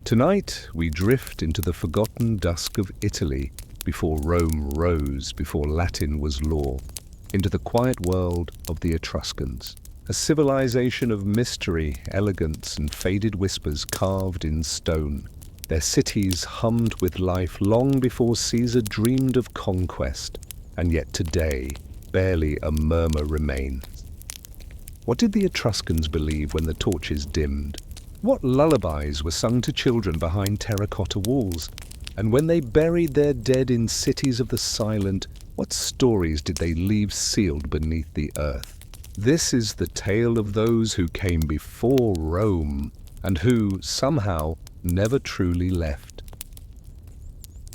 Tonight, we drift into the forgotten dusk of Italy, before Rome rose, before Latin was law, into the quiet world of the Etruscans, a civilization of mystery, elegance, and faded whispers carved in stone. Their cities hummed with life long before Caesar dreamed of conquest, and yet today, barely a murmur remains. What did the Etruscans believe when the torches dimmed? What lullabies were sung to children behind terracotta walls? And when they buried their dead in cities of the silent, what stories did they leave sealed beneath the earth? This is the tale of those who came before Rome, and who, somehow, never truly left.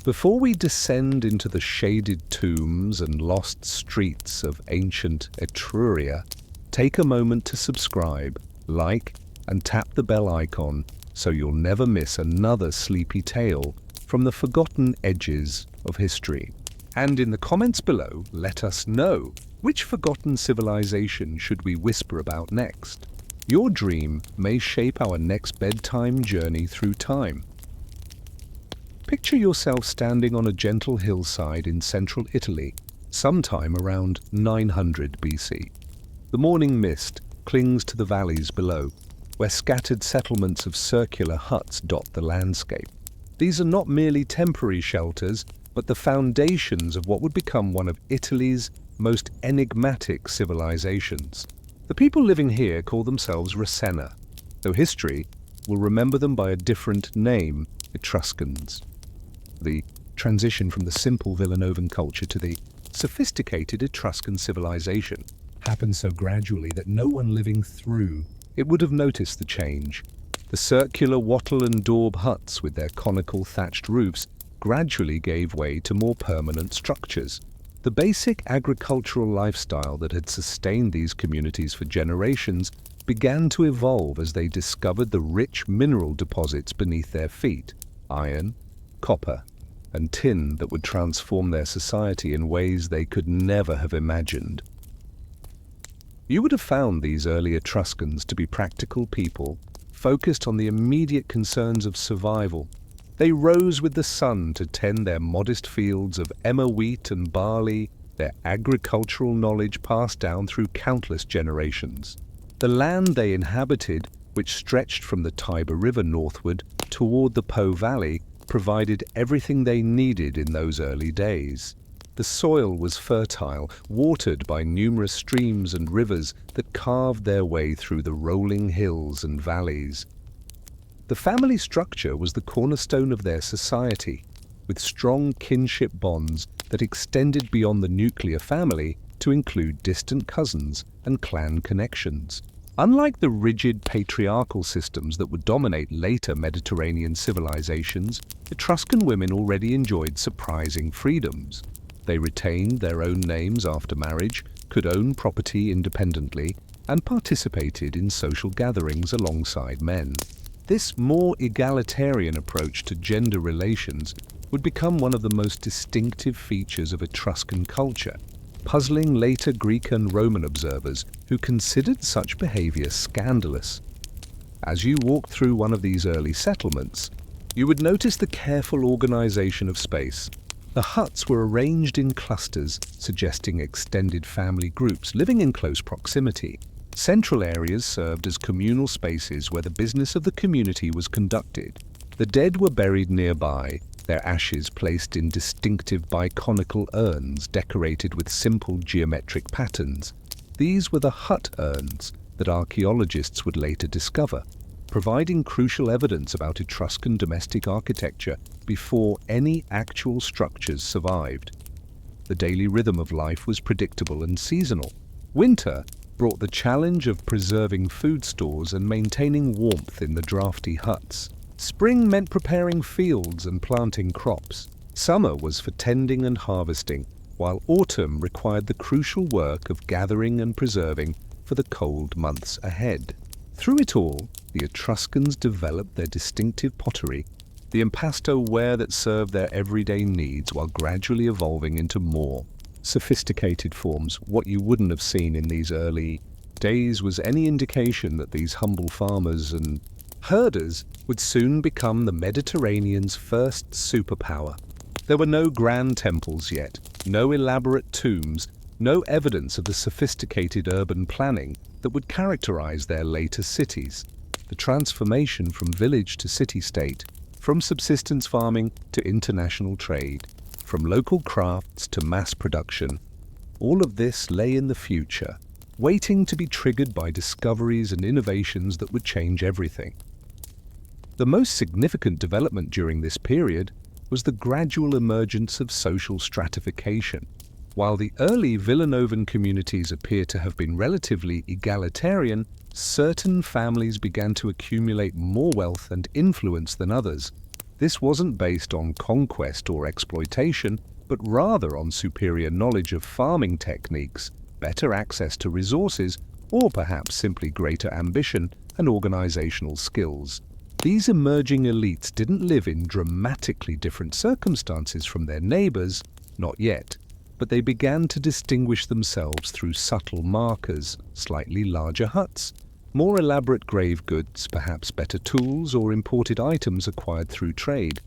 Before we descend into the shaded tombs and lost streets of ancient Etruria, take a moment to subscribe, like, and tap the bell icon so you'll never miss another sleepy tale from the forgotten edges of history. And in the comments below, let us know, which forgotten civilization should we whisper about next? Your dream may shape our next bedtime journey through time. Picture yourself standing on a gentle hillside in central Italy, sometime around 900 BC. The morning mist clings to the valleys below, where scattered settlements of circular huts dot the landscape. These are not merely temporary shelters, but the foundations of what would become one of Italy's most enigmatic civilizations. The people living here call themselves Rasenna, though history will remember them by a different name, Etruscans. The transition from the simple Villanovan culture to the sophisticated Etruscan civilization happened so gradually that no one living through it would have noticed the change. The circular wattle and daub huts with their conical thatched roofs gradually gave way to more permanent structures. The basic agricultural lifestyle that had sustained these communities for generations began to evolve as they discovered the rich mineral deposits beneath their feet, iron, copper, and tin that would transform their society in ways they could never have imagined. You would have found these early Etruscans to be practical people, focused on the immediate concerns of survival. They rose with the sun to tend their modest fields of emmer wheat and barley, their agricultural knowledge passed down through countless generations. The land they inhabited, which stretched from the Tiber River northward toward the Po Valley, provided everything they needed in those early days. The soil was fertile, watered by numerous streams and rivers that carved their way through the rolling hills and valleys. The family structure was the cornerstone of their society, with strong kinship bonds that extended beyond the nuclear family to include distant cousins and clan connections. Unlike the rigid patriarchal systems that would dominate later Mediterranean civilizations, Etruscan women already enjoyed surprising freedoms. They retained their own names after marriage, could own property independently, and participated in social gatherings alongside men. This more egalitarian approach to gender relations would become one of the most distinctive features of Etruscan culture, puzzling later Greek and Roman observers who considered such behavior scandalous. As you walked through one of these early settlements, you would notice the careful organization of space. The huts were arranged in clusters, suggesting extended family groups living in close proximity. Central areas served as communal spaces where the business of the community was conducted. The dead were buried nearby, their ashes placed in distinctive biconical urns decorated with simple geometric patterns. These were the hut urns that archaeologists would later discover, providing crucial evidence about Etruscan domestic architecture before any actual structures survived. The daily rhythm of life was predictable and seasonal. Winter brought the challenge of preserving food stores and maintaining warmth in the drafty huts. Spring meant preparing fields and planting crops. Summer was for tending and harvesting, while autumn required the crucial work of gathering and preserving for the cold months ahead. Through it all, the Etruscans developed their distinctive pottery, the impasto ware that served their everyday needs while gradually evolving into more sophisticated forms. What you wouldn't have seen in these early days was any indication that these humble farmers and Herders would soon become the Mediterranean's first superpower. There were no grand temples yet, no elaborate tombs, no evidence of the sophisticated urban planning that would characterize their later cities. The transformation from village to city-state, from subsistence farming to international trade, from local crafts to mass production, all of this lay in the future, waiting to be triggered by discoveries and innovations that would change everything. The most significant development during this period was the gradual emergence of social stratification. While the early Villanovan communities appear to have been relatively egalitarian, certain families began to accumulate more wealth and influence than others. This wasn't based on conquest or exploitation, but rather on superior knowledge of farming techniques, better access to resources, or perhaps simply greater ambition and organizational skills. These emerging elites didn't live in dramatically different circumstances from their neighbors, not yet, but they began to distinguish themselves through subtle markers, slightly larger huts, more elaborate grave goods, perhaps better tools or imported items acquired through trade.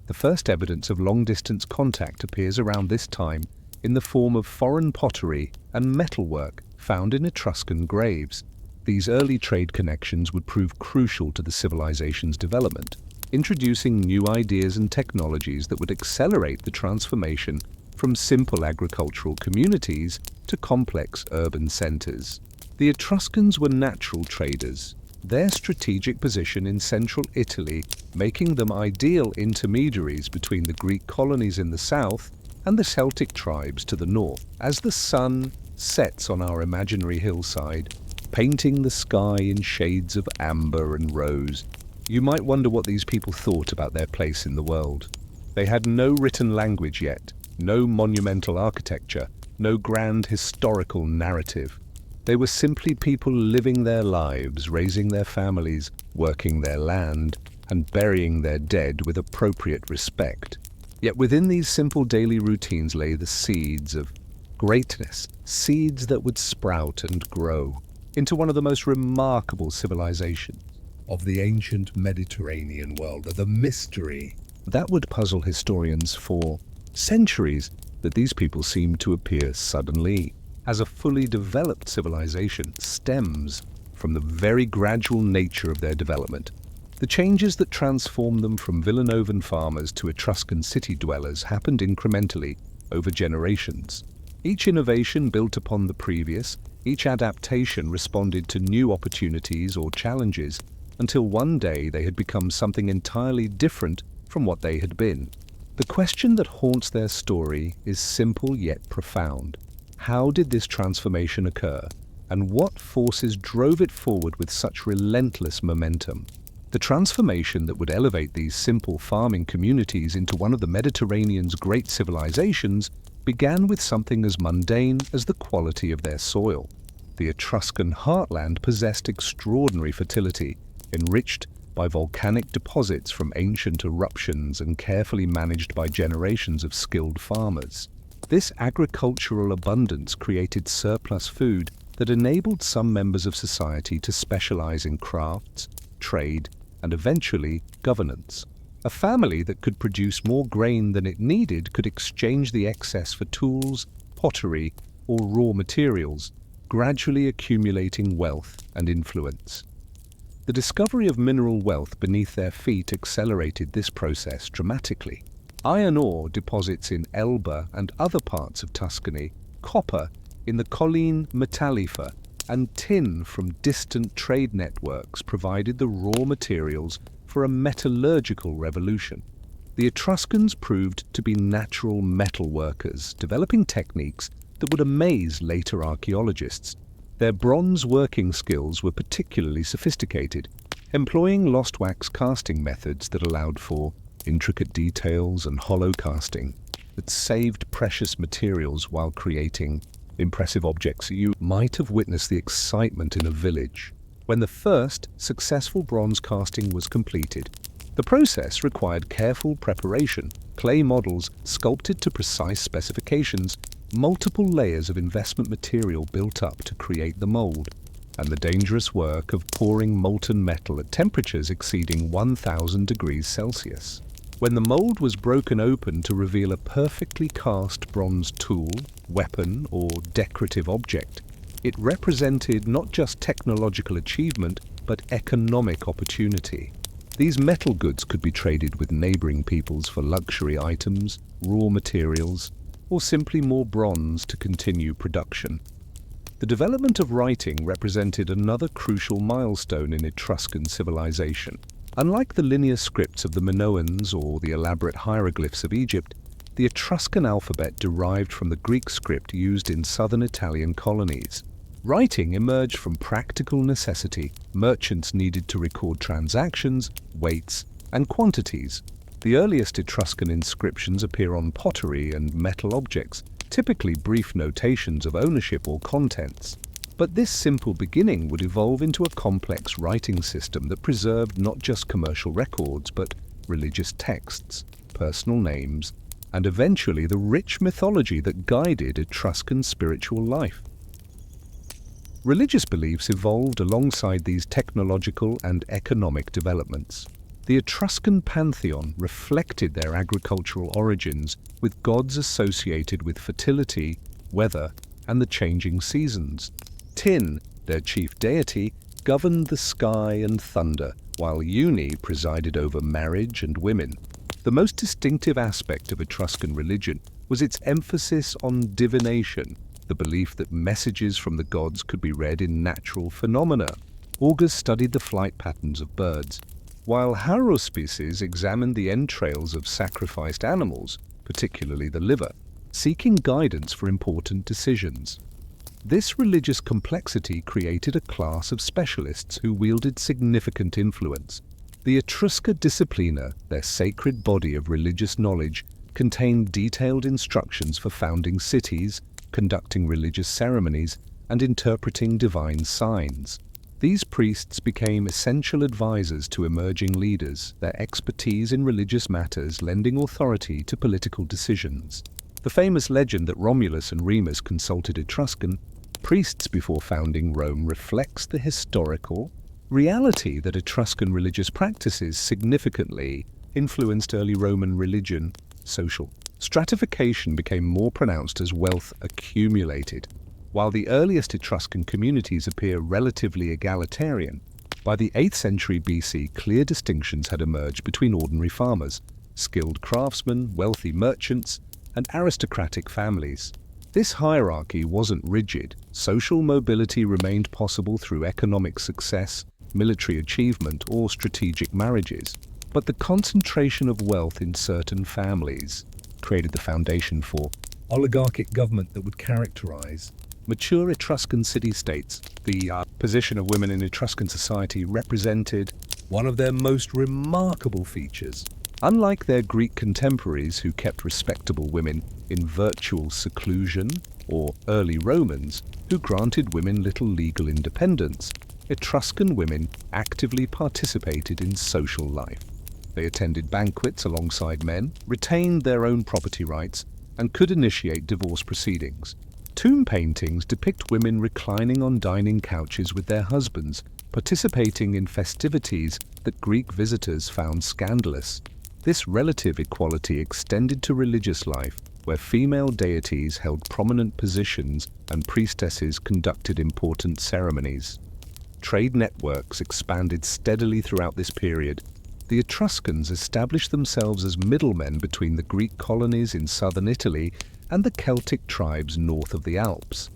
The first evidence of long-distance contact appears around this time in the form of foreign pottery and metalwork found in Etruscan graves. These early trade connections would prove crucial to the civilization's development, introducing new ideas and technologies that would accelerate the transformation from simple agricultural communities to complex urban centers. The Etruscans were natural traders, their strategic position in central Italy making them ideal intermediaries between the Greek colonies in the south and the Celtic tribes to the north. As the sun sets on our imaginary hillside, painting the sky in shades of amber and rose, you might wonder what these people thought about their place in the world. They had no written language yet, no monumental architecture, no grand historical narrative. They were simply people living their lives, raising their families, working their land, and burying their dead with appropriate respect. Yet within these simple daily routines lay the seeds of greatness, seeds that would sprout and grow into one of the most remarkable civilizations of the ancient Mediterranean world, the mystery that would puzzle historians for centuries, that these people seemed to appear suddenly as a fully developed civilization stems from the very gradual nature of their development. The changes that transformed them from Villanovan farmers to Etruscan city dwellers happened incrementally over generations. Each innovation built upon the previous, each adaptation responded to new opportunities or challenges, until one day they had become something entirely different from what they had been. The question that haunts their story is simple yet profound. How did this transformation occur, and what forces drove it forward with such relentless momentum? The transformation that would elevate these simple farming communities into one of the Mediterranean's great civilizations began with something as mundane as the quality of their soil. The Etruscan heartland possessed extraordinary fertility, enriched by volcanic deposits from ancient eruptions and carefully managed by generations of skilled farmers. This agricultural abundance created surplus food that enabled some members of society to specialize in crafts, trade, and eventually governance. A family that could produce more grain than it needed could exchange the excess for tools, pottery, or raw materials, gradually accumulating wealth and influence. The discovery of mineral wealth beneath their feet accelerated this process dramatically. Iron ore deposits in Elba and other parts of Tuscany, copper in the Colline Metallifer, and tin from distant trade networks provided the raw materials for a metallurgical revolution. The Etruscans proved to be natural metal workers, developing techniques that would amaze later archaeologists. Their bronze working skills were particularly sophisticated, employing lost wax casting methods that allowed for intricate details and hollow casting that saved precious materials while creating impressive objects. You might have witnessed the excitement in a village when the first successful bronze casting was completed. The process required careful preparation, clay models sculpted to precise specifications, multiple layers of investment material built up to create the mold. and the dangerous work of pouring molten metal at temperatures exceeding 1000 degrees Celsius. When the mold was broken open to reveal a perfectly cast bronze tool, weapon, or decorative object, it represented not just technological achievement, but economic opportunity. These metal goods could be traded with neighboring peoples for luxury items, raw materials, or simply more bronze to continue production. The development of writing represented another crucial milestone in Etruscan civilization. Unlike the linear scripts of the Minoans or the elaborate hieroglyphs of Egypt, the Etruscan alphabet derived from the Greek script used in southern Italian colonies. Writing emerged from practical necessity. Merchants needed to record transactions, weights, and quantities. The earliest Etruscan inscriptions appear on pottery and metal objects, typically brief notations of ownership or contents. But this simple beginning would evolve into a complex writing system that preserved not just commercial records, but religious texts, personal names, and eventually the rich mythology that guided Etruscan spiritual life. Religious beliefs evolved alongside these technological and economic developments. The Etruscan pantheon reflected their agricultural origins, with gods associated with fertility, weather, and the changing seasons. Tin, their chief deity, governed the sky and thunder, while Uni presided over marriage and women. The most distinctive aspect of Etruscan religion was its emphasis on divination, the belief that messages from the gods could be read in natural phenomena. Augurs studied the flight patterns of birds, while haruspices examined the entrails of sacrificed animals, particularly the liver, seeking guidance for important decisions. This religious complexity created a class of specialists who wielded significant influence. The Etrusca Disciplina, their sacred body of religious knowledge, contained detailed instructions for founding cities, conducting religious ceremonies, and interpreting divine signs. These priests became essential advisors to emerging leaders, their expertise in religious matters lending authority to political decisions. The famous legend that Romulus and Remus consulted Etruscan priests before founding Rome reflects the historical reality that Etruscan religious practices significantly influenced early Roman religion. Social stratification became more pronounced as wealth accumulated. While the earliest Etruscan communities appear relatively egalitarian, by the 8th century BC clear distinctions had emerged between ordinary farmers, skilled craftsmen, wealthy merchants, and aristocratic families. This hierarchy wasn't rigid. Social mobility remained possible through economic success, military achievement, or strategic marriages. But the concentration of wealth in certain families created the foundation for oligarchic government that would characterize mature Etruscan city-states. The position of women in Etruscan society represented one of their most remarkable features. Unlike their Greek contemporaries who kept respectable women in virtual seclusion, or early Romans who granted women little legal independence, Etruscan women actively participated in social life. They attended banquets alongside men, retained their own property rights, and could initiate divorce proceedings. Tomb paintings depict women reclining on dining couches with their husbands, participating in festivities that Greek visitors found scandalous. This relative equality extended to religious life, where female deities held prominent positions and priestesses conducted important ceremonies. Trade networks expanded steadily throughout this period. The Etruscans established themselves as middlemen between the Greek colonies in southern Italy and the Celtic tribes north of the Alps.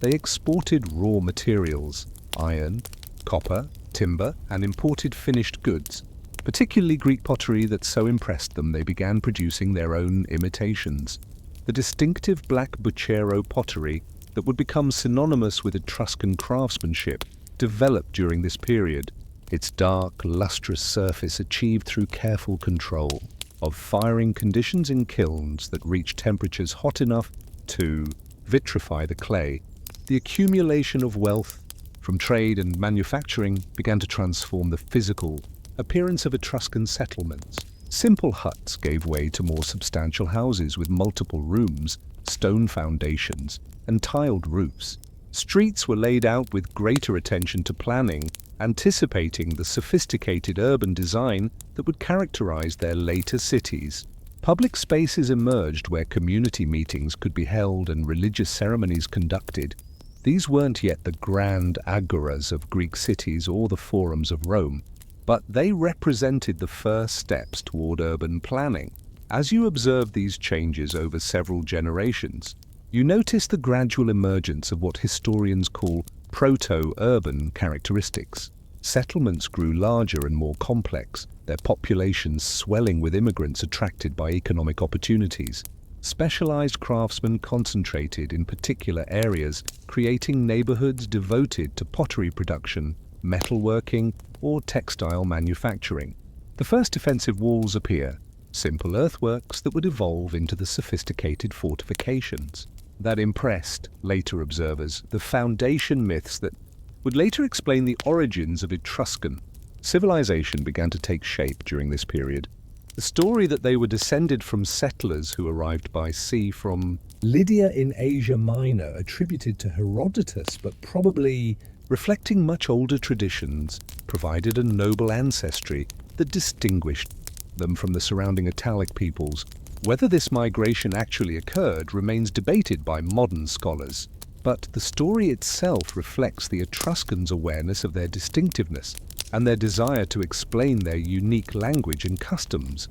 They exported raw materials, iron, copper, timber, and imported finished goods, particularly Greek pottery that so impressed them they began producing their own imitations. The distinctive black Bucero pottery that would become synonymous with Etruscan craftsmanship developed during this period. Its dark, lustrous surface achieved through careful control of firing conditions in kilns that reached temperatures hot enough to vitrify the clay. The accumulation of wealth from trade and manufacturing began to transform the physical appearance of Etruscan settlements. Simple huts gave way to more substantial houses with multiple rooms, stone foundations, and tiled roofs. Streets were laid out with greater attention to planning, anticipating the sophisticated urban design that would characterize their later cities. Public spaces emerged where community meetings could be held and religious ceremonies conducted. These weren't yet the grand agoras of Greek cities or the forums of Rome, but they represented the first steps toward urban planning. As you observe these changes over several generations, you notice the gradual emergence of what historians call proto-urban characteristics. Settlements grew larger and more complex, their populations swelling with immigrants attracted by economic opportunities. Specialized craftsmen concentrated in particular areas, creating neighborhoods devoted to pottery production, metalworking, or textile manufacturing. The first defensive walls appear, simple earthworks that would evolve into the sophisticated fortifications that impressed later observers, the foundation myths that would later explain the origins of Etruscan civilization began to take shape during this period. The story that they were descended from settlers who arrived by sea from Lydia in Asia Minor, attributed to Herodotus, but probably reflecting much older traditions, provided a noble ancestry that distinguished them from the surrounding Italic peoples. Whether this migration actually occurred remains debated by modern scholars, but the story itself reflects the Etruscans' awareness of their distinctiveness and their desire to explain their unique language and customs.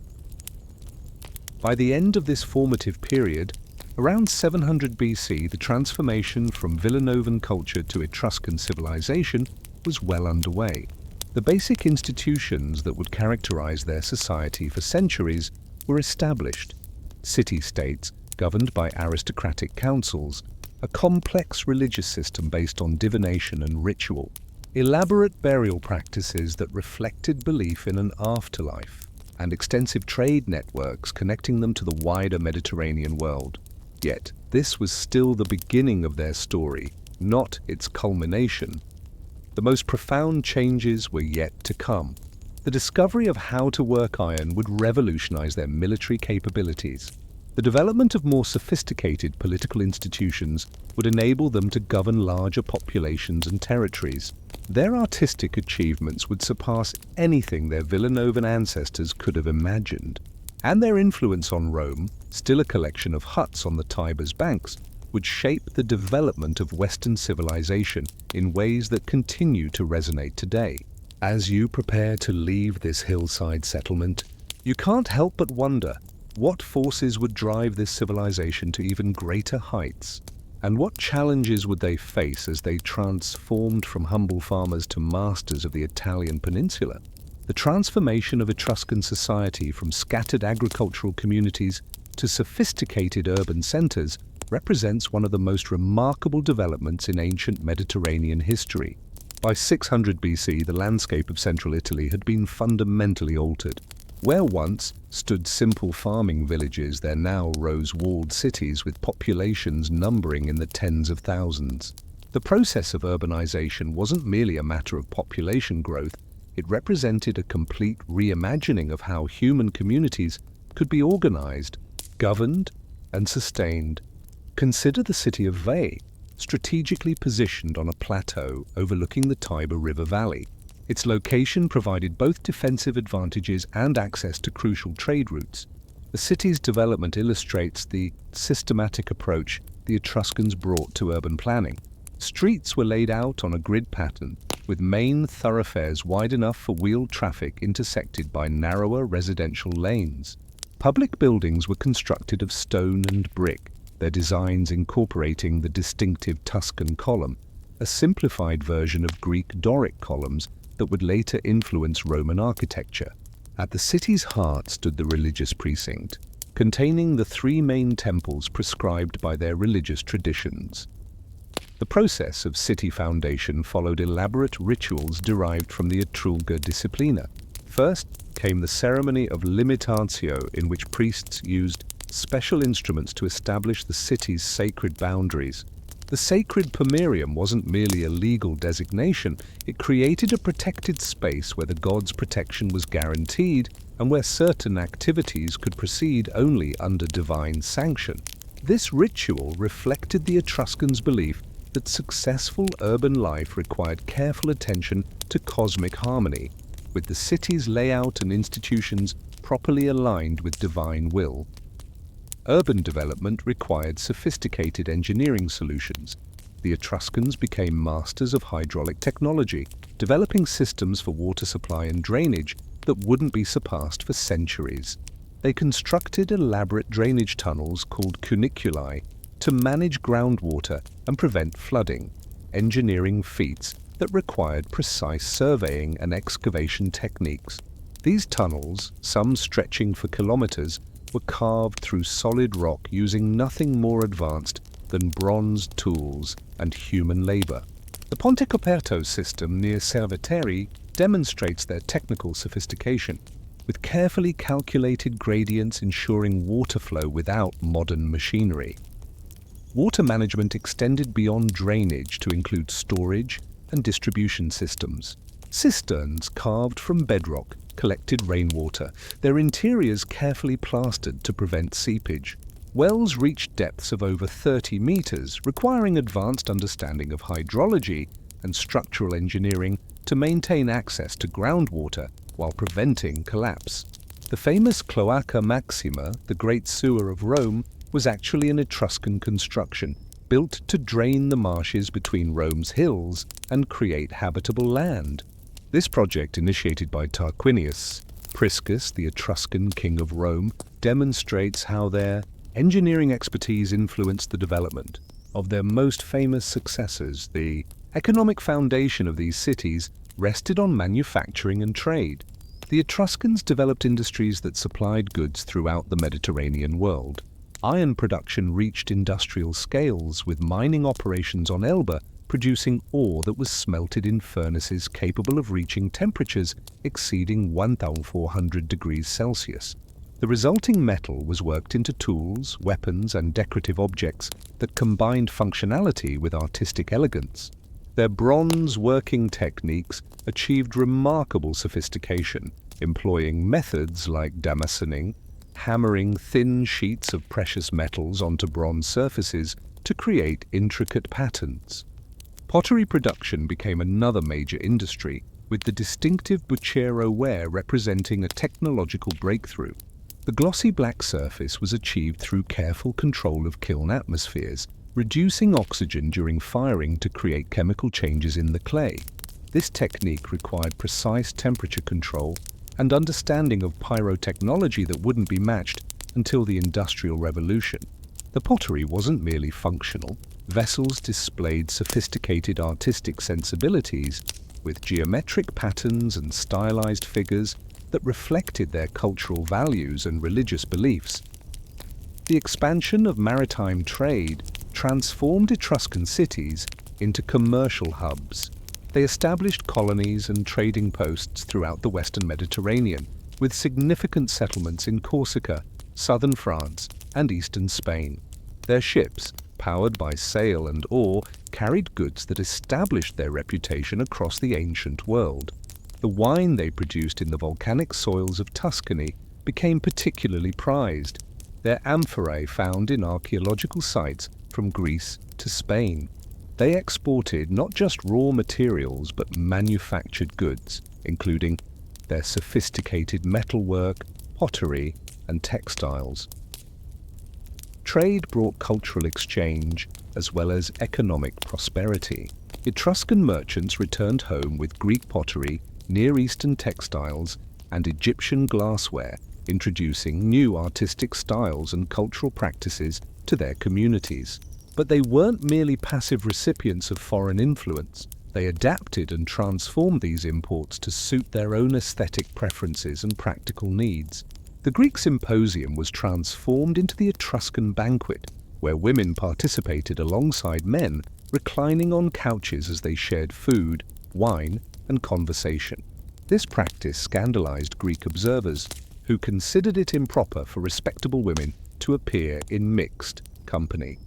By the end of this formative period, around 700 BC, the transformation from Villanovan culture to Etruscan civilization was well underway. The basic institutions that would characterize their society for centuries were established. City-states, governed by aristocratic councils, a complex religious system based on divination and ritual, elaborate burial practices that reflected belief in an afterlife, and extensive trade networks connecting them to the wider Mediterranean world. Yet, this was still the beginning of their story, not its culmination. The most profound changes were yet to come. The discovery of how to work iron would revolutionize their military capabilities. The development of more sophisticated political institutions would enable them to govern larger populations and territories. Their artistic achievements would surpass anything their Villanovan ancestors could have imagined. And their influence on Rome, still a collection of huts on the Tiber's banks, would shape the development of Western civilization in ways that continue to resonate today. As you prepare to leave this hillside settlement, you can't help but wonder what forces would drive this civilization to even greater heights, and what challenges would they face as they transformed from humble farmers to masters of the Italian peninsula. The transformation of Etruscan society from scattered agricultural communities to sophisticated urban centers represents one of the most remarkable developments in ancient Mediterranean history. By 600 BC, the landscape of central Italy had been fundamentally altered. Where once stood simple farming villages, there now rose walled cities with populations numbering in the tens of thousands. The process of urbanization wasn't merely a matter of population growth, it represented a complete reimagining of how human communities could be organized, governed, and sustained. Consider the city of Veii, strategically positioned on a plateau overlooking the Tiber River Valley. Its location provided both defensive advantages and access to crucial trade routes. The city's development illustrates the systematic approach the Etruscans brought to urban planning. Streets were laid out on a grid pattern, with main thoroughfares wide enough for wheeled traffic intersected by narrower residential lanes. Public buildings were constructed of stone and brick, their designs incorporating the distinctive Tuscan column, a simplified version of Greek Doric columns that would later influence Roman architecture. At the city's heart stood the religious precinct, containing the three main temples prescribed by their religious traditions. The process of city foundation followed elaborate rituals derived from the Etruscan disciplina. First came the ceremony of limitatio, in which priests used special instruments to establish the city's sacred boundaries. The sacred pomerium wasn't merely a legal designation, it created a protected space where the god's protection was guaranteed and where certain activities could proceed only under divine sanction. This ritual reflected the Etruscans' belief that successful urban life required careful attention to cosmic harmony, with the city's layout and institutions properly aligned with divine will. Urban development required sophisticated engineering solutions. The Etruscans became masters of hydraulic technology, developing systems for water supply and drainage that wouldn't be surpassed for centuries. They constructed elaborate drainage tunnels called cuniculi to manage groundwater and prevent flooding, engineering feats that required precise surveying and excavation techniques. These tunnels, some stretching for kilometers, were carved through solid rock using nothing more advanced than bronze tools and human labor. The Ponte Coperto system near Cerveteri demonstrates their technical sophistication, with carefully calculated gradients ensuring water flow without modern machinery. Water management extended beyond drainage to include storage and distribution systems. Cisterns carved from bedrock collected rainwater, their interiors carefully plastered to prevent seepage. Wells reached depths of over 30 meters, requiring advanced understanding of hydrology and structural engineering to maintain access to groundwater while preventing collapse. The famous Cloaca Maxima, the Great Sewer of Rome, was actually an Etruscan construction, built to drain the marshes between Rome's hills and create habitable land. This project, initiated by Tarquinius Priscus, the Etruscan king of Rome, demonstrates how their engineering expertise influenced the development of their most famous successors. The economic foundation of these cities rested on manufacturing and trade. The Etruscans developed industries that supplied goods throughout the Mediterranean world. Iron production reached industrial scales, with mining operations on Elba producing ore that was smelted in furnaces capable of reaching temperatures exceeding 1,400 degrees Celsius. The resulting metal was worked into tools, weapons, and decorative objects that combined functionality with artistic elegance. Their bronze working techniques achieved remarkable sophistication, employing methods like damascening, hammering thin sheets of precious metals onto bronze surfaces to create intricate patterns. Pottery production became another major industry, with the distinctive bucero ware representing a technological breakthrough. The glossy black surface was achieved through careful control of kiln atmospheres, reducing oxygen during firing to create chemical changes in the clay. This technique required precise temperature control and understanding of pyrotechnology that wouldn't be matched until the Industrial Revolution. The pottery wasn't merely functional. Vessels displayed sophisticated artistic sensibilities, with geometric patterns and stylized figures that reflected their cultural values and religious beliefs. The expansion of maritime trade transformed Etruscan cities into commercial hubs. They established colonies and trading posts throughout the Western Mediterranean, with significant settlements in Corsica, southern France, and eastern Spain. Their ships, powered by sail and oar, carried goods that established their reputation across the ancient world. The wine they produced in the volcanic soils of Tuscany became particularly prized. Their amphorae found in archaeological sites from Greece to Spain. They exported not just raw materials but manufactured goods, including their sophisticated metalwork, pottery, and textiles. Trade brought cultural exchange as well as economic prosperity. Etruscan merchants returned home with Greek pottery, Near Eastern textiles, and Egyptian glassware, introducing new artistic styles and cultural practices to their communities. But they weren't merely passive recipients of foreign influence. They adapted and transformed these imports to suit their own aesthetic preferences and practical needs. The Greek symposium was transformed into the Etruscan banquet, where women participated alongside men, reclining on couches as they shared food, wine, and conversation. This practice scandalized Greek observers, who considered it improper for respectable women to appear in mixed company.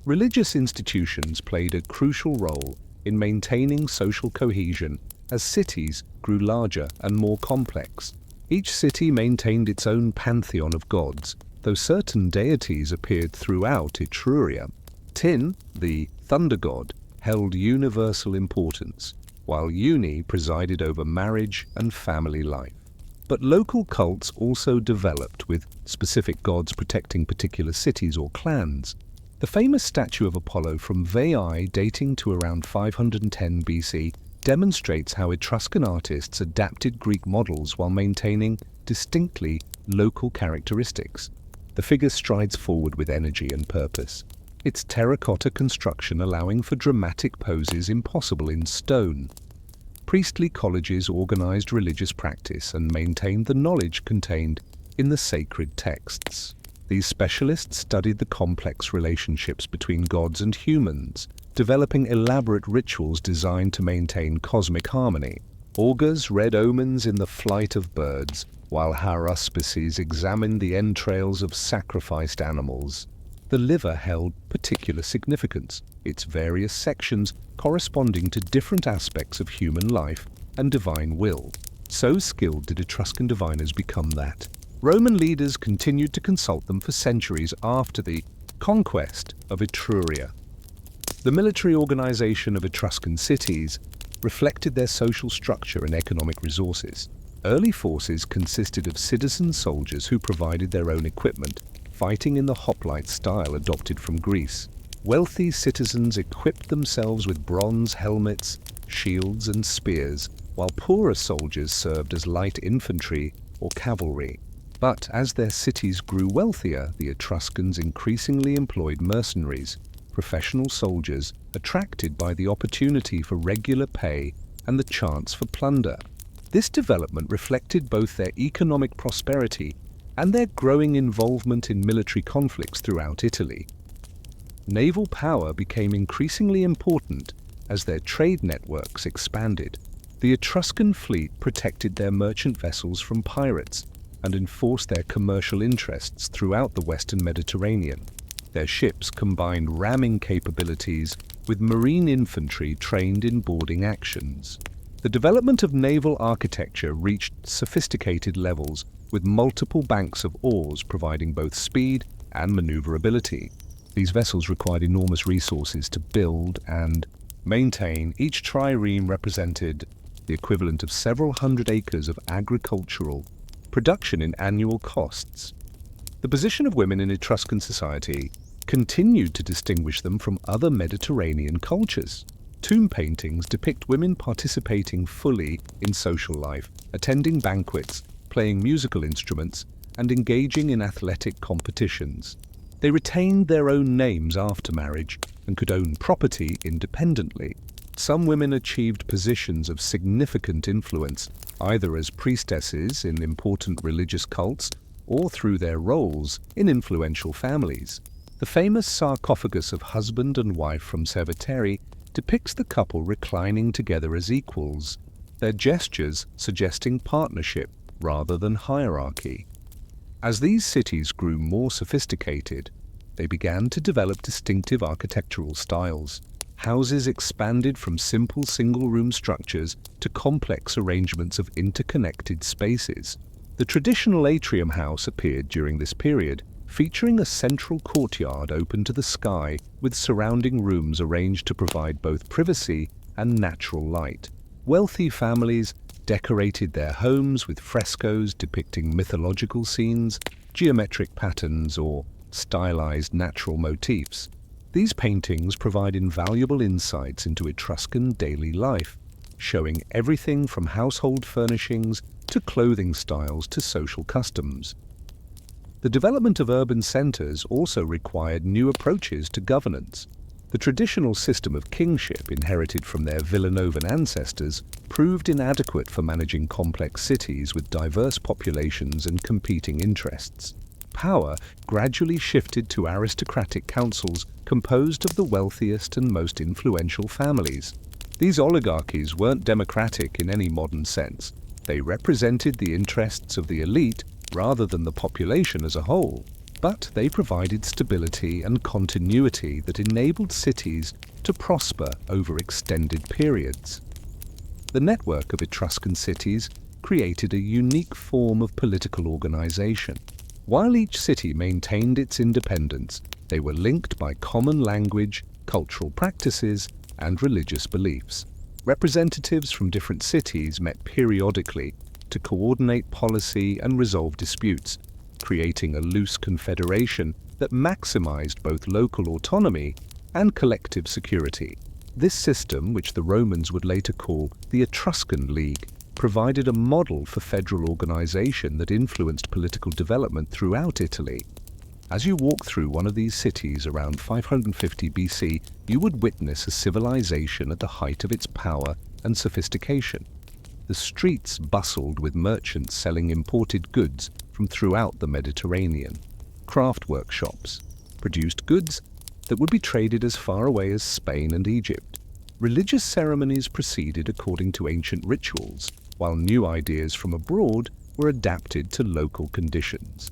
Religious institutions played a crucial role in maintaining social cohesion as cities grew larger and more complex. Each city maintained its own pantheon of gods, though certain deities appeared throughout Etruria. Tin, the thunder god, held universal importance, while Uni presided over marriage and family life. But local cults also developed, with specific gods protecting particular cities or clans. The famous statue of Apollo from Veii, dating to around 510 BC, demonstrates how Etruscan artists adapted Greek models while maintaining distinctly local characteristics. The figure strides forward with energy and purpose, its terracotta construction allowing for dramatic poses impossible in stone. Priestly colleges organized religious practice and maintained the knowledge contained in the sacred texts. These specialists studied the complex relationships between gods and humans, developing elaborate rituals designed to maintain cosmic harmony. Augurs read omens in the flight of birds, while haruspices examined the entrails of sacrificed animals. The liver held particular significance, its various sections corresponding to different aspects of human life and divine will. So skilled did Etruscan diviners become that Roman leaders continued to consult them for centuries after the conquest of Etruria. The military organization of Etruscan cities reflected their social structure and economic resources. Early forces consisted of citizen soldiers who provided their own equipment, fighting in the hoplite style adopted from Greece. Wealthy citizens equipped themselves with bronze helmets, shields, and spears, while poorer soldiers served as light infantry or cavalry. But as their cities grew wealthier, the Etruscans increasingly employed mercenaries, professional soldiers attracted by the opportunity for regular pay and the chance for plunder. This development reflected both their economic prosperity and their growing involvement in military conflicts throughout Italy. Naval power became increasingly important as their trade networks expanded. The Etruscan fleet protected their merchant vessels from pirates and enforced their commercial interests throughout the Western Mediterranean. Their ships combined ramming capabilities with marine infantry trained in boarding actions. The development of naval architecture reached sophisticated levels, with multiple banks of oars providing both speed and maneuverability. These vessels required enormous resources to build and maintain. Each trireme represented the equivalent of several hundred acres of agricultural production in annual costs. The position of women in Etruscan society continued to distinguish them from other Mediterranean cultures. Tomb paintings depict women participating fully in social life, attending banquets, playing musical instruments, and engaging in athletic competitions. They retained their own names after marriage and could own property independently. Some women achieved positions of significant influence, either as priestesses in important religious cults or through their roles in influential families. The famous sarcophagus of husband and wife from Cerveteri depicts the couple reclining together as equals, their gestures suggesting partnership rather than hierarchy. As these cities grew more sophisticated, they began to develop distinctive architectural styles. Houses expanded from simple single-room structures to complex arrangements of interconnected spaces. The traditional atrium house appeared during this period, featuring a central courtyard open to the sky with surrounding rooms arranged to provide both privacy and natural light. Wealthy families decorated their homes with frescoes depicting mythological scenes, geometric patterns, or stylized natural motifs. These paintings provide invaluable insights into Etruscan daily life, showing everything from household furnishings to clothing styles to social customs. The development of urban centers also required new approaches to governance. The traditional system of kingship inherited from their Villanovan ancestors proved inadequate for managing complex cities with diverse populations and competing interests. Power gradually shifted to aristocratic councils composed of the wealthiest and most influential families. These oligarchies weren't democratic in any modern sense. They represented the interests of the elite rather than the population as a whole. But they provided stability and continuity that enabled cities to prosper over extended periods. The network of Etruscan cities created a unique form of political organization. While each city maintained its independence, they were linked by common language, cultural practices, and religious beliefs. Representatives from different cities met periodically to coordinate policy and resolve disputes, creating a loose confederation that maximized both local autonomy and collective security. This system, which the Romans would later call the Etruscan League, provided a model for federal organization that influenced political development throughout Italy. As you walk through one of these cities around 550 BC, you would witness a civilization at the height of its power and sophistication. The streets bustled with merchants selling imported goods from throughout the Mediterranean. Craft workshops produced goods that would be traded as far away as Spain and Egypt. Religious ceremonies proceeded according to ancient rituals, while new ideas from abroad were adapted to local conditions.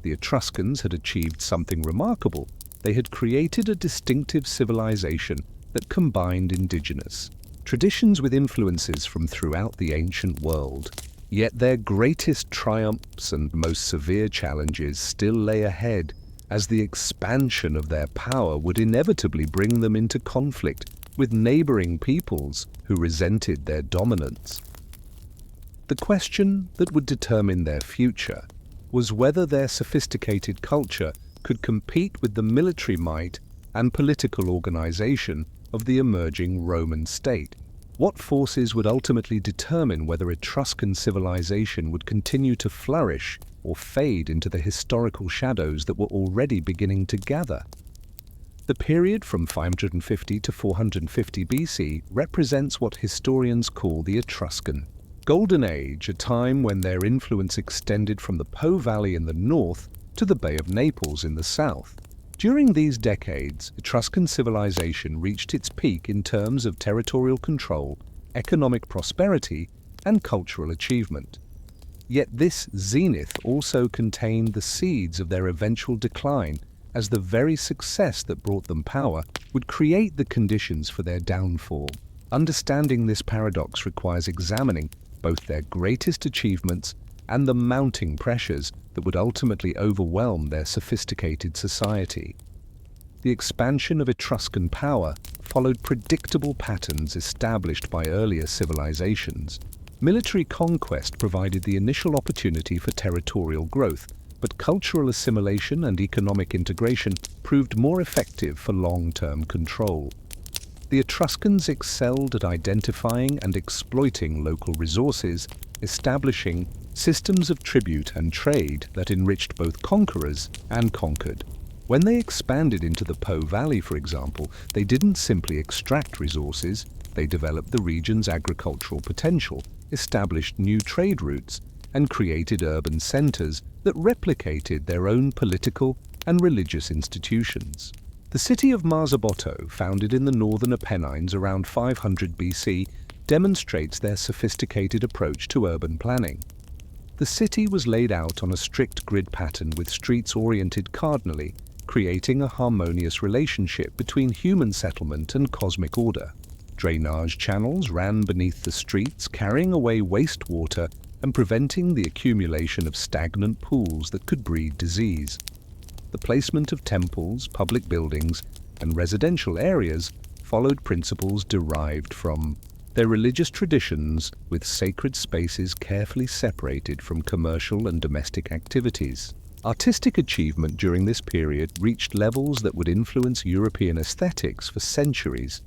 The Etruscans had achieved something remarkable. They had created a distinctive civilization that combined indigenous traditions with influences from throughout the ancient world. Yet their greatest triumphs and most severe challenges still lay ahead, as the expansion of their power would inevitably bring them into conflict with neighboring peoples who resented their dominance. The question that would determine their future was whether their sophisticated culture could compete with the military might and political organization of the emerging Roman state. What forces would ultimately determine whether Etruscan civilization would continue to flourish or fade into the historical shadows that were already beginning to gather? The period from 550 to 450 BC represents what historians call the Etruscan Golden Age, a time when their influence extended from the Po Valley in the north to the Bay of Naples in the south. During these decades, Etruscan civilization reached its peak in terms of territorial control, economic prosperity, and cultural achievement. Yet this zenith also contained the seeds of their eventual decline, as the very success that brought them power would create the conditions for their downfall. Understanding this paradox requires examining both their greatest achievements and the mounting pressures that would ultimately overwhelm their sophisticated society. The expansion of Etruscan power followed predictable patterns established by earlier civilizations. Military conquest provided the initial opportunity for territorial growth, but cultural assimilation and economic integration proved more effective for long-term control. The Etruscans excelled at identifying and exploiting local resources, establishing systems of tribute and trade that enriched both conquerors and conquered. When they expanded into the Po Valley, for example, they didn't simply extract resources, they developed the region's agricultural potential, established new trade routes, and created urban centers that replicated their own political and religious institutions. The city of Marzabotto, founded in the northern Apennines around 500 BC, demonstrates their sophisticated approach to urban planning. The city was laid out on a strict grid pattern with streets oriented cardinally, creating a harmonious relationship between human settlement and cosmic order. Drainage channels ran beneath the streets, carrying away wastewater and preventing the accumulation of stagnant pools that could breed disease. The placement of temples, public buildings, and residential areas followed principles derived from their religious traditions, with sacred spaces carefully separated from commercial and domestic activities. Artistic achievement during this period reached levels that would influence European aesthetics for centuries.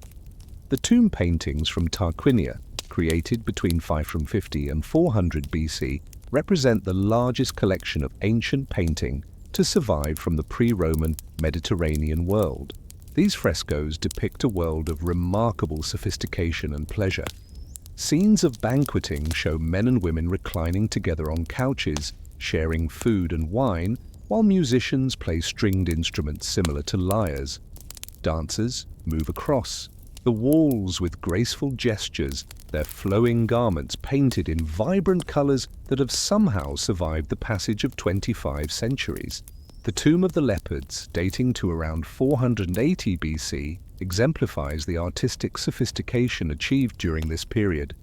The tomb paintings from Tarquinia, created between 550 and 400 BC, represent the largest collection of ancient painting to survive from the pre-Roman Mediterranean world. These frescoes depict a world of remarkable sophistication and pleasure. Scenes of banqueting show men and women reclining together on couches, sharing food and wine, while musicians play stringed instruments similar to lyres. Dancers move across the walls with graceful gestures, their flowing garments painted in vibrant colors that have somehow survived the passage of 25 centuries. The Tomb of the Leopards, dating to around 480 BC, exemplifies the artistic sophistication achieved during this period.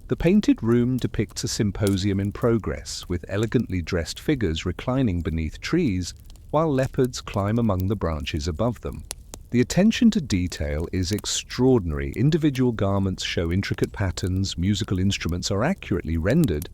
The painted room depicts a symposium in progress, with elegantly dressed figures reclining beneath trees, while leopards climb among the branches above them. The attention to detail is extraordinary. Individual garments show intricate patterns, musical instruments are accurately rendered,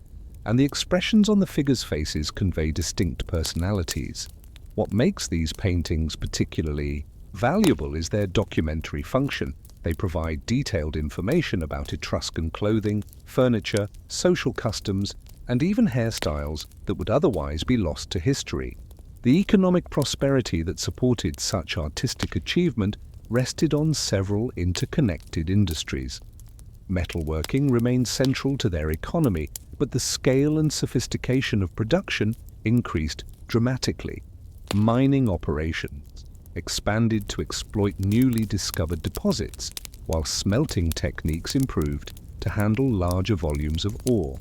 and the expressions on the figures' faces convey distinct personalities. What makes these paintings particularly valuable is their documentary function. They provide detailed information about Etruscan clothing, furniture, social customs, and even hairstyles that would otherwise be lost to history. The economic prosperity that supported such artistic achievement rested on several interconnected industries. Metalworking remained central to their economy, but the scale and sophistication of production increased dramatically. Mining operations expanded to exploit newly discovered deposits, while smelting techniques improved to handle larger volumes of ore.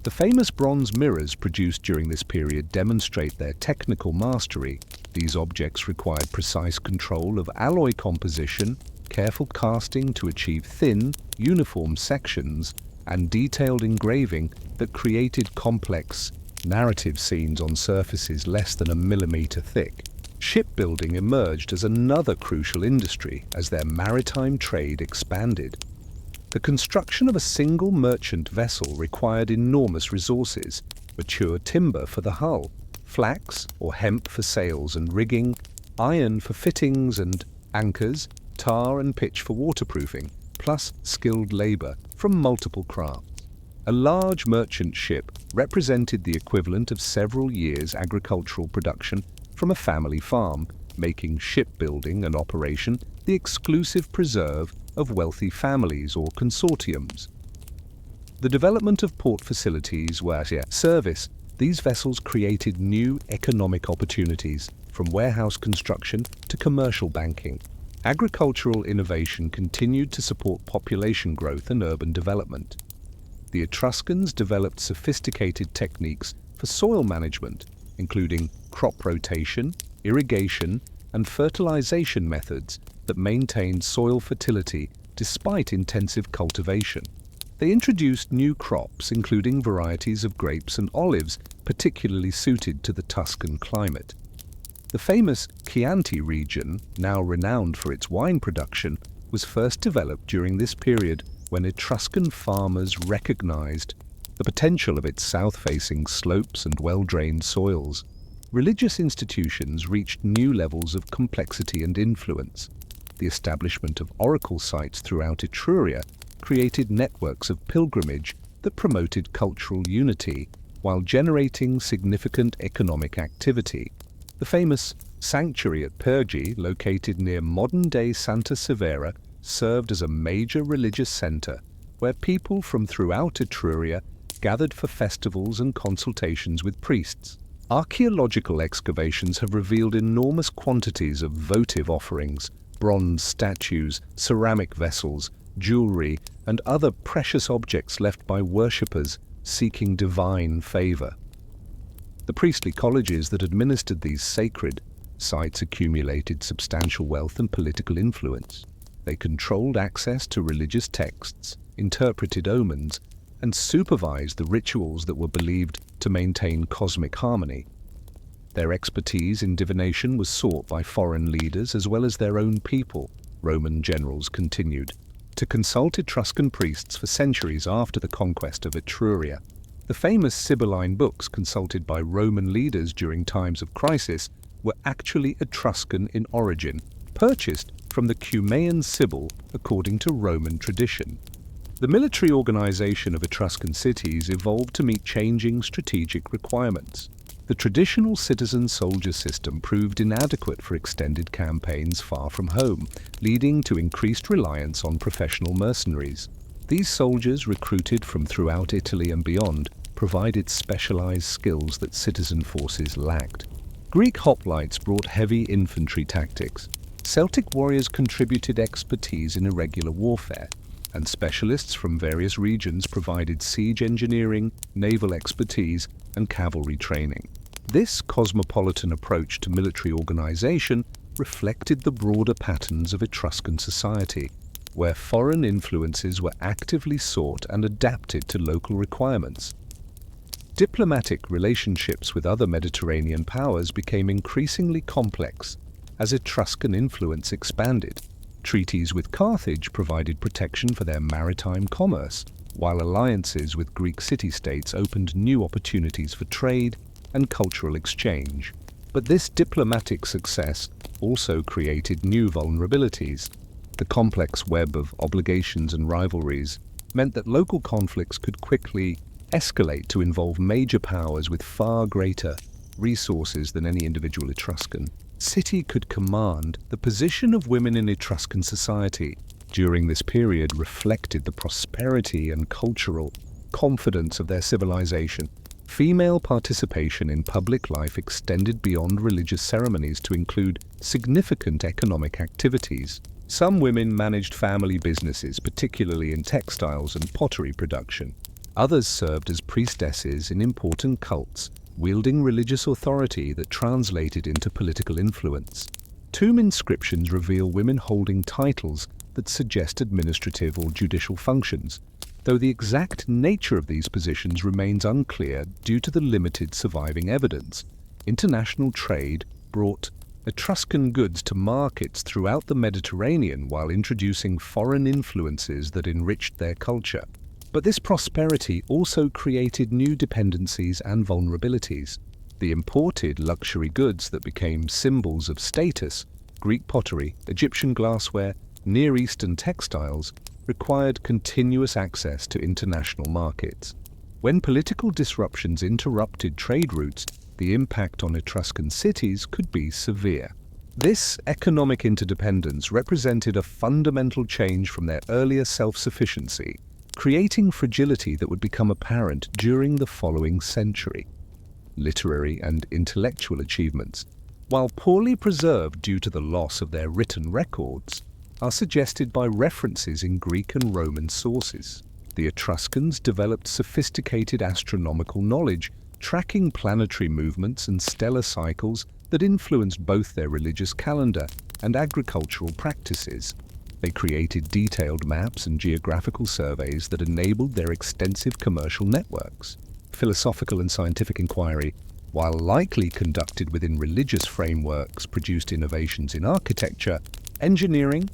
The famous bronze mirrors produced during this period demonstrate their technical mastery. These objects required precise control of alloy composition, careful casting to achieve thin, uniform sections, and detailed engraving that created complex, narrative scenes on surfaces less than a millimeter thick. Shipbuilding emerged as another crucial industry as their maritime trade expanded. The construction of a single merchant vessel required enormous resources: mature timber for the hull, flax or hemp for sails and rigging, iron for fittings and anchors, tar and pitch for waterproofing, plus skilled labor from multiple crafts. A large merchant ship represented the equivalent of several years' agricultural production from a family farm, making shipbuilding and operation the exclusive preserve of wealthy families or consortiums. The development of port facilities service, these vessels created new economic opportunities, from warehouse construction to commercial banking. Agricultural innovation continued to support population growth and urban development. The Etruscans developed sophisticated techniques for soil management, including crop rotation, irrigation, and fertilization methods that maintained soil fertility despite intensive cultivation. They introduced new crops, including varieties of grapes and olives, particularly suited to the Tuscan climate. The famous Chianti region, now renowned for its wine production, was first developed during this period when Etruscan farmers recognized the potential of its south-facing slopes and well-drained soils. Religious institutions reached new levels of complexity and influence. The establishment of oracle sites throughout Etruria created networks of pilgrimage that promoted cultural unity while generating significant economic activity. The famous sanctuary at Pergi, located near modern-day Santa Severa, served as a major religious center where people from throughout Etruria gathered for festivals and consultations with priests. Archaeological excavations have revealed enormous quantities of votive offerings, bronze statues, ceramic vessels, jewelry, and other precious objects left by worshippers seeking divine favor. The priestly colleges that administered these sacred sites accumulated substantial wealth and political influence. They controlled access to religious texts, interpreted omens, and supervised the rituals that were believed to maintain cosmic harmony. Their expertise in divination was sought by foreign leaders as well as their own people. Roman generals continued to consult Etruscan priests for centuries after the conquest of Etruria. The famous Sibylline books consulted by Roman leaders during times of crisis were actually Etruscan in origin, purchased from the Cumaean Sibyl according to Roman tradition. The military organization of Etruscan cities evolved to meet changing strategic requirements. The traditional citizen-soldier system proved inadequate for extended campaigns far from home, leading to increased reliance on professional mercenaries. These soldiers, recruited from throughout Italy and beyond, provided specialized skills that citizen forces lacked. Greek hoplites brought heavy infantry tactics. Celtic warriors contributed expertise in irregular warfare, and specialists from various regions provided siege engineering, naval expertise, and cavalry training. This cosmopolitan approach to military organization reflected the broader patterns of Etruscan society, where foreign influences were actively sought and adapted to local requirements. Diplomatic relationships with other Mediterranean powers became increasingly complex. as Etruscan influence expanded. Treaties with Carthage provided protection for their maritime commerce, while alliances with Greek city-states opened new opportunities for trade and cultural exchange. But this diplomatic success also created new vulnerabilities. The complex web of obligations and rivalries meant that local conflicts could quickly escalate to involve major powers with far greater resources than any individual Etruscan city could command. The position of women in Etruscan society during this period reflected the prosperity and cultural confidence of their civilization. Female participation in public life extended beyond religious ceremonies to include significant economic activities. Some women managed family businesses, particularly in textiles and pottery production. Others served as priestesses in important cults, wielding religious authority that translated into political influence. Tomb inscriptions reveal women holding titles that suggest administrative or judicial functions, though the exact nature of these positions remains unclear due to the limited surviving evidence. International trade brought Etruscan goods to markets throughout the Mediterranean while introducing foreign influences that enriched their culture. But this prosperity also created new dependencies and vulnerabilities. The imported luxury goods that became symbols of status, Greek pottery, Egyptian glassware, Near Eastern textiles, required continuous access to international markets. When political disruptions interrupted trade routes, the impact on Etruscan cities could be severe. This economic interdependence represented a fundamental change from their earlier self-sufficiency, creating fragility that would become apparent during the following century. Literary and intellectual achievements, while poorly preserved due to the loss of their written records, are suggested by references in Greek and Roman sources. The Etruscans developed sophisticated astronomical knowledge, tracking planetary movements and stellar cycles that influenced both their religious calendar and agricultural practices. They created detailed maps and geographical surveys that enabled their extensive commercial networks. Philosophical and scientific inquiry, while likely conducted within religious frameworks, produced innovations in architecture, engineering,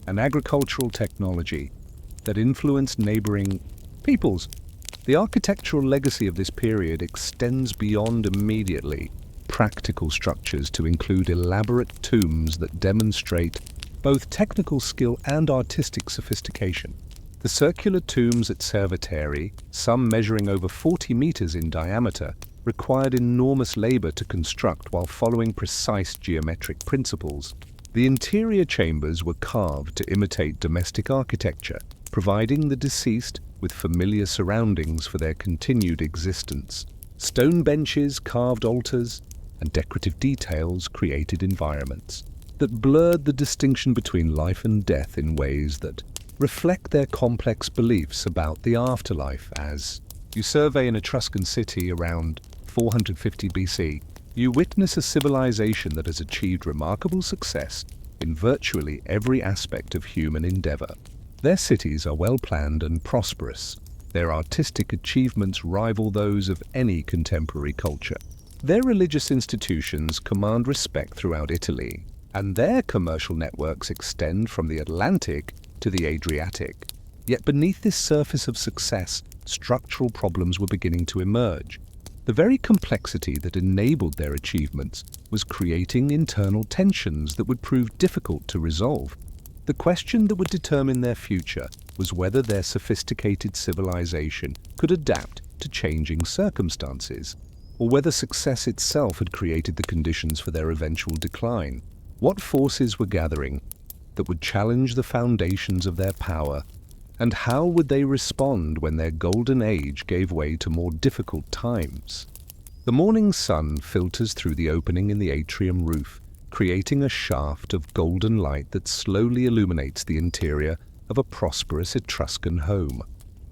and agricultural technology that influenced neighboring peoples. The architectural legacy of this period extends beyond immediately practical structures to include elaborate tombs that demonstrate both technical skill and artistic sophistication. The circular tombs at Cerveteri, some measuring over 40 meters in diameter, required enormous labor to construct while following precise geometric principles. The interior chambers were carved to imitate domestic architecture, providing the deceased with familiar surroundings for their continued existence. Stone benches, carved altars, and decorative details created environments that blurred the distinction between life and death in ways that reflect their complex beliefs about the afterlife. As you survey an Etruscan city around 450 BC, you witness a civilization that has achieved remarkable success in virtually every aspect of human endeavor. Their cities are well-planned and prosperous. Their artistic achievements rival those of any contemporary culture. Their religious institutions command respect throughout Italy, and their commercial networks extend from the Atlantic to the Adriatic. Yet beneath this surface of success, structural problems were beginning to emerge. The very complexity that enabled their achievements was creating internal tensions that would prove difficult to resolve. The question that would determine their future was whether their sophisticated civilization could adapt to changing circumstances, or whether success itself had created the conditions for their eventual decline. What forces were gathering that would challenge the foundations of their power, and how would they respond when their golden age gave way to more difficult times? The morning sun filters through the opening in the atrium roof, creating a shaft of golden light that slowly illuminates the interior of a prosperous Etruscan home.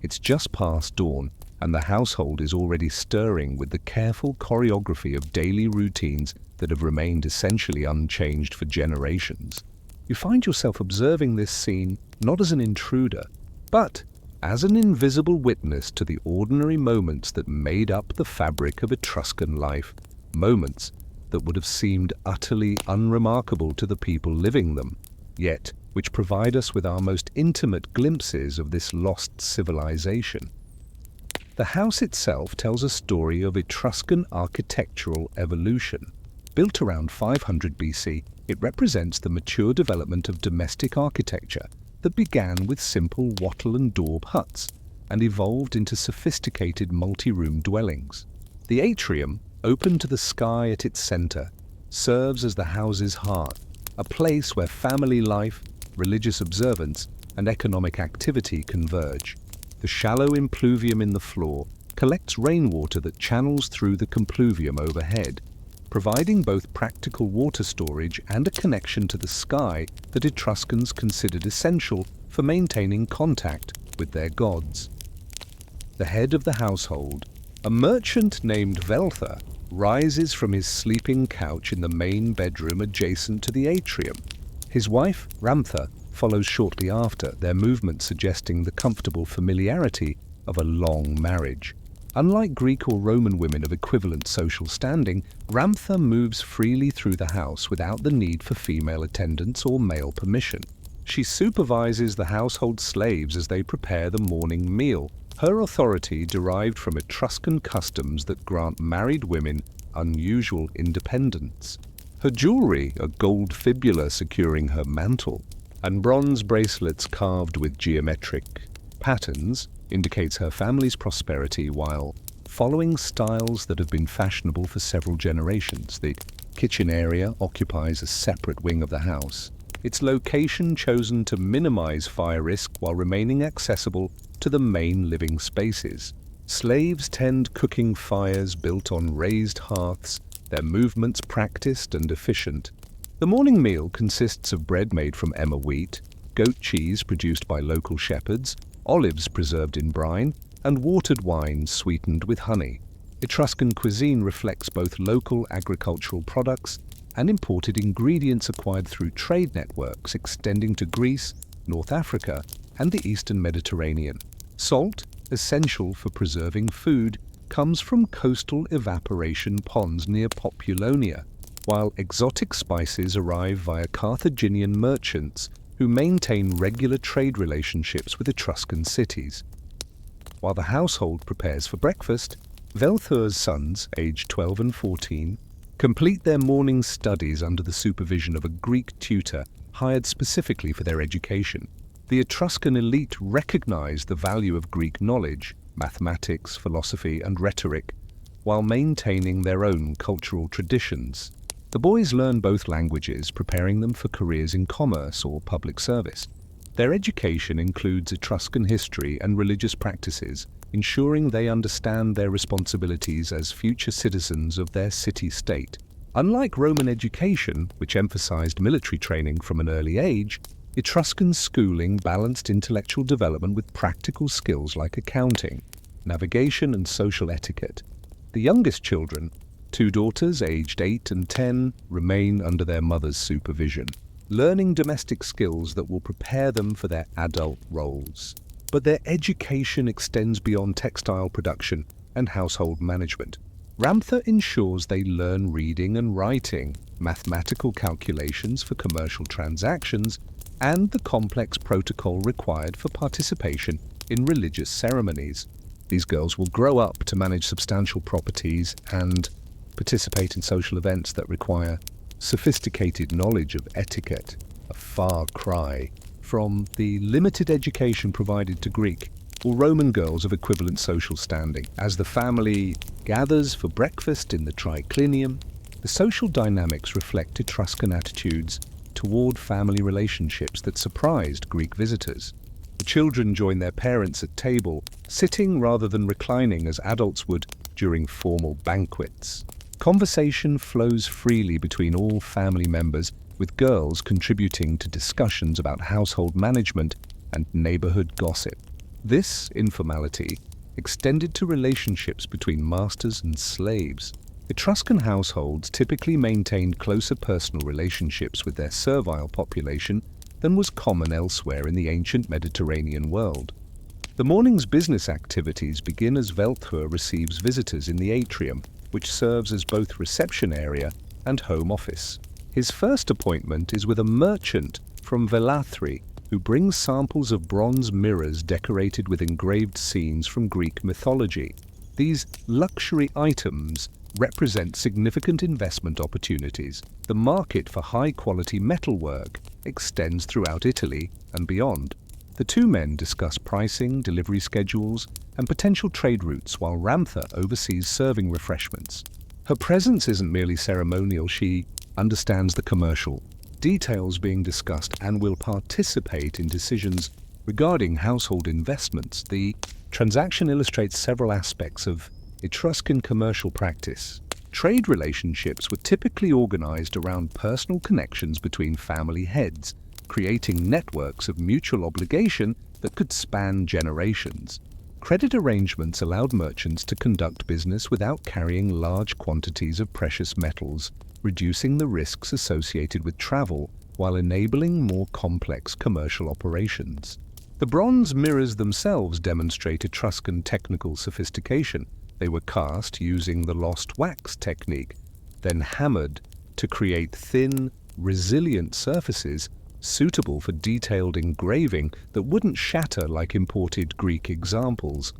It's just past dawn, and the household is already stirring with the careful choreography of daily routines that have remained essentially unchanged for generations. You find yourself observing this scene not as an intruder, but as an invisible witness to the ordinary moments that made up the fabric of Etruscan life, moments that would have seemed utterly unremarkable to the people living them, yet which provide us with our most intimate glimpses of this lost civilization. The house itself tells a story of Etruscan architectural evolution. Built around 500 BC, it represents the mature development of domestic architecture that began with simple wattle and daub huts and evolved into sophisticated multi-room dwellings. The atrium, open to the sky at its center, serves as the house's heart, a place where family life, religious observance, and economic activity converge. The shallow impluvium in the floor collects rainwater that channels through the compluvium overhead, providing both practical water storage and a connection to the sky that Etruscans considered essential for maintaining contact with their gods. The head of the household, a merchant named Veltha, rises from his sleeping couch in the main bedroom adjacent to the atrium. His wife, Ramtha, follows shortly after, their movement suggesting the comfortable familiarity of a long marriage. Unlike Greek or Roman women of equivalent social standing, Ramtha moves freely through the house without the need for female attendance or male permission. She supervises the household slaves as they prepare the morning meal, her authority derived from Etruscan customs that grant married women unusual independence. Her jewelry, a gold fibula securing her mantle, and bronze bracelets carved with geometric patterns, indicates her family's prosperity while following styles that have been fashionable for several generations. The kitchen area occupies a separate wing of the house, its location chosen to minimize fire risk while remaining accessible to the main living spaces. Slaves tend cooking fires built on raised hearths, their movements practiced and efficient. The morning meal consists of bread made from emmer wheat, goat cheese produced by local shepherds, olives preserved in brine, and watered wine sweetened with honey. Etruscan cuisine reflects both local agricultural products and imported ingredients acquired through trade networks extending to Greece, North Africa, and the Eastern Mediterranean. Salt, essential for preserving food, comes from coastal evaporation ponds near Populonia, while exotic spices arrive via Carthaginian merchants who maintain regular trade relationships with Etruscan cities. While the household prepares for breakfast, Velthur's sons, aged 12 and 14, complete their morning studies under the supervision of a Greek tutor hired specifically for their education. The Etruscan elite recognized the value of Greek knowledge, mathematics, philosophy, and rhetoric, while maintaining their own cultural traditions. The boys learn both languages, preparing them for careers in commerce or public service. Their education includes Etruscan history and religious practices, ensuring they understand their responsibilities as future citizens of their city-state. Unlike Roman education, which emphasized military training from an early age, Etruscan schooling balanced intellectual development with practical skills like accounting, navigation, and social etiquette. The youngest children, 2 daughters aged 8 and 10, remain under their mother's supervision, learning domestic skills that will prepare them for their adult roles. But their education extends beyond textile production and household management. Ramtha ensures they learn reading and writing, mathematical calculations for commercial transactions, and the complex protocol required for participation in religious ceremonies. These girls will grow up to manage substantial properties and participate in social events that require sophisticated knowledge of etiquette, a far cry from the limited education provided to Greek or Roman girls of equivalent social standing. As the family gathers for breakfast in the triclinium, the social dynamics reflect Etruscan attitudes toward family relationships that surprised Greek visitors. The children join their parents at table, sitting rather than reclining as adults would during formal banquets. Conversation flows freely between all family members, with girls contributing to discussions about household management and neighborhood gossip. This informality extended to relationships between masters and slaves. Etruscan households typically maintained closer personal relationships with their servile population than was common elsewhere in the ancient Mediterranean world. The morning's business activities begin as Velthur receives visitors in the atrium, which serves as both reception area and home office. His first appointment is with a merchant from Velathri who brings samples of bronze mirrors decorated with engraved scenes from Greek mythology. These luxury items represent significant investment opportunities. The market for high-quality metalwork extends throughout Italy and beyond. The two men discuss pricing, delivery schedules, and potential trade routes while Ramtha oversees serving refreshments. Her presence isn't merely ceremonial, she understands the commercial details being discussed and will participate in decisions regarding household investments. The transaction illustrates several aspects of Etruscan commercial practice. Trade relationships were typically organized around personal connections between family heads, creating networks of mutual obligation that could span generations. Credit arrangements allowed merchants to conduct business without carrying large quantities of precious metals, reducing the risks associated with travel while enabling more complex commercial operations. The bronze mirrors themselves demonstrate Etruscan technical sophistication. They were cast using the lost wax technique, then hammered to create thin, resilient surfaces suitable for detailed engraving that wouldn't shatter like imported Greek examples.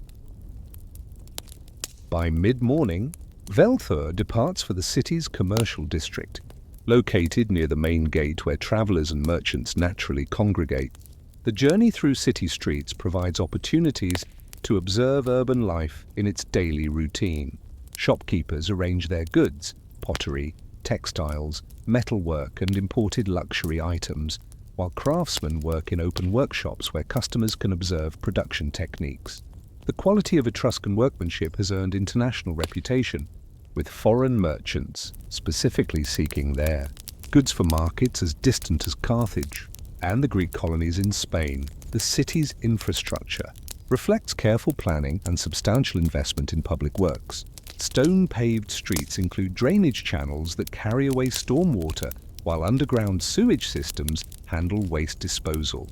By mid-morning, Velthur departs for the city's commercial district, located near the main gate where travelers and merchants naturally congregate. The journey through city streets provides opportunities to observe urban life in its daily routine. Shopkeepers arrange their goods, pottery, textiles, metalwork, and imported luxury items, while craftsmen work in open workshops where customers can observe production techniques. The quality of Etruscan workmanship has earned international reputation, with foreign merchants specifically seeking their goods for markets as distant as Carthage and the Greek colonies in Spain. The city's infrastructure reflects careful planning and substantial investment in public works. Stone-paved streets include drainage channels that carry away stormwater, while underground sewage systems handle waste disposal.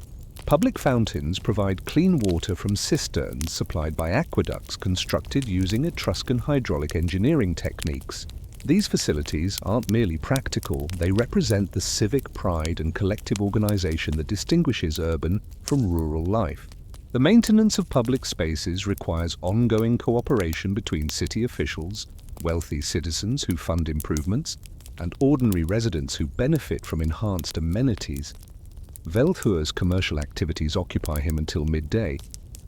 Public fountains provide clean water from cisterns supplied by aqueducts constructed using Etruscan hydraulic engineering techniques. These facilities aren't merely practical, they represent the civic pride and collective organization that distinguishes urban from rural life. The maintenance of public spaces requires ongoing cooperation between city officials, wealthy citizens who fund improvements, and ordinary residents who benefit from enhanced amenities. Velthur's commercial activities occupy him until midday,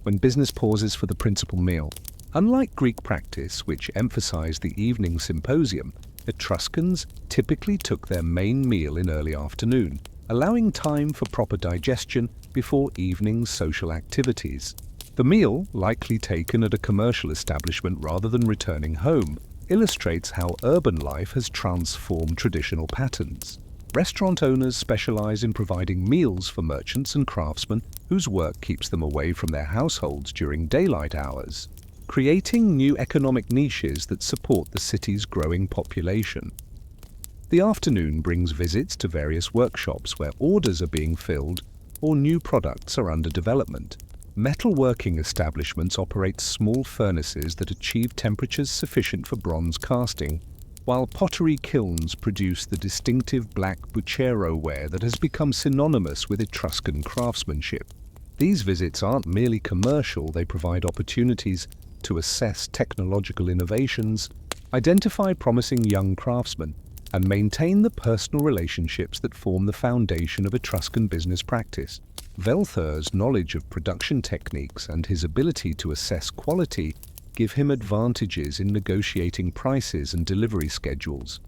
when business pauses for the principal meal. Unlike Greek practice, which emphasized the evening symposium, Etruscans typically took their main meal in early afternoon, allowing time for proper digestion before evening social activities. The meal, likely taken at a commercial establishment rather than returning home, illustrates how urban life has transformed traditional patterns. Restaurant owners specialize in providing meals for merchants and craftsmen whose work keeps them away from their households during daylight hours, creating new economic niches that support the city's growing population. The afternoon brings visits to various workshops where orders are being filled or new products are under development. Metalworking establishments operate small furnaces that achieve temperatures sufficient for bronze casting, while pottery kilns produce the distinctive black bucero ware that has become synonymous with Etruscan craftsmanship. These visits aren't merely commercial, they provide opportunities to assess technological innovations, identify promising young craftsmen, and maintain the personal relationships that form the foundation of Etruscan business practice. Velthur's knowledge of production techniques and his ability to assess quality give him advantages in negotiating prices and delivery schedules.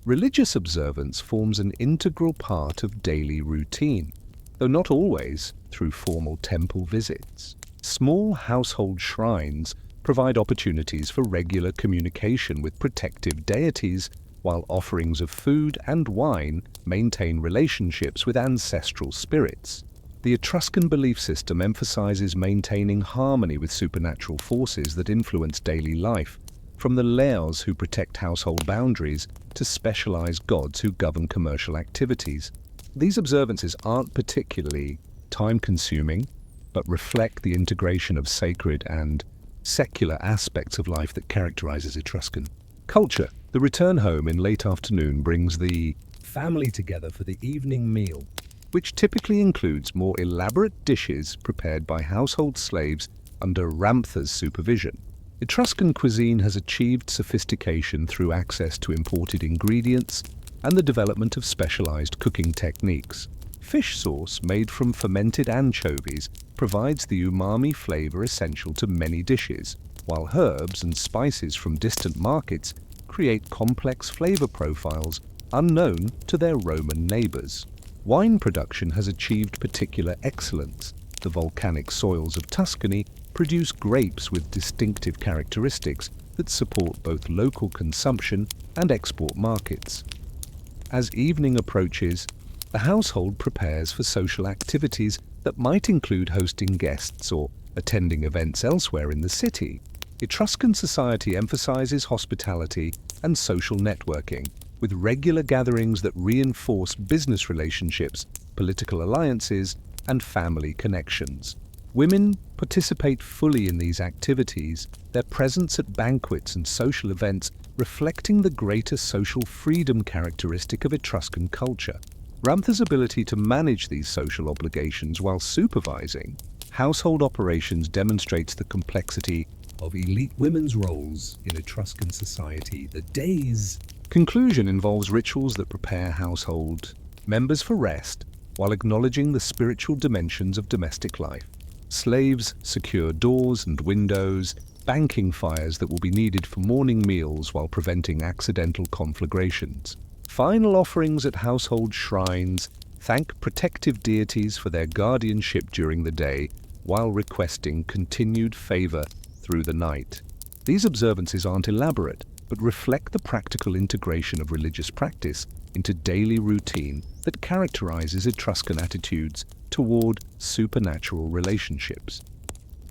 Religious observance forms an integral part of daily routine, though not always through formal temple visits. Small household shrines provide opportunities for regular communication with protective deities, while offerings of food and wine maintain relationships with ancestral spirits. The Etruscan belief system emphasizes maintaining harmony with supernatural forces that influence daily life, from the laos who protect household boundaries to specialized gods who govern commercial activities. These observances aren't particularly time-consuming, but reflect the integration of sacred and secular aspects of life that characterizes Etruscan Culture. The return home in late afternoon brings the family together for the evening meal, which typically includes more elaborate dishes prepared by household slaves under Ramtha's supervision. Etruscan cuisine has achieved sophistication through access to imported ingredients and the development of specialized cooking techniques. Fish sauce made from fermented anchovies provides the umami flavor essential to many dishes, while herbs and spices from distant markets create complex flavor profiles unknown to their Roman neighbors. Wine production has achieved particular excellence. The volcanic soils of Tuscany produce grapes with distinctive characteristics that support both local consumption and export markets. As evening approaches, the household prepares for social activities that might include hosting guests or attending events elsewhere in the city. Etruscan society emphasizes hospitality and social networking, with regular gatherings that reinforce business relationships, political alliances, and family connections. Women participate fully in these activities, their presence at banquets and social events reflecting the greater social freedom characteristic of Etruscan culture. Ramtha's ability to manage these social obligations while supervising household operations demonstrates the complexity of elite women's roles in Etruscan society. The day's conclusion involves rituals that prepare household members for rest while acknowledging the spiritual dimensions of domestic life. Slaves secure doors and windows, banking fires that will be needed for morning meals while preventing accidental conflagrations. Final offerings at household shrines thank protective deities for their guardianship during the day while requesting continued favor through the night. These observances aren't elaborate, but reflect the practical integration of religious practice into daily routine that characterizes Etruscan attitudes toward supernatural relationships.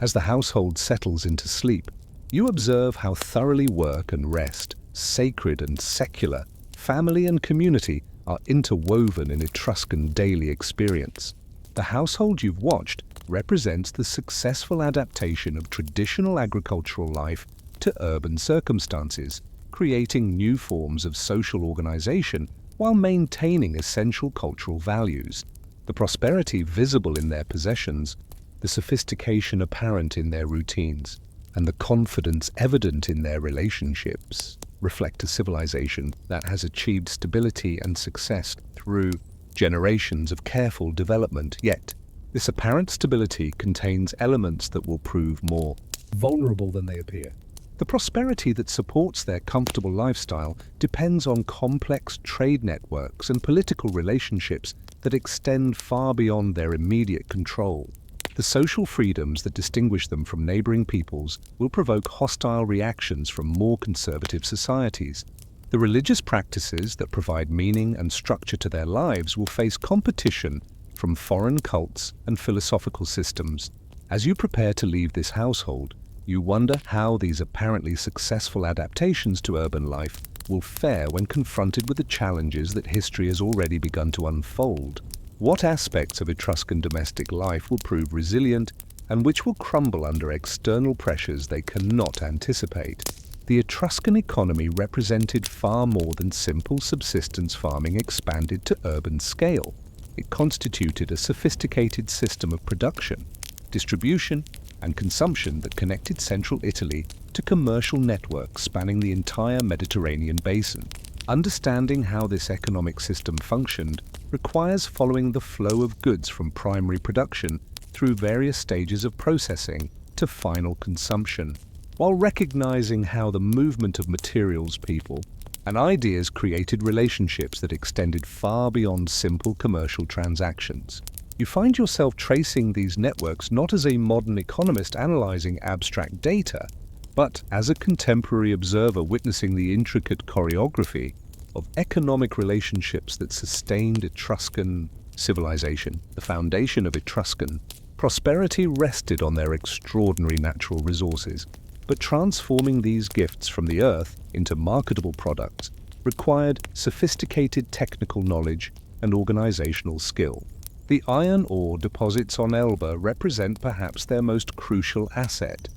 As the household settles into sleep, you observe how thoroughly work and rest, sacred and secular, family and community are interwoven in Etruscan daily experience. The household you've watched represents the successful adaptation of traditional agricultural life to urban circumstances, creating new forms of social organization while maintaining essential cultural values. The prosperity visible in their possessions, the sophistication apparent in their routines, and the confidence evident in their relationships reflect a civilization that has achieved stability and success through generations of careful development. Yet, this apparent stability contains elements that will prove more vulnerable than they appear. The prosperity that supports their comfortable lifestyle depends on complex trade networks and political relationships that extend far beyond their immediate control. The social freedoms that distinguish them from neighboring peoples will provoke hostile reactions from more conservative societies. The religious practices that provide meaning and structure to their lives will face competition from foreign cults and philosophical systems. As you prepare to leave this household, you wonder how these apparently successful adaptations to urban life will fare when confronted with the challenges that history has already begun to unfold. What aspects of Etruscan domestic life will prove resilient and which will crumble under external pressures they cannot anticipate? The Etruscan economy represented far more than simple subsistence farming expanded to urban scale. It constituted a sophisticated system of production, distribution, and consumption that connected central Italy to commercial networks spanning the entire Mediterranean basin. Understanding how this economic system functioned requires following the flow of goods from primary production through various stages of processing to final consumption, while recognizing how the movement of materials, people, and ideas created relationships that extended far beyond simple commercial transactions. You find yourself tracing these networks not as a modern economist analyzing abstract data, but as a contemporary observer witnessing the intricate choreography of economic relationships that sustained Etruscan civilization. The foundation of Etruscan prosperity rested on their extraordinary natural resources, but transforming these gifts from the earth into marketable products required sophisticated technical knowledge and organizational skill. The iron ore deposits on Elba represent perhaps their most crucial asset.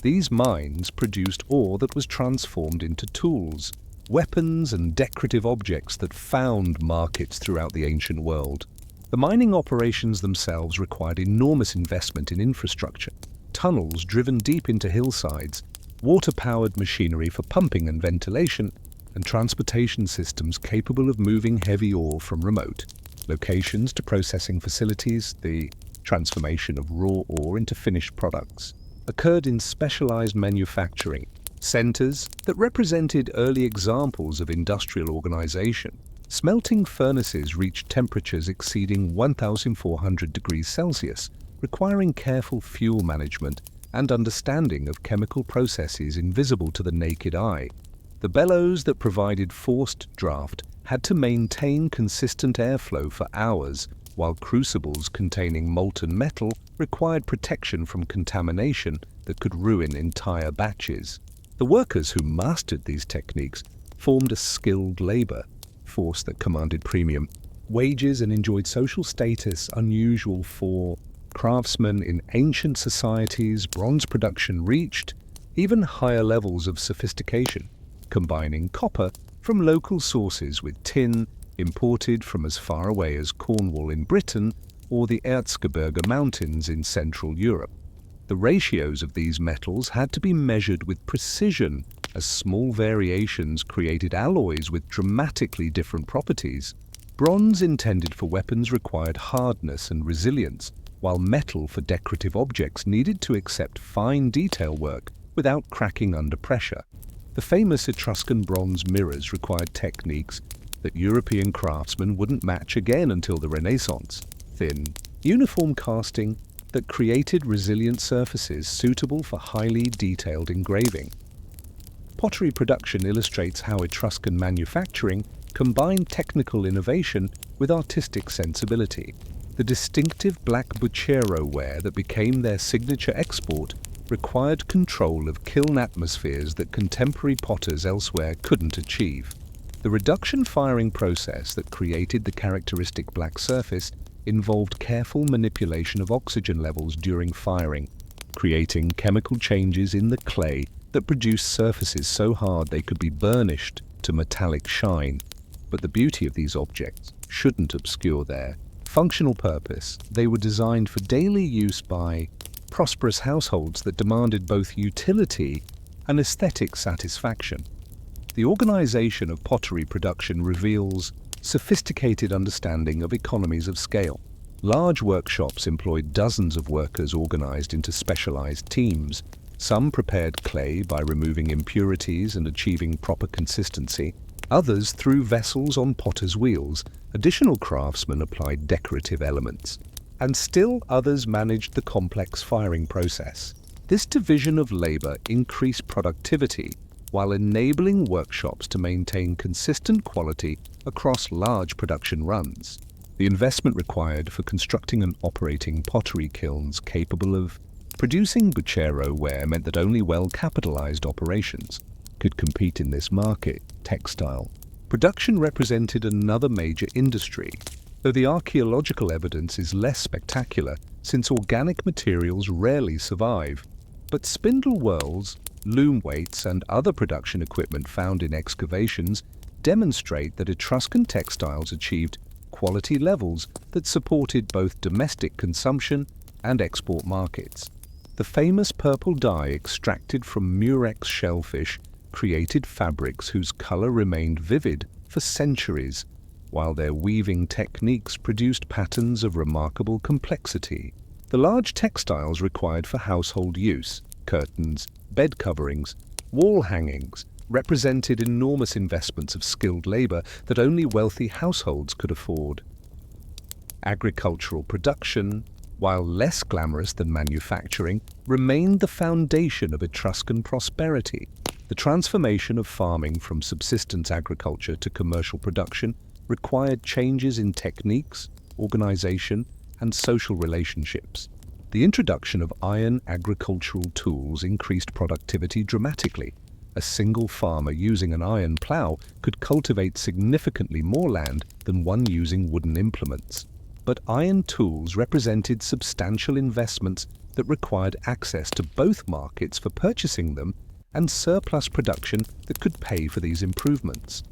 These mines produced ore that was transformed into tools, weapons and decorative objects that found markets throughout the ancient world. The mining operations themselves required enormous investment in infrastructure, tunnels driven deep into hillsides, water-powered machinery for pumping and ventilation, and transportation systems capable of moving heavy ore from remote locations to processing facilities. The transformation of raw ore into finished products occurred in specialized manufacturing centers that represented early examples of industrial organization. Smelting furnaces reached temperatures exceeding 1,400 degrees Celsius, requiring careful fuel management and understanding of chemical processes invisible to the naked eye. The bellows that provided forced draft had to maintain consistent airflow for hours, while crucibles containing molten metal required protection from contamination that could ruin entire batches. The workers who mastered these techniques formed a skilled labor force that commanded premium wages and enjoyed social status unusual for craftsmen in ancient societies. Bronze production reached even higher levels of sophistication, combining copper from local sources with tin imported from as far away as Cornwall in Britain or the Erzgebirge Mountains in Central Europe. The ratios of these metals had to be measured with precision, as small variations created alloys with dramatically different properties. Bronze intended for weapons required hardness and resilience, while metal for decorative objects needed to accept fine detail work without cracking under pressure. The famous Etruscan bronze mirrors required techniques that European craftsmen wouldn't match again until the Renaissance. Thin, uniform casting that created resilient surfaces suitable for highly detailed engraving. Pottery production illustrates how Etruscan manufacturing combined technical innovation with artistic sensibility. The distinctive black bucero ware that became their signature export required control of kiln atmospheres that contemporary potters elsewhere couldn't achieve. The reduction firing process that created the characteristic black surface involved careful manipulation of oxygen levels during firing, creating chemical changes in the clay that produced surfaces so hard they could be burnished to metallic shine. But the beauty of these objects shouldn't obscure their functional purpose. They were designed for daily use by prosperous households that demanded both utility and aesthetic satisfaction. The organization of pottery production reveals sophisticated understanding of economies of scale. Large workshops employed dozens of workers organized into specialized teams. Some prepared clay by removing impurities and achieving proper consistency. Others threw vessels on potter's wheels. Additional craftsmen applied decorative elements. And still others managed the complex firing process. This division of labor increased productivity while enabling workshops to maintain consistent quality across large production runs. The investment required for constructing and operating pottery kilns capable of producing bucero ware meant that only well-capitalized operations could compete in this market. Textile production represented another major industry, though the archaeological evidence is less spectacular since organic materials rarely survive. But spindle whorls, loom weights, and other production equipment found in excavations demonstrate that Etruscan textiles achieved quality levels that supported both domestic consumption and export markets. The famous purple dye extracted from murex shellfish created fabrics whose color remained vivid for centuries, while their weaving techniques produced patterns of remarkable complexity. The large textiles required for household use, curtains, bed coverings, wall hangings, represented enormous investments of skilled labor that only wealthy households could afford. Agricultural production, while less glamorous than manufacturing, remained the foundation of Etruscan prosperity. The transformation of farming from subsistence agriculture to commercial production required changes in techniques, organization, and social relationships. The introduction of iron agricultural tools increased productivity dramatically. A single farmer using an iron plow could cultivate significantly more land than one using wooden implements. But iron tools represented substantial investments that required access to both markets for purchasing them and surplus production that could pay for these improvements.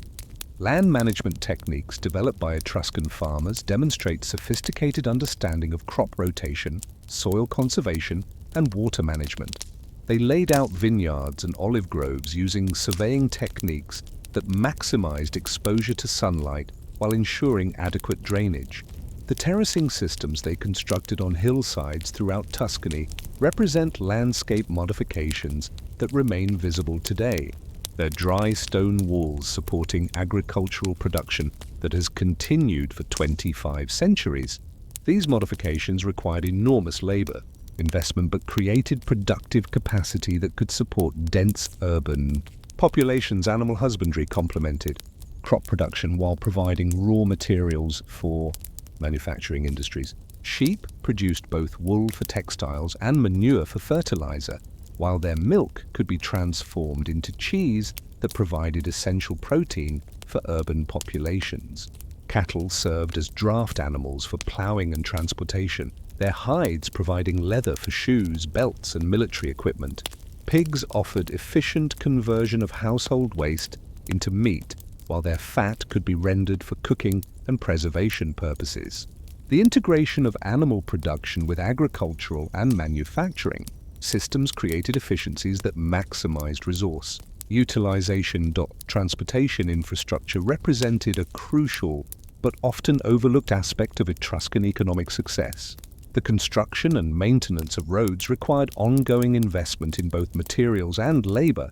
Land management techniques developed by Etruscan farmers demonstrate sophisticated understanding of crop rotation, soil conservation, and water management. They laid out vineyards and olive groves using surveying techniques that maximized exposure to sunlight while ensuring adequate drainage. The terracing systems they constructed on hillsides throughout Tuscany represent landscape modifications that remain visible today. Their dry stone walls supporting agricultural production that has continued for 25 centuries. These modifications required enormous labor, investment, but created productive capacity that could support dense urban populations. Animal husbandry complemented crop production while providing raw materials for manufacturing industries. Sheep produced both wool for textiles and manure for fertilizer, while their milk could be transformed into cheese that provided essential protein for urban populations. Cattle served as draft animals for plowing and transportation, their hides providing leather for shoes, belts, and military equipment. Pigs offered efficient conversion of household waste into meat, while their fat could be rendered for cooking and preservation purposes. The integration of animal production with agricultural and manufacturing systems created efficiencies that maximized resource utilization. Transportation infrastructure represented a crucial but often overlooked aspect of Etruscan economic success. The construction and maintenance of roads required ongoing investment in both materials and labor,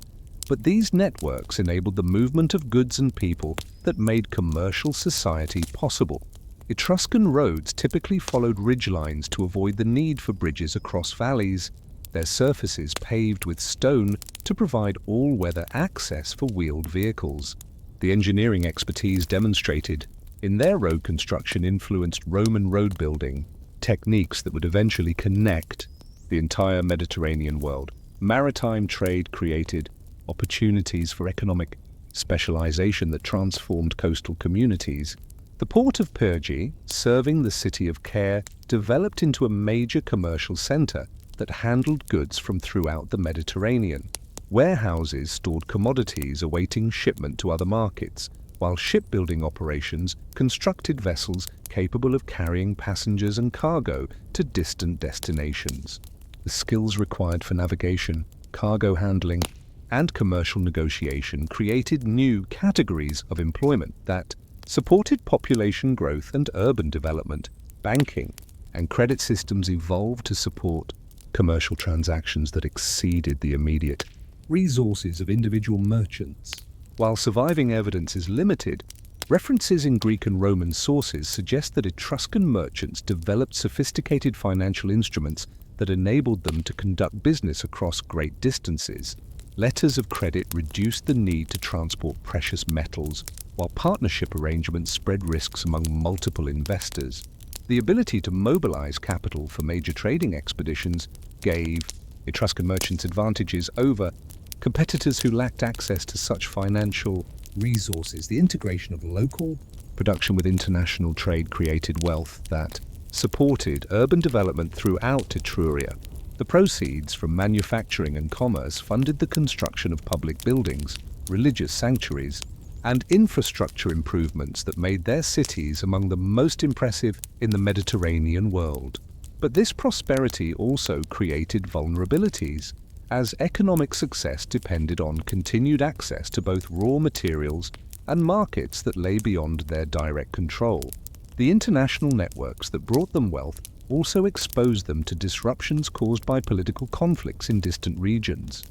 but these networks enabled the movement of goods and people that made commercial society possible. Etruscan roads typically followed ridgelines to avoid the need for bridges across valleys, their surfaces paved with stone to provide all-weather access for wheeled vehicles. The engineering expertise demonstrated in their road construction influenced Roman road building techniques that would eventually connect the entire Mediterranean world. Maritime trade created opportunities for economic specialization that transformed coastal communities. The port of Perge, serving the city of Caire, developed into a major commercial center that handled goods from throughout the Mediterranean. Warehouses stored commodities awaiting shipment to other markets, while shipbuilding operations constructed vessels capable of carrying passengers and cargo to distant destinations. The skills required for navigation, cargo handling, and commercial negotiation created new categories of employment that supported population growth and urban development. Banking and credit systems evolved to support commercial transactions that exceeded the immediate resources of individual merchants. While surviving evidence is limited, references in Greek and Roman sources suggest that Etruscan merchants developed sophisticated financial instruments that enabled them to conduct business across great distances. Letters of credit reduced the need to transport precious metals, while partnership arrangements spread risks among multiple investors. The ability to mobilize capital for major trading expeditions gave Etruscan merchants advantages over competitors who lacked access to such financial resources. The integration of local production with international trade created wealth that supported urban development throughout Etruria. The proceeds from manufacturing and commerce funded the construction of public buildings, religious sanctuaries, and infrastructure improvements that made their cities among the most impressive in the Mediterranean world. But this prosperity also created vulnerabilities, as economic success depended on continued access to both raw materials and markets that lay beyond their direct control. The international networks that brought them wealth also exposed them to disruptions caused by political conflicts in distant regions.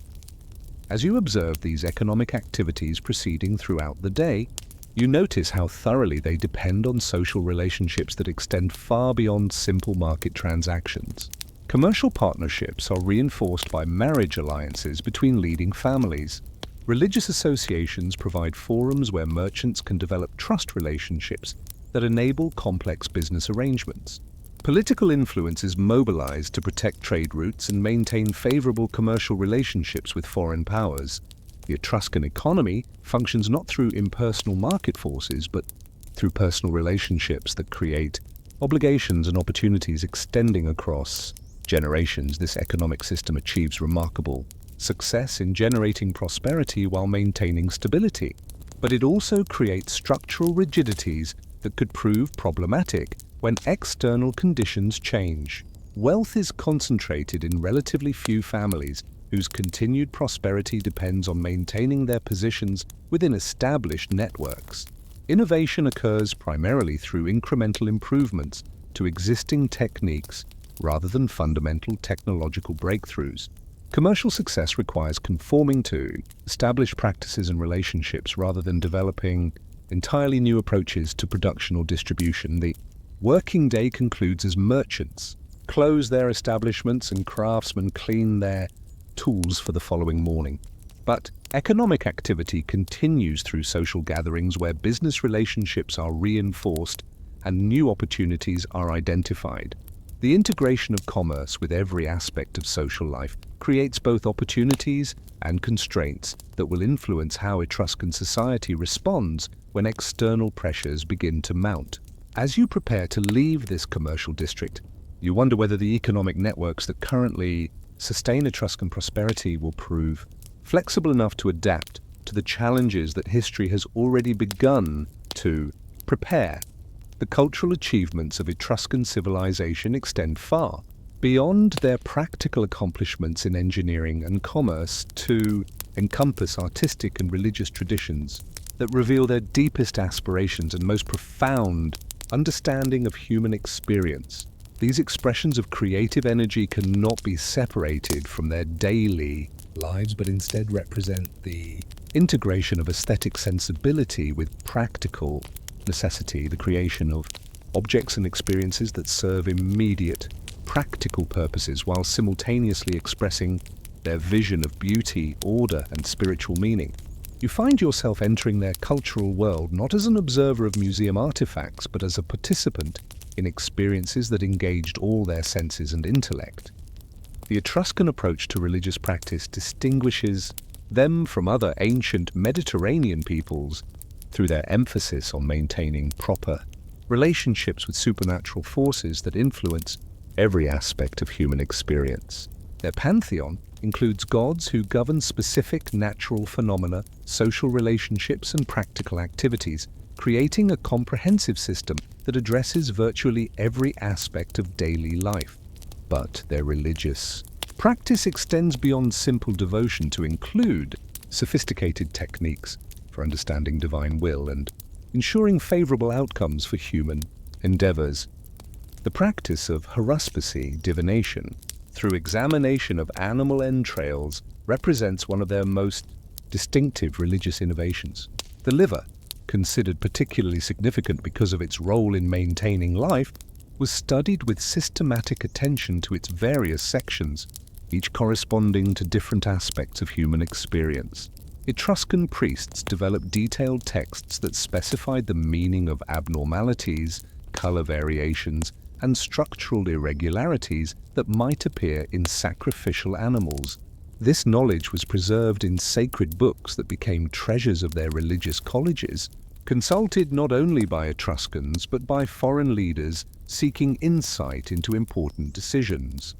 As you observe these economic activities proceeding throughout the day, you notice how thoroughly they depend on social relationships that extend far beyond simple market transactions. Commercial partnerships are reinforced by marriage alliances between leading families. Religious associations provide forums where merchants can develop trust relationships that enable complex business arrangements. Political influence is mobilized to protect trade routes and maintain favorable commercial relationships with foreign powers. The Etruscan economy functions not through impersonal market forces, but through personal relationships that create obligations and opportunities extending across generations, this economic system achieves remarkable success in generating prosperity while maintaining stability. But it also creates structural rigidities that could prove problematic when external conditions change. Wealth is concentrated in relatively few families whose continued prosperity depends on maintaining their positions within established networks. Innovation occurs primarily through incremental improvements to existing techniques rather than fundamental technological breakthroughs. Commercial success requires conforming to established practices and relationships rather than developing entirely new approaches to production or distribution. The working day concludes as merchants close their establishments and craftsmen clean their tools for the following morning. But economic activity continues through social gatherings where business relationships are reinforced and new opportunities are identified. The integration of commerce with every aspect of social life creates both opportunities and constraints that will influence how Etruscan society responds when external pressures begin to mount. As you prepare to leave this commercial district, you wonder whether the economic networks that currently sustain Etruscan prosperity will prove flexible enough to adapt to the challenges that history has already begun to prepare. The cultural achievements of Etruscan civilization extend far beyond their practical accomplishments in engineering and commerce to encompass artistic and religious traditions that reveal their deepest aspirations and most profound understanding of human experience. These expressions of creative energy cannot be separated from their daily lives, but instead represent the integration of aesthetic sensibility with practical necessity, the creation of objects and experiences that serve immediate, practical purposes while simultaneously expressing their vision of beauty, order, and spiritual meaning. You find yourself entering their cultural world not as an observer of museum artifacts, but as a participant in experiences that engaged all their senses and intellect. The Etruscan approach to religious practice distinguishes them from other ancient Mediterranean peoples through their emphasis on maintaining proper relationships with supernatural forces that influence every aspect of human experience. Their pantheon includes gods who govern specific natural phenomena, social relationships, and practical activities, creating a comprehensive system that addresses virtually every aspect of daily life. But their religious practice extends beyond simple devotion to include sophisticated techniques for understanding divine will and ensuring favorable outcomes for human endeavors. The practice of haruspicy, divination, through examination of animal entrails, represents one of their most distinctive religious innovations. The liver, considered particularly significant because of its role in maintaining life, was studied with systematic attention to its various sections, each corresponding to different aspects of human experience. Etruscan priests developed detailed texts that specified the meaning of abnormalities, color variations, and structural irregularities that might appear in sacrificial animals. This knowledge was preserved in sacred books that became treasures of their religious colleges, consulted not only by Etruscans but by foreign leaders seeking insight into important decisions.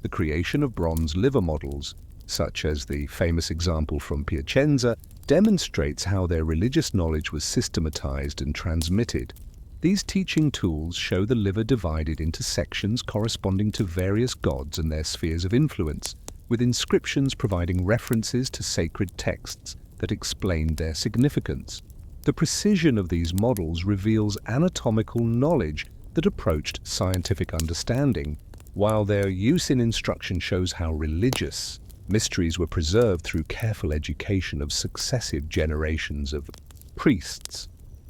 The creation of bronze liver models, such as the famous example from Piacenza, demonstrates how their religious knowledge was systematized and transmitted. These teaching tools show the liver divided into sections corresponding to various gods and their spheres of influence, with inscriptions providing references to sacred texts that explained their significance. The precision of these models reveals anatomical knowledge that approached scientific understanding, while their use in instruction shows how religious mysteries were preserved through careful education of successive generations of priests.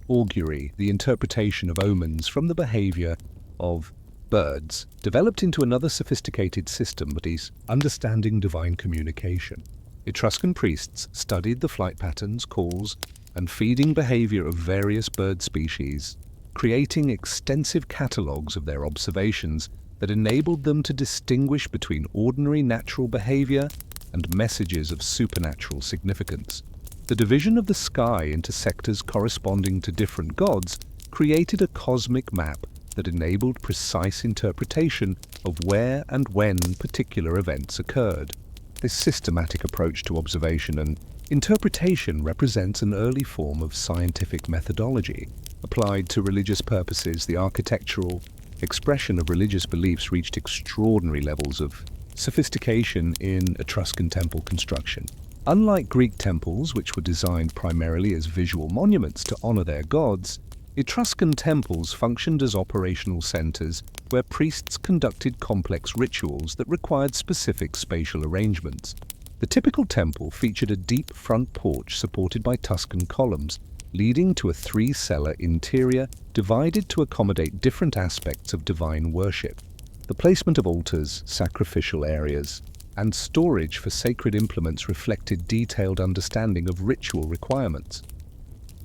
Augury, the interpretation of omens from the behavior of birds, developed into another sophisticated system that is understanding divine communication. Etruscan priests studied the flight patterns, calls, and feeding behavior of various bird species, creating extensive catalogues of their observations that enabled them to distinguish between ordinary natural behavior and messages of supernatural significance. The division of the sky into sectors corresponding to different gods created a cosmic map that enabled precise interpretation of where and when particular events occurred. This systematic approach to observation and interpretation represents an early form of scientific methodology. Applied to religious purposes, the architectural expression of religious beliefs reached extraordinary levels of sophistication in Etruscan temple construction. Unlike Greek temples, which were designed primarily as visual monuments to honor their gods, Etruscan temples functioned as operational centers where priests conducted complex rituals that required specific spatial arrangements. The typical temple featured a deep front porch supported by Tuscan columns, leading to a three-cellar interior divided to accommodate different aspects of divine worship. The placement of altars, sacrificial areas, and storage for sacred implements reflected detailed understanding of ritual requirements.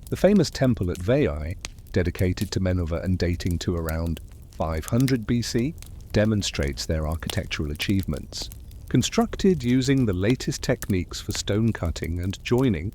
The famous temple at Veii, dedicated to Minerva and dating to around 500 BC, demonstrates their architectural achievements. Constructed using the latest techniques for stone cutting and joining,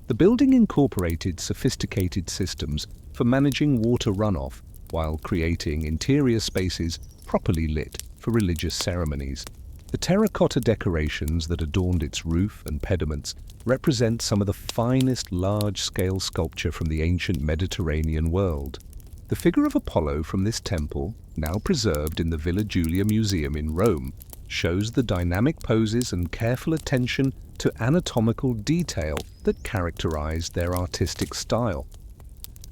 the building incorporated sophisticated systems for managing water runoff while creating interior spaces properly lit for religious ceremonies. The terracotta decorations that adorned its roof and pediments represent some of the finest large-scale sculpture from the ancient Mediterranean world. The figure of Apollo from this temple, now preserved in the Villa Giulia Museum in Rome, shows the dynamic poses and careful attention to anatomical detail that characterized their artistic style.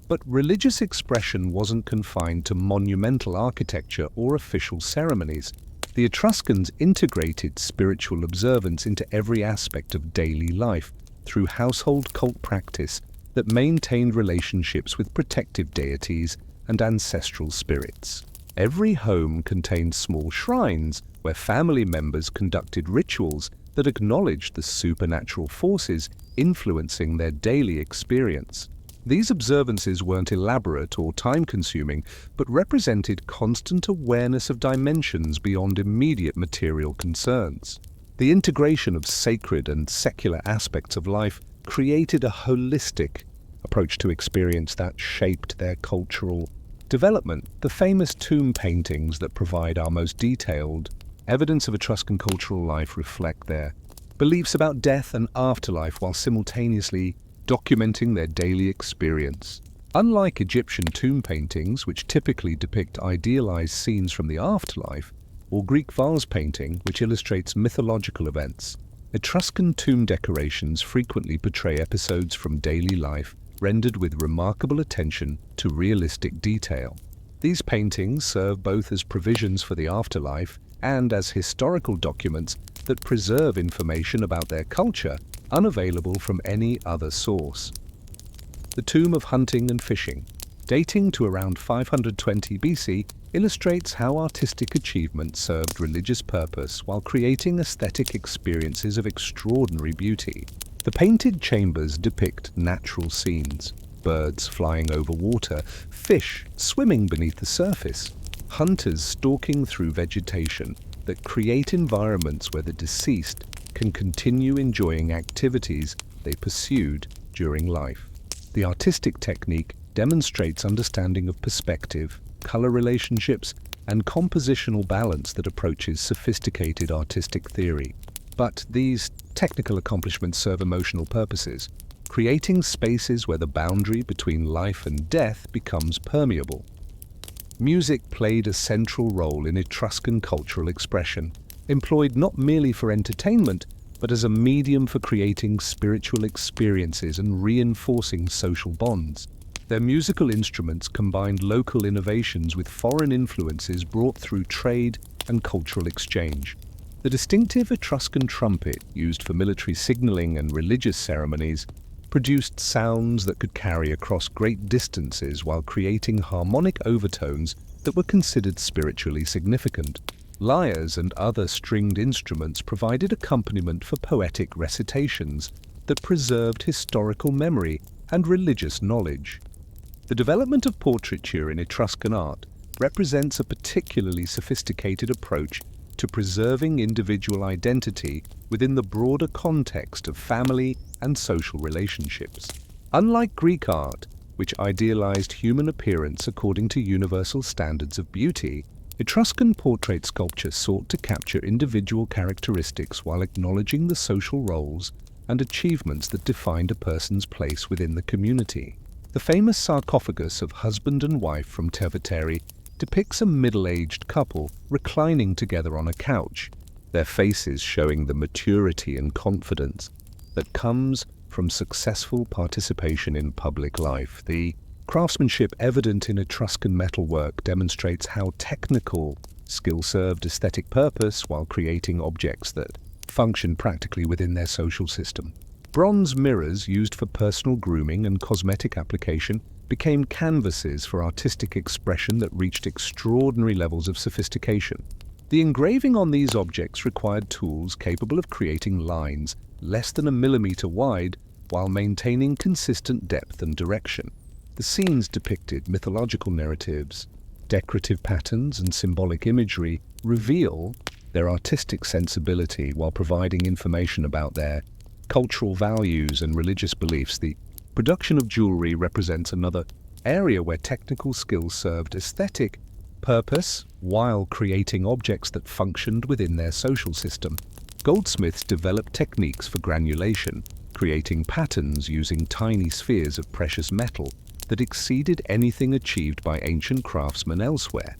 But religious expression wasn't confined to monumental architecture or official ceremonies. The Etruscans integrated spiritual observance into every aspect of daily life through household cult practice that maintained relationships with protective deities and ancestral spirits. Every home contained small shrines where family members conducted rituals that acknowledged the supernatural forces influencing their daily experience. These observances weren't elaborate or time-consuming, but represented constant awareness of dimensions beyond immediate material concerns. The integration of sacred and secular aspects of life created a holistic approach to experience that shaped their cultural development. The famous tomb paintings that provide our most detailed evidence of Etruscan cultural life reflect their beliefs about death and afterlife while simultaneously documenting their daily experience. Unlike Egyptian tomb paintings, which typically depict idealized scenes from the afterlife, or Greek vase painting, which illustrates mythological events, Etruscan tomb decorations frequently portray episodes from daily life, rendered with remarkable attention to realistic detail. These paintings serve both as provisions for the afterlife and as historical documents that preserve information about their culture unavailable from any other source. The Tomb of Hunting and Fishing, dating to around 520 BC, illustrates how artistic achievement served religious purpose while creating aesthetic experiences of extraordinary beauty. The painted chambers depict natural scenes, birds flying over water, fish swimming beneath the surface, hunters stalking through vegetation that create environments where the deceased can continue enjoying activities they pursued during life. The artistic technique demonstrates understanding of perspective, color relationships, and compositional balance that approaches sophisticated artistic theory. But these technical accomplishments serve emotional purposes, creating spaces where the boundary between life and death becomes permeable. Music played a central role in Etruscan cultural expression, employed not merely for entertainment, but as a medium for creating spiritual experiences and reinforcing social bonds. Their musical instruments combined local innovations with foreign influences brought through trade and cultural exchange. The distinctive Etruscan trumpet, used for military signaling and religious ceremonies, produced sounds that could carry across great distances while creating harmonic overtones that were considered spiritually significant. Lyres and other stringed instruments provided accompaniment for poetic recitations that preserved historical memory and religious knowledge. The development of portraiture in Etruscan art represents a particularly sophisticated approach to preserving individual identity within the broader context of family and social relationships. Unlike Greek art, which idealized human appearance according to universal standards of beauty, Etruscan portrait sculpture sought to capture individual characteristics while acknowledging the social roles and achievements that defined a person's place within the community. The famous sarcophagus of husband and wife from Tevateri depicts a middle-aged couple reclining together on a couch, their faces showing the maturity and confidence that comes from successful participation in public life. The craftsmanship evident in Etruscan metalwork demonstrates how technical skill served aesthetic purpose while creating objects that function practically within their social system. Bronze mirrors used for personal grooming and cosmetic application became canvases for artistic expression that reached extraordinary levels of sophistication. The engraving on these objects required tools capable of creating lines less than a millimeter wide while maintaining consistent depth and direction. The scenes depicted mythological narratives, decorative patterns, and symbolic imagery reveal their artistic sensibility while providing information about their cultural values and religious beliefs. The production of jewelry represents another area where technical skills served aesthetic purpose while creating objects that functioned within their social system. Goldsmiths developed techniques for granulation, creating patterns using tiny spheres of precious metal that exceeded anything achieved by ancient craftsmen elsewhere.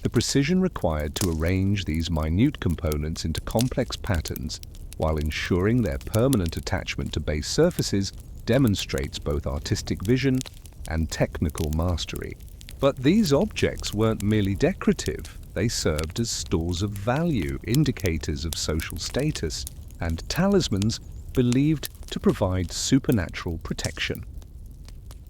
The precision required to arrange these minute components into complex patterns while ensuring their permanent attachment to base surfaces demonstrates both artistic vision and technical mastery. But these objects weren't merely decorative, they served as stores of value, indicators of social status, and talismans believed to provide supernatural protection.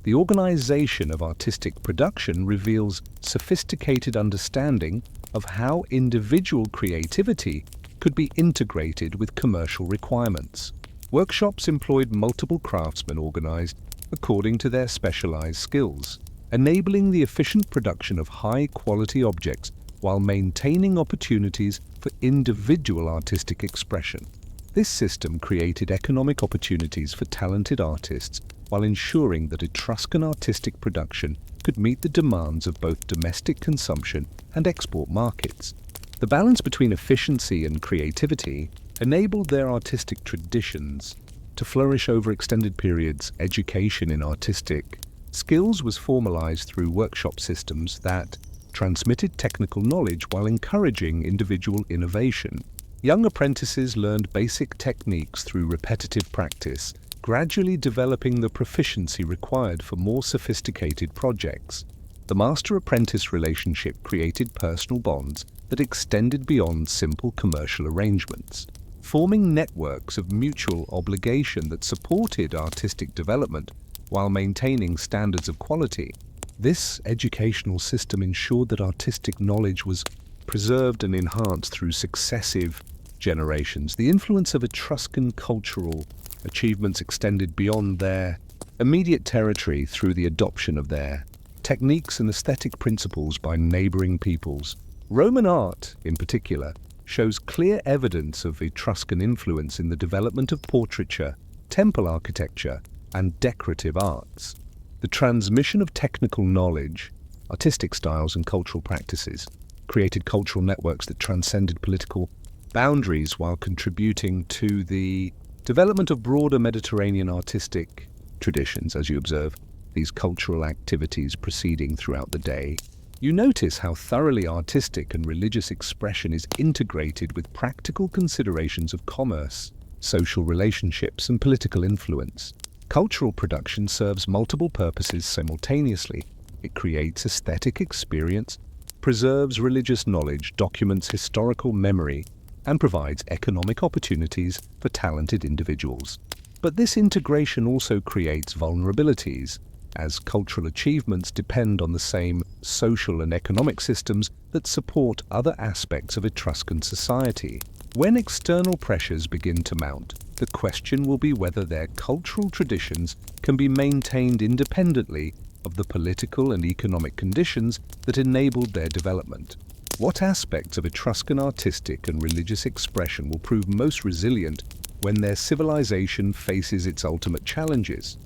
The organization of artistic production reveals sophisticated understanding of how individual creativity could be integrated with commercial requirements. Workshops employed multiple craftsmen organized according to their specialized skills, enabling the efficient production of high-quality objects while maintaining opportunities for individual artistic expression. This system created economic opportunities for talented artists while ensuring that Etruscan artistic production could meet the demands of both domestic consumption and export markets. The balance between efficiency and creativity enabled their artistic traditions to flourish over extended periods. Education in artistic skills was formalized through workshop systems that transmitted technical knowledge while encouraging individual innovation. Young apprentices learned basic techniques through repetitive practice, gradually developing the proficiency required for more sophisticated projects. The master-apprentice relationship created personal bonds that extended beyond simple commercial arrangements, forming networks of mutual obligation that supported artistic development while maintaining standards of quality. This educational system ensured that artistic knowledge was preserved and enhanced through successive generations. The influence of Etruscan cultural achievements extended beyond their immediate territory through the adoption of their techniques and aesthetic principles by neighboring peoples. Roman art, in particular, shows clear evidence of Etruscan influence in the development of portraiture, temple architecture, and decorative arts. The transmission of technical knowledge, artistic styles, and cultural practices created cultural networks that transcended political boundaries while contributing to the development of broader Mediterranean artistic traditions. As you observe these cultural activities proceeding throughout the day, you notice how thoroughly artistic and religious expression is integrated with practical considerations of commerce, social relationships, and political influence. Cultural production serves multiple purposes simultaneously. It creates aesthetic experience, preserves religious knowledge, documents historical memory, and provides economic opportunities for talented individuals. But this integration also creates vulnerabilities, as cultural achievements depend on the same social and economic systems that support other aspects of Etruscan society. When external pressures begin to mount, the question will be whether their cultural traditions can be maintained independently of the political and economic conditions that enabled their development. What aspects of Etruscan artistic and religious expression will prove most resilient when their civilization faces its ultimate challenges?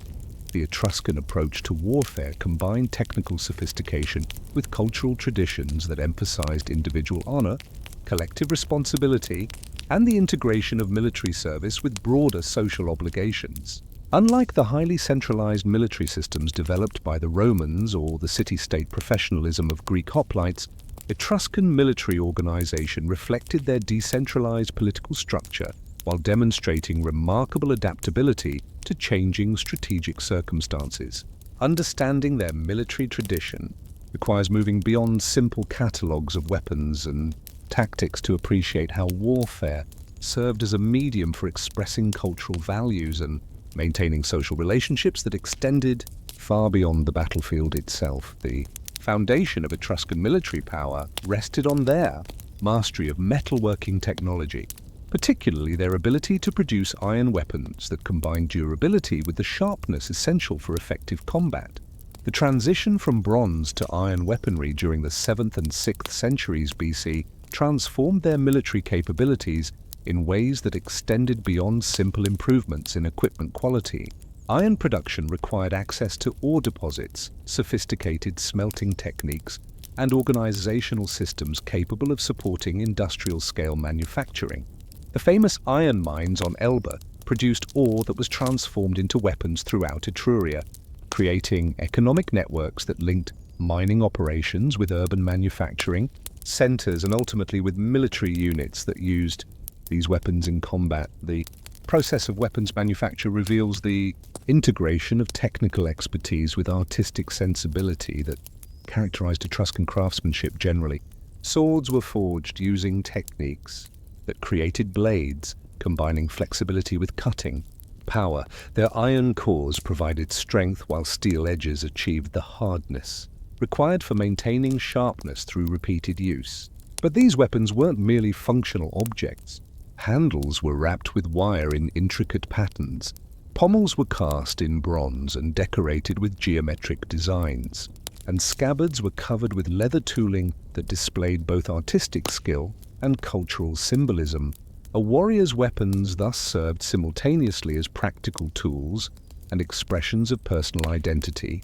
The Etruscan approach to warfare combined technical sophistication with cultural traditions that emphasized individual honor, collective responsibility, and the integration of military service with broader social obligations. Unlike the highly centralized military systems developed by the Romans or the city-state professionalism of Greek hoplites, Etruscan military organization reflected their decentralized political structure while demonstrating remarkable adaptability to changing strategic circumstances. Understanding their military tradition requires moving beyond simple catalogues of weapons and tactics to appreciate how warfare served as a medium for expressing cultural values and maintaining social relationships that extended far beyond the battlefield itself. The foundation of Etruscan military power rested on their mastery of metalworking technology, particularly their ability to produce iron weapons that combine durability with the sharpness essential for effective combat. The transition from bronze to iron weaponry during the 7th and 6th centuries BC transformed their military capabilities in ways that extended beyond simple improvements in equipment quality. Iron production required access to ore deposits, sophisticated smelting techniques, and organizational systems capable of supporting industrial-scale manufacturing. The famous iron mines on Elba produced ore that was transformed into weapons throughout Etruria, creating economic networks that linked mining operations with urban manufacturing centers and ultimately with military units that used these weapons in combat. The process of weapons manufacture reveals the integration of technical expertise with artistic sensibility that characterized Etruscan craftsmanship generally. Swords were forged using techniques that created blades, combining flexibility with cutting power. Their iron cores provided strength while steel edges achieved the hardness required for maintaining sharpness through repeated use. But these weapons weren't merely functional objects. Handles were wrapped with wire in intricate patterns. Pommels were cast in bronze and decorated with geometric designs, and scabbards were covered with leather tooling that displayed both artistic skill and cultural symbolism. A warrior's weapons thus served simultaneously as practical tools and expressions of personal identity.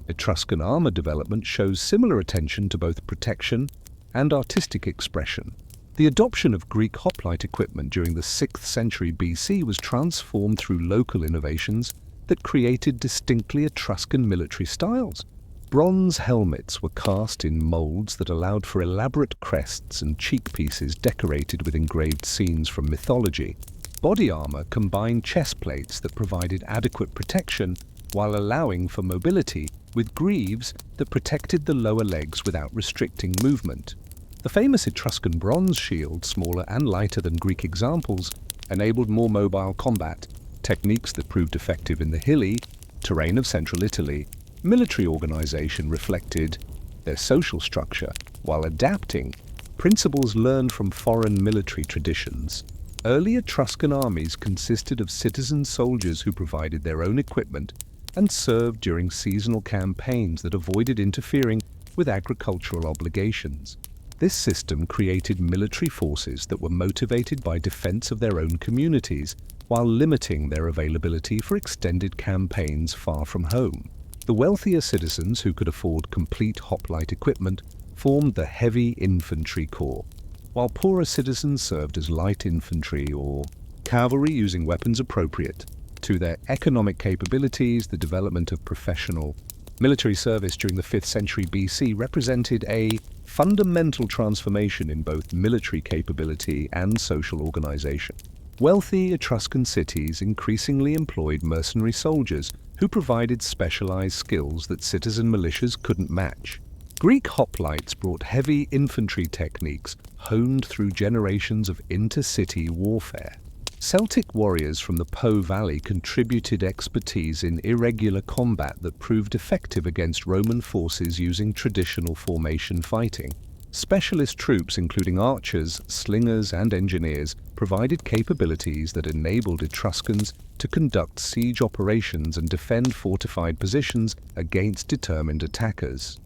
Etruscan armor development shows similar attention to both protection and artistic expression. The adoption of Greek hoplite equipment during the 6th century BC was transformed through local innovations that created distinctly Etruscan military styles. Bronze helmets were cast in molds that allowed for elaborate crests and cheek pieces decorated with engraved scenes from mythology. Body armor combined chest plates that provided adequate protection while allowing for mobility, with greaves that protected the lower legs without restricting movement. The famous Etruscan bronze shield, smaller and lighter than Greek examples, enabled more mobile combat, techniques that proved effective in the hilly terrain of central Italy. Military organization reflected their social structure while adapting principles learned from foreign military traditions. Early Etruscan armies consisted of citizen soldiers who provided their own equipment and served during seasonal campaigns that avoided interfering with agricultural obligations. This system created military forces that were motivated by defense of their own communities while limiting their availability for extended campaigns far from home. The wealthier citizens who could afford complete hoplite equipment formed the heavy infantry corps, while poorer citizens served as light infantry or cavalry using weapons appropriate to their economic capabilities. The development of professional military service during the 5th century BC represented a fundamental transformation in both military capability and social organization. Wealthy Etruscan cities increasingly employed mercenary soldiers who provided specialized skills that citizen militias couldn't match. Greek hoplites brought heavy infantry techniques honed through generations of intercity warfare. Celtic warriors from the Po Valley contributed expertise in irregular combat that proved effective against Roman forces using traditional formation fighting. Specialist troops, including archers, slingers, and engineers, provided capabilities that enabled Etruscans to conduct siege operations and defend fortified positions against determined attackers.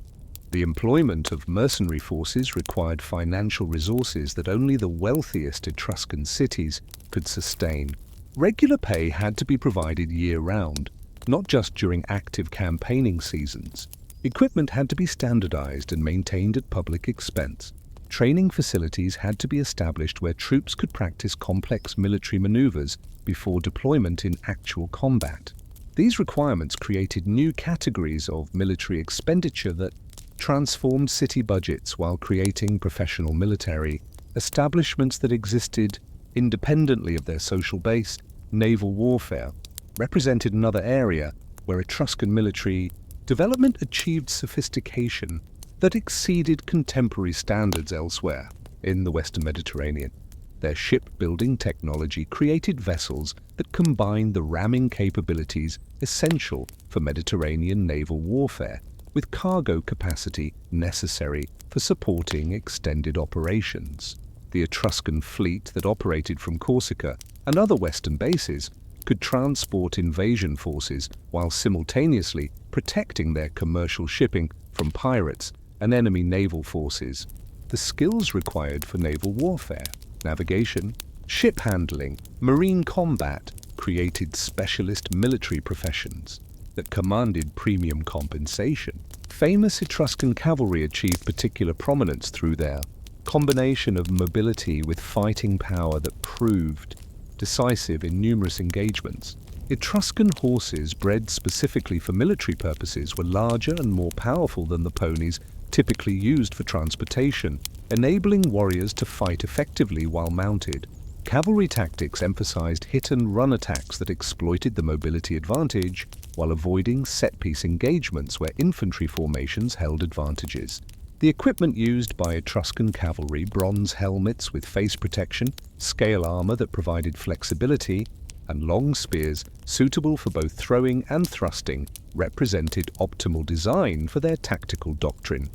The employment of mercenary forces required financial resources that only the wealthiest Etruscan cities could sustain. Regular pay had to be provided year-round, not just during active campaigning seasons. Equipment had to be standardized and maintained at public expense. Training facilities had to be established where troops could practice complex military maneuvers before deployment in actual combat. These requirements created new categories of military expenditure that transformed city budgets while creating professional military establishments that existed independently of their social base. Naval warfare represented another area where Etruscan military development achieved sophistication that exceeded contemporary standards elsewhere in the Western Mediterranean. Their shipbuilding technology created vessels that combined the ramming capabilities essential for Mediterranean naval warfare with cargo capacity necessary for supporting extended operations. The Etruscan fleet that operated from Corsica and other Western bases could transport invasion forces while simultaneously protecting their commercial shipping from pirates and enemy naval forces. The skills required for naval warfare, navigation, ship handling, marine combat, created specialist military professions that commanded premium compensation. Famous Etruscan cavalry achieved particular prominence through their combination of mobility with fighting power that proved decisive in numerous engagements. Etruscan horses bred specifically for military purposes were larger and more powerful than the ponies typically used for transportation, enabling warriors to fight effectively while mounted. Cavalry tactics emphasized hit-and-run attacks that exploited the mobility advantage while avoiding set-piece engagements where infantry formations held advantages. The equipment used by Etruscan cavalry, bronze helmets with face protection, scale armor that provided flexibility, and long spears suitable for both throwing and thrusting, represented optimal design for their tactical doctrine.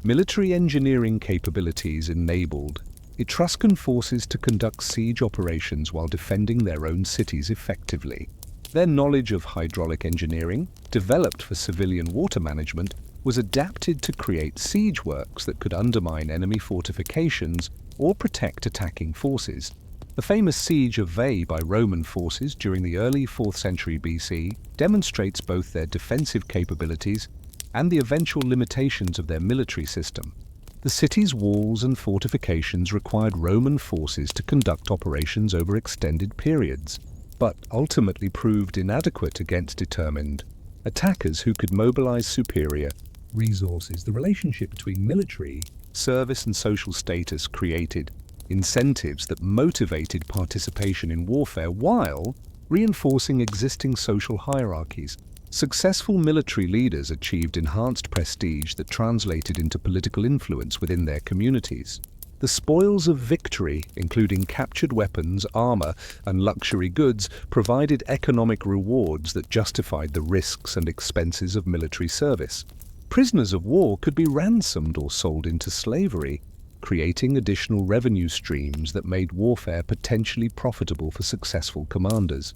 Military engineering capabilities enabled Etruscan forces to conduct siege operations while defending their own cities effectively. Their knowledge of hydraulic engineering, developed for civilian water management, was adapted to create siege works that could undermine enemy fortifications or protect attacking forces. The famous siege of Veii by Roman forces during the early 4th century BC demonstrates both their defensive capabilities and the eventual limitations of their military system. The city's walls and fortifications required Roman forces to conduct operations over extended periods, but ultimately proved inadequate against determined attackers who could mobilize superior resources. The relationship between military service and social status created incentives that motivated participation in warfare while reinforcing existing social hierarchies. Successful military leaders achieved enhanced prestige that translated into political influence within their communities. The spoils of victory, including captured weapons, armor, and luxury goods, provided economic rewards that justified the risks and expenses of military service. Prisoners of war could be ransomed or sold into slavery, creating additional revenue streams that made warfare potentially profitable for successful commanders.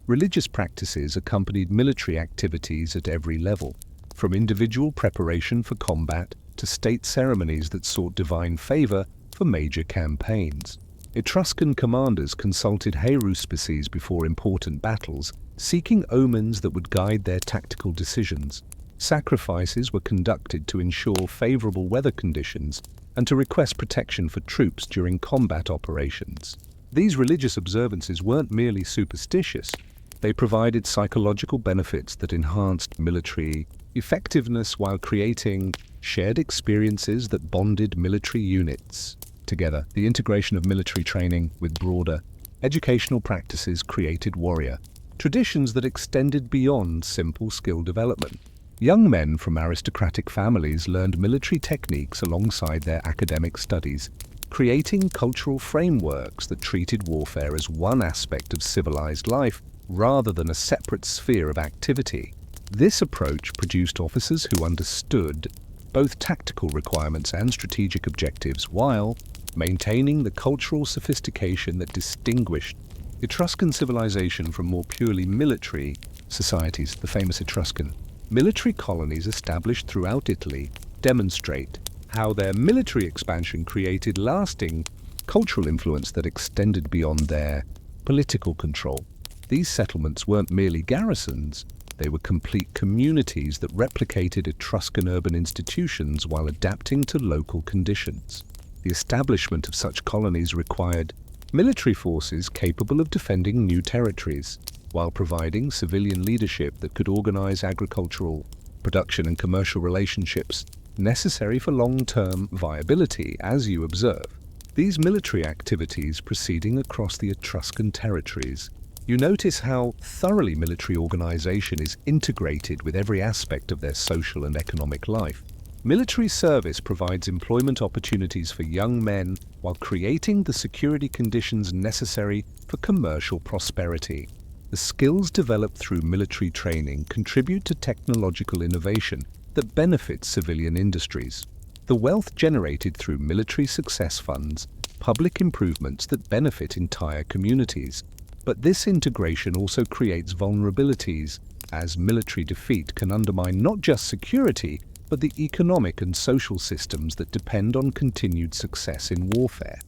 Religious practices accompanied military activities at every level, from individual preparation for combat to state ceremonies that sought divine favor for major campaigns. Etruscan commanders consulted haruspices before important battles, seeking omens that would guide their tactical decisions. Sacrifices were conducted to ensure favorable weather conditions and to request protection for troops during combat operations. These religious observances weren't merely superstitious. They provided psychological benefits that enhanced military effectiveness while creating shared experiences that bonded military units together. The integration of military training with broader educational practices created warrior traditions that extended beyond simple skill development. Young men from aristocratic families learned military techniques alongside their academic studies, creating cultural frameworks that treated warfare as one aspect of civilized life rather than a separate sphere of activity. This approach produced officers who understood both tactical requirements and strategic objectives while maintaining the cultural sophistication that distinguished Etruscan civilization from more purely military societies. The famous Etruscan military colonies established throughout Italy demonstrate how their military expansion created lasting cultural influence that extended beyond their political control. These settlements weren't merely garrisons, they were complete communities that replicated Etruscan urban institutions while adapting to local conditions. The establishment of such colonies required military forces capable of defending new territories, while providing civilian leadership that could organize agricultural production and commercial relationships necessary for long-term viability, as you observe. These military activities proceeding across the Etruscan territories, you notice how thoroughly military organization is integrated with every aspect of their social and economic life. Military service provides employment opportunities for young men while creating the security conditions necessary for commercial prosperity. The skills developed through military training contribute to technological innovation that benefits civilian industries. The wealth generated through military success funds public improvements that benefit entire communities. But this integration also creates vulnerabilities, as military defeat can undermine not just security, but the economic and social systems that depend on continued success in warfare.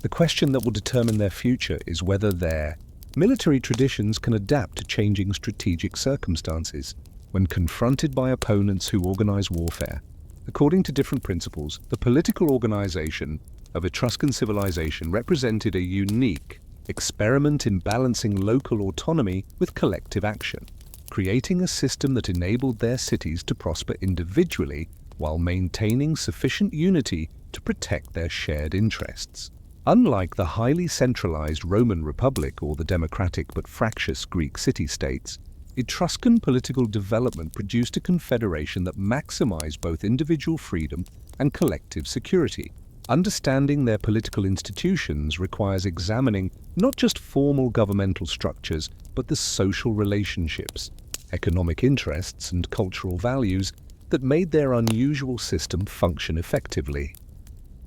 The question that will determine their future is whether their military traditions can adapt to changing strategic circumstances when confronted by opponents who organize warfare. According to different principles, the political organization of Etruscan civilization represented a unique experiment in balancing local autonomy with collective action, creating a system that enabled their cities to prosper individually while maintaining sufficient unity to protect their shared interests. Unlike the highly centralized Roman Republic or the democratic but fractious Greek city-states, Etruscan political development produced a confederation that maximized both individual freedom and collective security. Understanding their political institutions requires examining not just formal governmental structures, but the social relationships, economic interests, and cultural values that made their unusual system function effectively.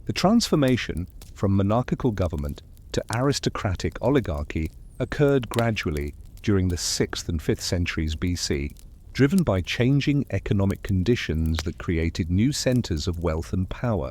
The transformation from monarchical government to aristocratic oligarchy occurred gradually during the 6th and 5th centuries BC, driven by changing economic conditions that created new centers of wealth and power.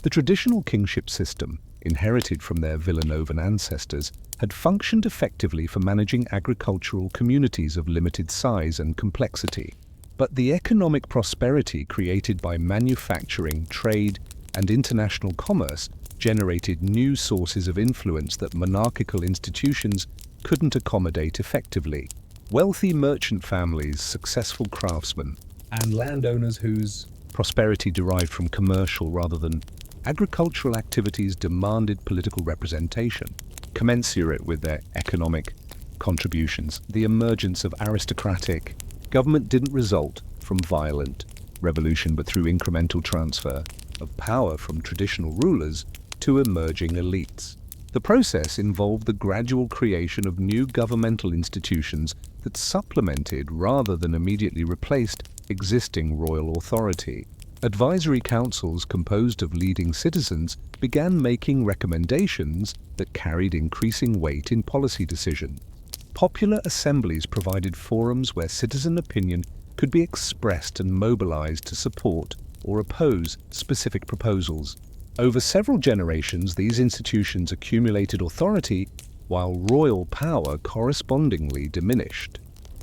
The traditional kingship system, inherited from their Villanovan ancestors, had functioned effectively for managing agricultural communities of limited size and complexity. But the economic prosperity created by manufacturing, trade, and international commerce generated new sources of influence that monarchical institutions couldn't accommodate effectively. Wealthy merchant families, successful craftsmen, and landowners whose prosperity derived from commercial rather than agricultural activities demanded political representation, commensurate with their economic contributions. The emergence of aristocratic government didn't result from violent revolution, but through incremental transfer of power from traditional rulers to emerging elites. The process involved the gradual creation of new governmental institutions that supplemented rather than immediately replaced existing royal authority. Advisory councils composed of leading citizens began making recommendations that carried increasing weight in policy decisions. Popular assemblies provided forums where citizen opinion could be expressed and mobilized to support or oppose specific proposals. Over several generations, these institutions accumulated authority while royal power correspondingly diminished.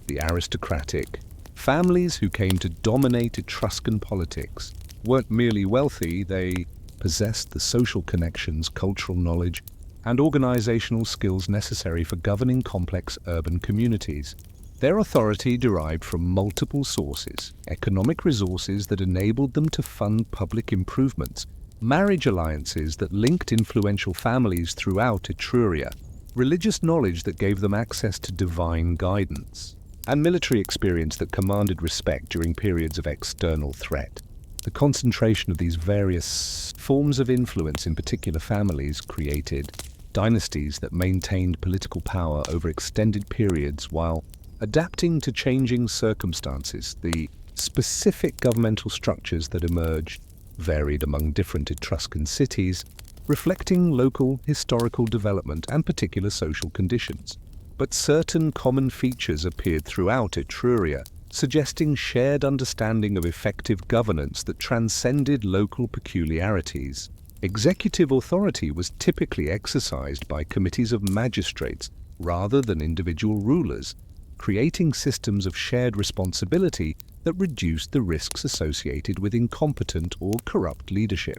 The aristocratic families who came to dominate Etruscan politics weren't merely wealthy, they possessed the social connections, cultural knowledge, and organizational skills necessary for governing complex urban communities. Their authority derived from multiple sources: economic resources that enabled them to fund public improvements, marriage alliances that linked influential families throughout Etruria, religious knowledge that gave them access to divine guidance, and military experience that commanded respect during periods of external threat. The concentration of these various forms of influence in particular families created dynasties that maintained political power over extended periods while adapting to changing circumstances. The specific governmental structures that emerged varied among different Etruscan cities, reflecting local historical development and particular social conditions. But certain common features appeared throughout Etruria, suggesting shared understanding of effective governance that transcended local peculiarities. Executive authority was typically exercised by committees of magistrates rather than individual rulers, creating systems of shared responsibility that reduced the risks associated with incompetent or corrupt leadership.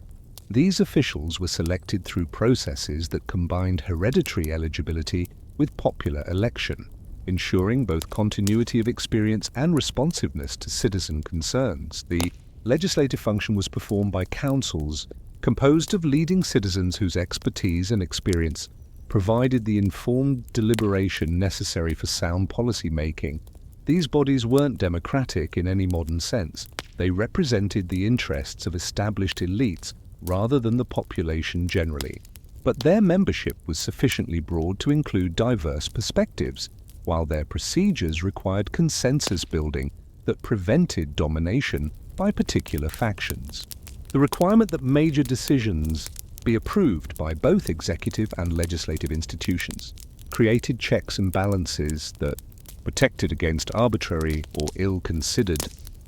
These officials were selected through processes that combined hereditary eligibility with popular election, ensuring both continuity of experience and responsiveness to citizen concerns. The legislative function was performed by councils composed of leading citizens whose expertise and experience provided the informed deliberation necessary for sound policy making. These bodies weren't democratic in any modern sense. They represented the interests of established elites rather than the population generally. But their membership was sufficiently broad to include diverse perspectives, while their procedures required consensus building that prevented domination by particular factions. The requirement that major decisions be approved by both executive and legislative institutions created checks and balances that protected against arbitrary or ill-considered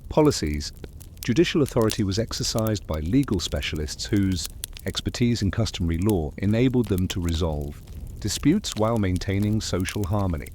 policies. Judicial authority was exercised by legal specialists whose expertise in customary law enabled them to resolve disputes while maintaining social harmony.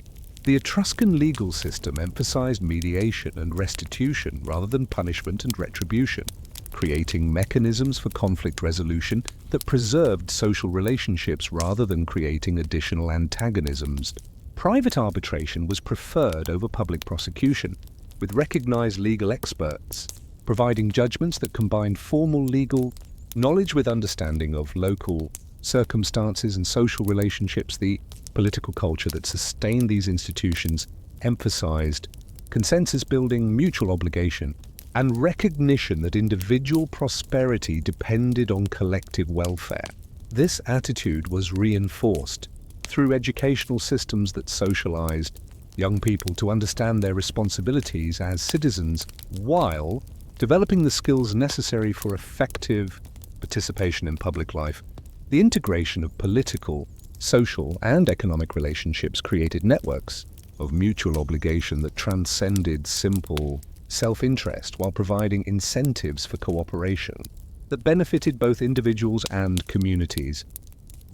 The Etruscan legal system emphasized mediation and restitution rather than punishment and retribution, creating mechanisms for conflict resolution that preserved social relationships rather than creating additional antagonisms. Private arbitration was preferred over public prosecution, with recognized legal experts providing judgments that combined formal legal knowledge with understanding of local circumstances and social relationships. The political culture that sustained these institutions emphasized consensus building, mutual obligation, and recognition that individual prosperity depended on collective welfare. This attitude was reinforced through educational systems that socialized young people to understand their responsibilities as citizens while developing the skills necessary for effective participation in public life. The integration of political, social, and economic relationships created networks of mutual obligation that transcended simple self-interest while providing incentives for cooperation that benefited both individuals and communities.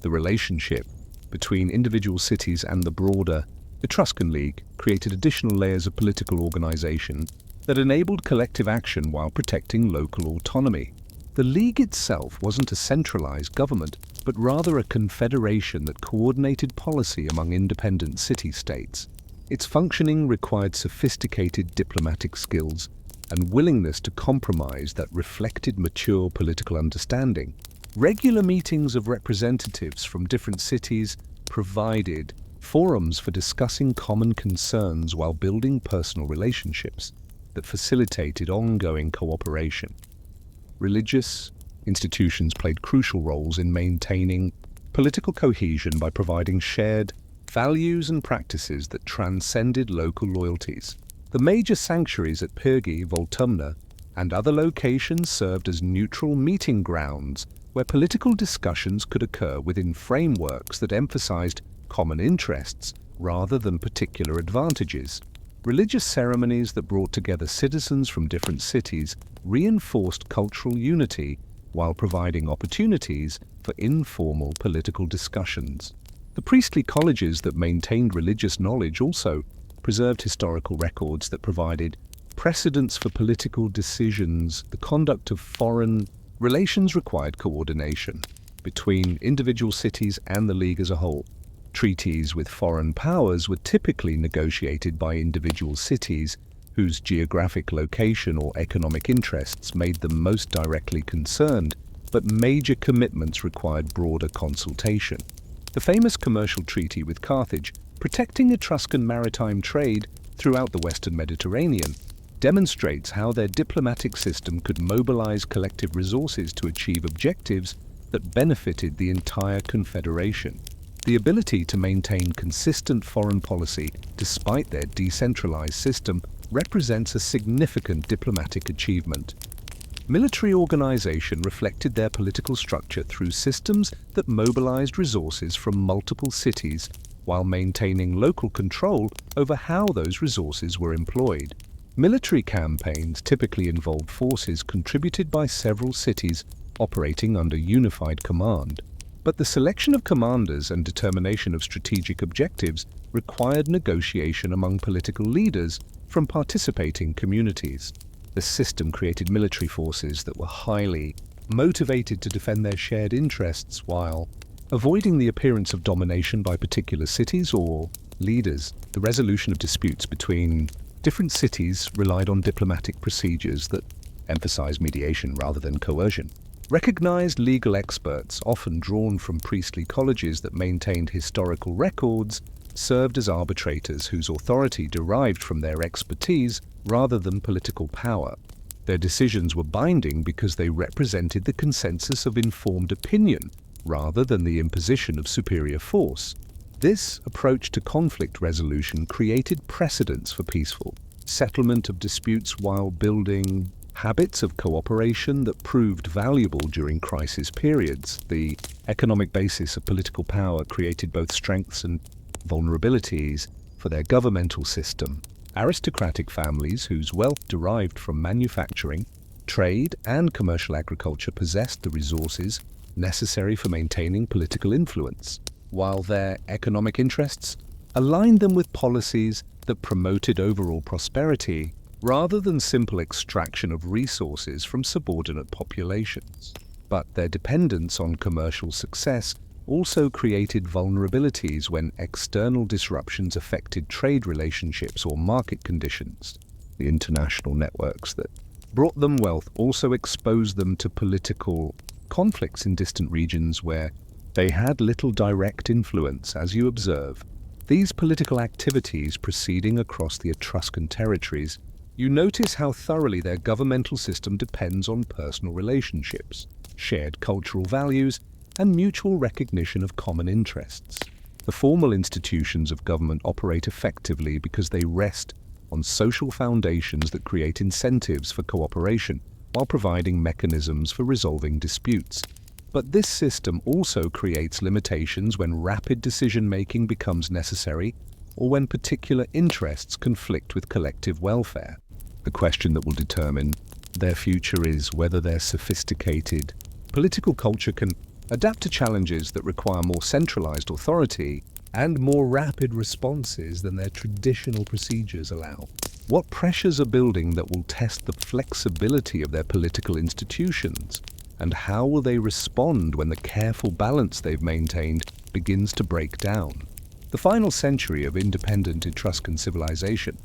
The relationship between individual cities and the broader Etruscan League created additional layers of political organization that enabled collective action while protecting local autonomy. The League itself wasn't a centralized government, but rather a confederation that coordinated policy among independent city-states. Its functioning required sophisticated diplomatic skills and willingness to compromise that reflected mature political understanding. Regular meetings of representatives from different cities provided forums for discussing common concerns while building personal relationships that facilitated ongoing cooperation. Religious institutions played crucial roles in maintaining political cohesion by providing shared values and practices that transcended local loyalties. The major sanctuaries at Pyrgi, Voltumna, and other locations served as neutral meeting grounds where political discussions could occur within frameworks that emphasized common interests rather than particular advantages. Religious ceremonies that brought together citizens from different cities reinforced cultural unity while providing opportunities for informal political discussions. The priestly colleges that maintained religious knowledge also preserved historical records that provided precedents for political decisions. The conduct of foreign relations required coordination between individual cities and the League as a whole. Treaties with foreign powers were typically negotiated by individual cities whose geographic location or economic interests made them most directly concerned, but major commitments required broader consultation. The famous commercial treaty with Carthage, protecting Etruscan maritime trade throughout the Western Mediterranean, demonstrates how their diplomatic system could mobilize collective resources to achieve objectives that benefited the entire confederation. The ability to maintain consistent foreign policy despite their decentralized system represents a significant diplomatic achievement. Military organization reflected their political structure through systems that mobilized resources from multiple cities while maintaining local control over how those resources were employed. Military campaigns typically involved forces contributed by several cities operating under unified command, But the selection of commanders and determination of strategic objectives required negotiation among political leaders from participating communities. The system created military forces that were highly motivated to defend their shared interests while avoiding the appearance of domination by particular cities or leaders. The resolution of disputes between different cities relied on diplomatic procedures that emphasized mediation rather than coercion. Recognized legal experts, often drawn from priestly colleges that maintained historical records, served as arbitrators whose authority derived from their expertise rather than political power. Their decisions were binding because they represented the consensus of informed opinion rather than the imposition of superior force. This approach to conflict resolution created precedents for peaceful settlement of disputes while building habits of cooperation that proved valuable during crisis periods. The economic basis of political power created both strengths and vulnerabilities for their governmental system. Aristocratic families whose wealth derived from manufacturing, trade, and commercial agriculture possessed the resources necessary for maintaining political influence, while their economic interests aligned them with policies that promoted overall prosperity rather than simple extraction of resources from subordinate populations. But their dependence on commercial success also created vulnerabilities when external disruptions affected trade relationships or market conditions. The international networks that brought them wealth also exposed them to political conflicts in distant regions where they had little direct influence. As you observe these political activities proceeding across the Etruscan territories, you notice how thoroughly their governmental system depends on personal relationships, shared cultural values, and mutual recognition of common interests. The formal institutions of government operate effectively because they rest on social foundations that create incentives for cooperation while providing mechanisms for resolving disputes. But this system also creates limitations when rapid decision-making becomes necessary or when particular interests conflict with collective welfare. The question that will determine their future is whether their sophisticated political culture can adapt to challenges that require more centralized authority and more rapid responses than their traditional procedures allow. What pressures are building that will test the flexibility of their political institutions? And how will they respond when the careful balance they've maintained begins to break down? The final century of independent Etruscan civilization,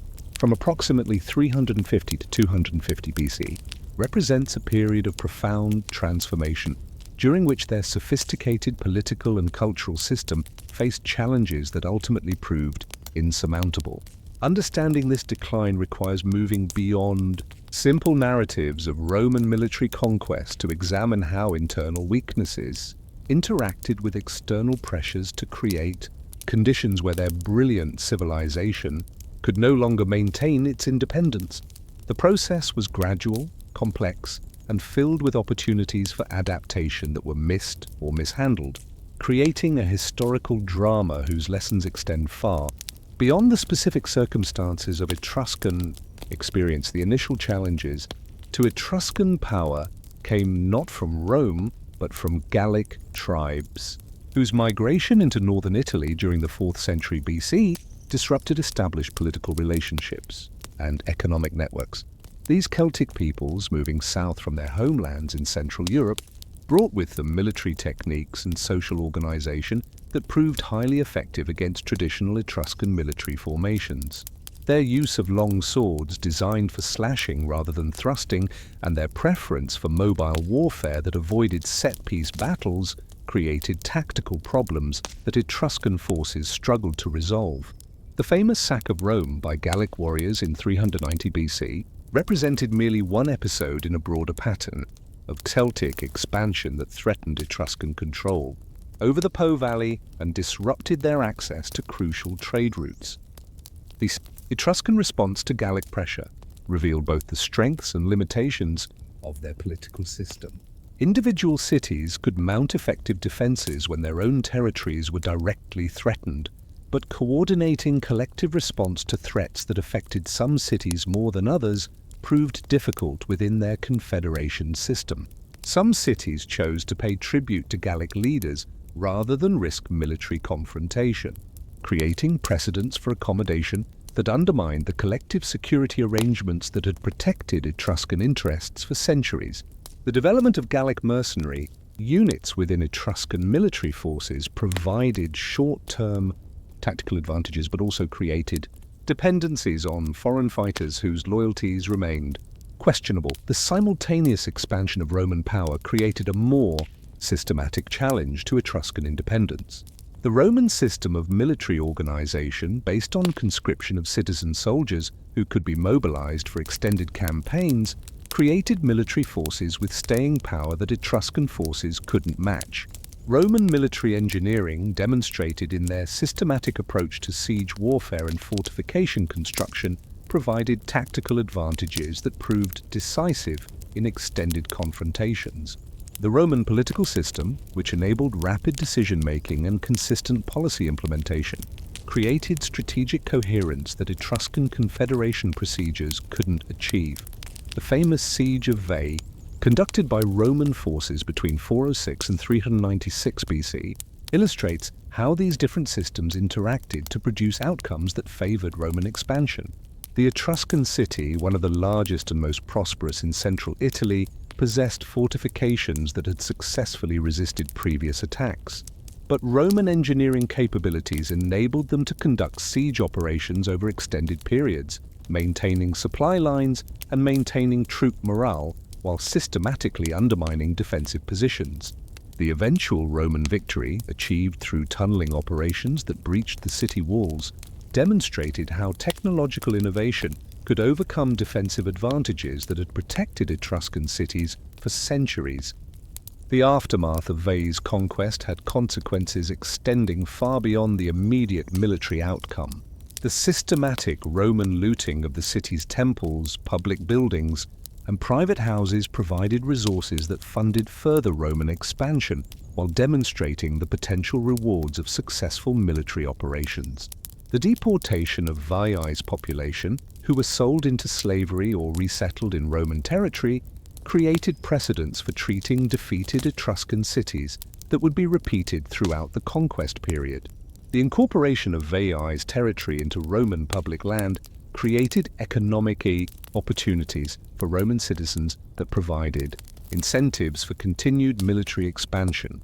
from approximately 350 to 250 BC, represents a period of profound transformation during which their sophisticated political and cultural system faced challenges that ultimately proved insurmountable. Understanding this decline requires moving beyond simple narratives of Roman military conquest to examine how internal weaknesses interacted with external pressures to create conditions where their brilliant civilization could no longer maintain its independence. The process was gradual, complex, and filled with opportunities for adaptation that were missed or mishandled, creating a historical drama whose lessons extend far beyond the specific circumstances of Etruscan experience. The initial challenges to Etruscan power came not from Rome, but from Gallic tribes, whose migration into northern Italy during the 4th century BC disrupted established political relationships and economic networks. These Celtic peoples, moving south from their homelands in Central Europe, brought with them military techniques and social organization that proved highly effective against traditional Etruscan military formations. Their use of long swords designed for slashing rather than thrusting, and their preference for mobile warfare that avoided set-piece battles created tactical problems that Etruscan forces struggled to resolve. The famous sack of Rome by Gallic warriors in 390 BC represented merely one episode in a broader pattern of Celtic expansion that threatened Etruscan control over the Po Valley and disrupted their access to crucial trade routes. The Etruscan response to Gallic pressure revealed both the strengths and limitations of their political system. Individual cities could mount effective defenses when their own territories were directly threatened, but coordinating collective response to threats that affected some cities more than others proved difficult within their confederation system. Some cities chose to pay tribute to Gallic leaders, rather than risk military confrontation, creating precedents for accommodation that undermined the collective security arrangements that had protected Etruscan interests for centuries. The development of Gallic mercenary units within Etruscan military forces provided short-term tactical advantages, but also created dependencies on foreign fighters whose loyalties remained questionable. The simultaneous expansion of Roman power created a more systematic challenge to Etruscan independence. The Roman system of military organization, based on conscription of citizen soldiers who could be mobilized for extended campaigns, created military forces with staying power that Etruscan forces couldn't match. Roman military engineering, demonstrated in their systematic approach to siege warfare and fortification construction, provided tactical advantages that proved decisive in extended confrontations. The Roman political system, which enabled rapid decision-making and consistent policy implementation, created strategic coherence that Etruscan confederation procedures couldn't achieve. The famous Siege of Veii, conducted by Roman forces between 406 and 396 BC, illustrates how these different systems interacted to produce outcomes that favored Roman expansion. The Etruscan city, one of the largest and most prosperous in central Italy, possessed fortifications that had successfully resisted previous attacks. But Roman engineering capabilities enabled them to conduct siege operations over extended periods, maintaining supply lines and maintaining troop morale while systematically undermining defensive positions. The eventual Roman victory, achieved through tunneling operations that breached the city walls, demonstrated how technological innovation could overcome defensive advantages that had protected Etruscan cities for centuries. The aftermath of Veii's conquest had consequences extending far beyond the immediate military outcome. The systematic Roman looting of the city's temples, public buildings, and private houses provided resources that funded further Roman expansion while demonstrating the potential rewards of successful military operations. The deportation of Veii's population, who were sold into slavery or resettled in Roman territory, created precedents for treating defeated Etruscan cities that would be repeated throughout the conquest period. The incorporation of Veii's territory into Roman public land created economic opportunities for Roman citizens that provided incentives for continued military expansion.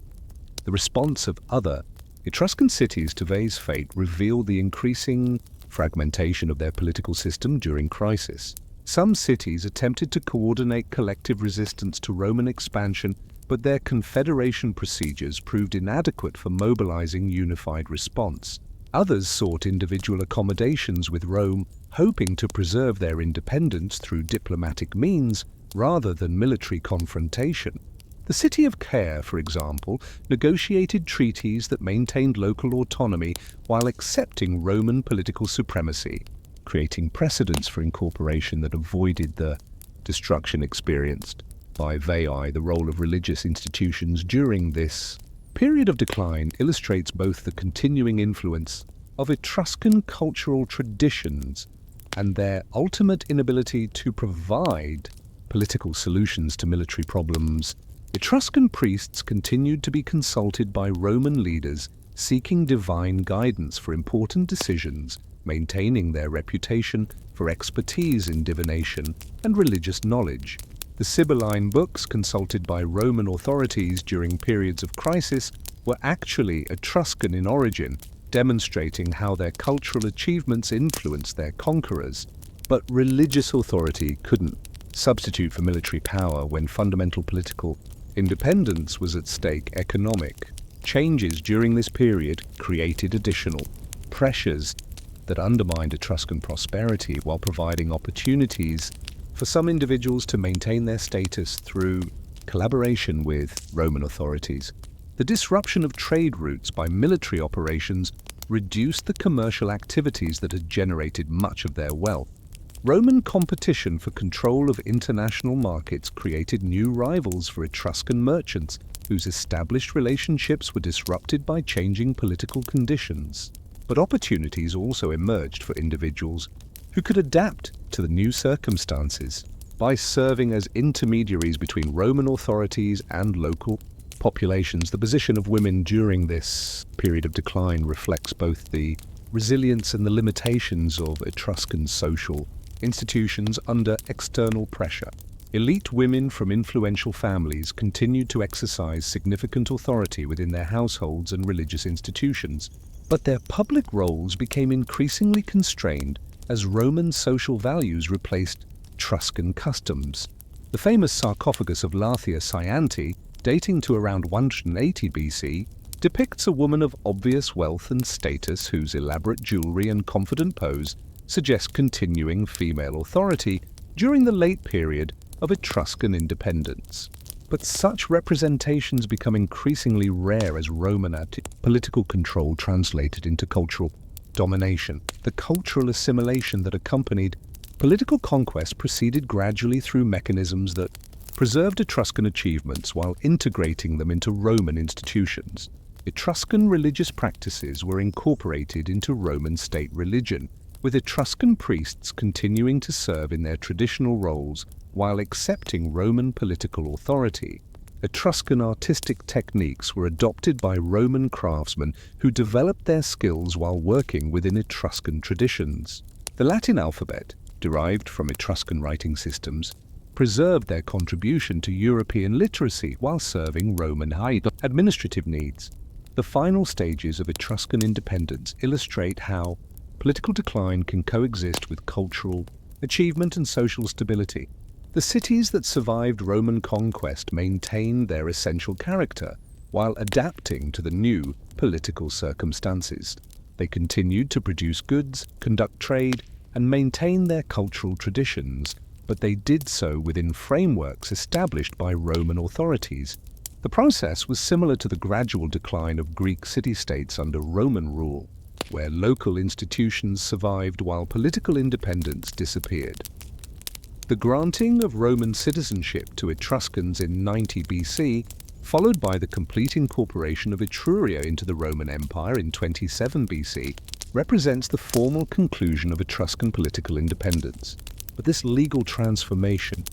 The response of other Etruscan cities to Veii's fate revealed the increasing fragmentation of their political system during crisis. Some cities attempted to coordinate collective resistance to Roman expansion, but their confederation procedures proved inadequate for mobilizing unified response. Others sought individual accommodations with Rome, hoping to preserve their independence through diplomatic means rather than military confrontation. The city of Caer, for example, negotiated treaties that maintained local autonomy while accepting Roman political supremacy, creating precedents for incorporation that avoided the destruction experienced by Veii. The role of religious institutions during this period of decline illustrates both the continuing influence of Etruscan cultural traditions and their ultimate inability to provide political solutions to military problems. Etruscan priests continued to be consulted by Roman leaders seeking divine guidance for important decisions, maintaining their reputation for expertise in divination and religious knowledge. The Sibylline books consulted by Roman authorities during periods of crisis were actually Etruscan in origin, demonstrating how their cultural achievements influenced their conquerors. But religious authority couldn't substitute for military power when fundamental political independence was at stake. Economic changes during this period created additional pressures that undermined Etruscan prosperity while providing opportunities for some individuals to maintain their status through collaboration with Roman authorities. The disruption of trade routes by military operations reduced the commercial activities that had generated much of their wealth. Roman competition for control of international markets created new rivals for Etruscan merchants, whose established relationships were disrupted by changing political conditions. But opportunities also emerged for individuals who could adapt to the new circumstances by serving as intermediaries between Roman authorities and local populations, the position of women during this period of decline reflects both the resilience and the limitations of Etruscan social institutions under external pressure. Elite women from influential families continued to exercise significant authority within their households and religious institutions, but their public roles became increasingly constrained as Roman social values replaced Etruscan customs. The famous sarcophagus of Larthia Scianti, dating to around 180 BC, depicts a woman of obvious wealth and status whose elaborate jewelry and confident pose suggest continuing female authority during the late period of Etruscan independence. But such representations become increasingly rare as Roman political control translated into cultural domination. The cultural assimilation that accompanied political conquest proceeded gradually through mechanisms that preserved Etruscan achievements while integrating them into Roman institutions. Etruscan religious practices were incorporated into Roman state religion, with Etruscan priests continuing to serve in their traditional roles while accepting Roman political authority. Etruscan artistic techniques were adopted by Roman craftsmen who developed their skills while working within Etruscan traditions. The Latin alphabet, derived from Etruscan writing systems, preserved their contribution to European literacy while serving Roman administrative needs. The final stages of Etruscan independence illustrate how political decline can coexist with cultural achievement and social stability. The cities that survived Roman conquest maintained their essential character while adapting to the new political circumstances. They continued to produce goods, conduct trade, and maintain their cultural traditions, but they did so within frameworks established by Roman authorities. The process was similar to the gradual decline of Greek city-states under Roman rule, where local institutions survived while political independence disappeared. The granting of Roman citizenship to Etruscans in 90 BC, followed by the complete incorporation of Etruria into the Roman Empire in 27 BC, represents the formal conclusion of Etruscan political independence. But this legal transformation,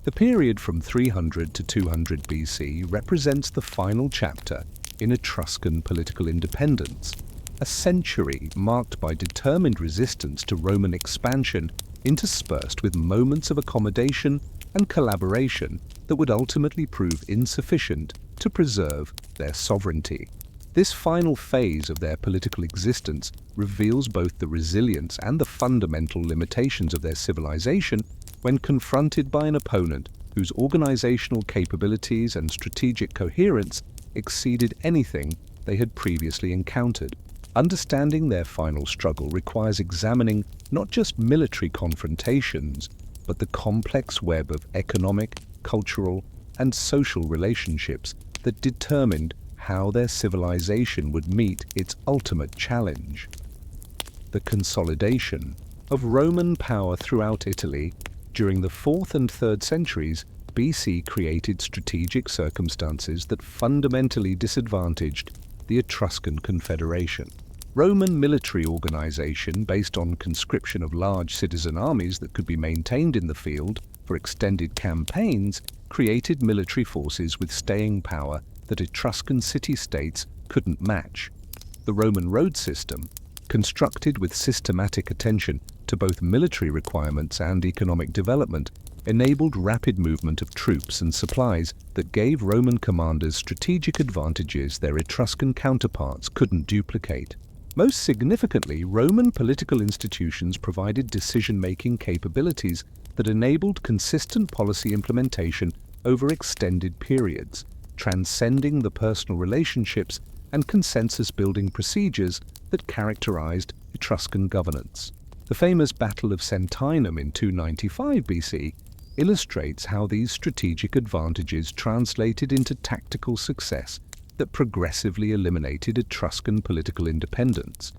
the period from 300 to 200 BC, represents the final chapter in Etruscan political independence, a century marked by determined resistance to Roman expansion, interspersed with moments of accommodation and collaboration that would ultimately prove insufficient to preserve their sovereignty. This final phase of their political existence reveals both the resilience and the fundamental limitations of their civilization when confronted by an opponent whose organizational capabilities and strategic coherence exceeded anything they had previously encountered. Understanding their final struggle requires examining not just military confrontations, but the complex web of economic, cultural, and social relationships that determined how their civilization would meet its ultimate challenge. The consolidation of Roman power throughout Italy during the 4th and 3rd centuries BC created strategic circumstances that fundamentally disadvantaged the Etruscan Confederation. Roman military organization based on conscription of large citizen armies that could be maintained in the field for extended campaigns created military forces with staying power that Etruscan city-states couldn't match. The Roman road system, constructed with systematic attention to both military requirements and economic development, enabled rapid movement of troops and supplies that gave Roman commanders strategic advantages their Etruscan counterparts couldn't duplicate. Most significantly, Roman political institutions provided decision-making capabilities that enabled consistent policy implementation over extended periods, transcending the personal relationships and consensus-building procedures that characterized Etruscan governance. The famous Battle of Sentinum in 295 BC illustrates how these strategic advantages translated into tactical success that progressively eliminated Etruscan political independence.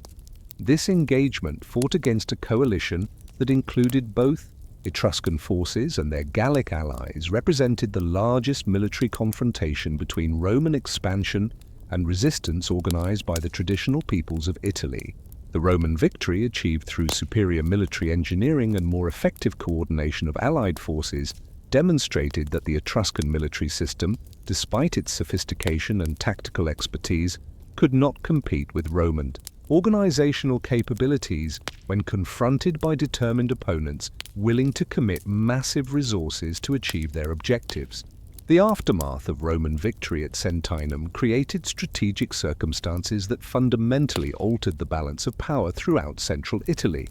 This engagement fought against a coalition that included both Etruscan forces and their Gallic allies, represented the largest military confrontation between Roman expansion and resistance organized by the traditional peoples of Italy. The Roman victory, achieved through superior military engineering and more effective coordination of allied forces, demonstrated that the Etruscan military system, despite its sophistication and tactical expertise, could not compete with Roman organizational capabilities when confronted by determined opponents willing to commit massive resources to achieve their objectives. The aftermath of Roman victory at Sentinum created strategic circumstances that fundamentally altered the balance of power throughout central Italy.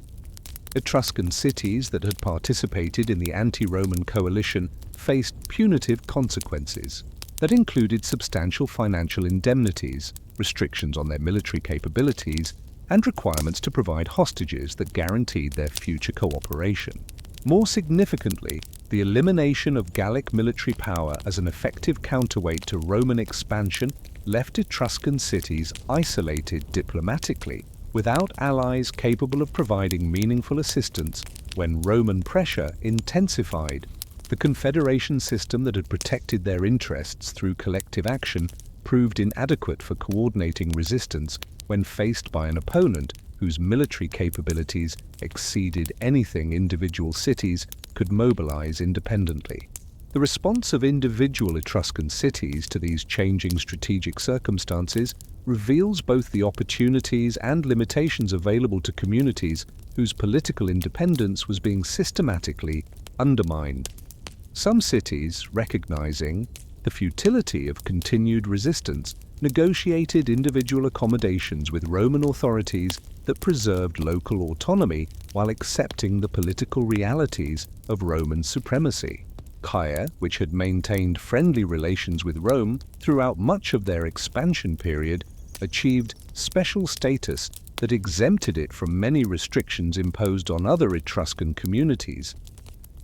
Etruscan cities that had participated in the anti-Roman coalition faced punitive consequences that included substantial financial indemnities, restrictions on their military capabilities, and requirements to provide hostages that guaranteed their future cooperation. More significantly, the elimination of Gallic military power as an effective counterweight to Roman expansion left Etruscan cities isolated diplomatically, without allies capable of providing meaningful assistance when Roman pressure intensified. The confederation system that had protected their interests through collective action proved inadequate for coordinating resistance when faced by an opponent whose military capabilities exceeded anything individual cities could mobilize independently. The response of individual Etruscan cities to these changing strategic circumstances reveals both the opportunities and limitations available to communities whose political independence was being systematically undermined. Some cities, recognizing the futility of continued resistance, negotiated individual accommodations with Roman authorities that preserved local autonomy while accepting the political realities of Roman supremacy. Caia, which had maintained friendly relations with Rome throughout much of their expansion period, achieved special status that exempted it from many restrictions imposed on other Etruscan communities.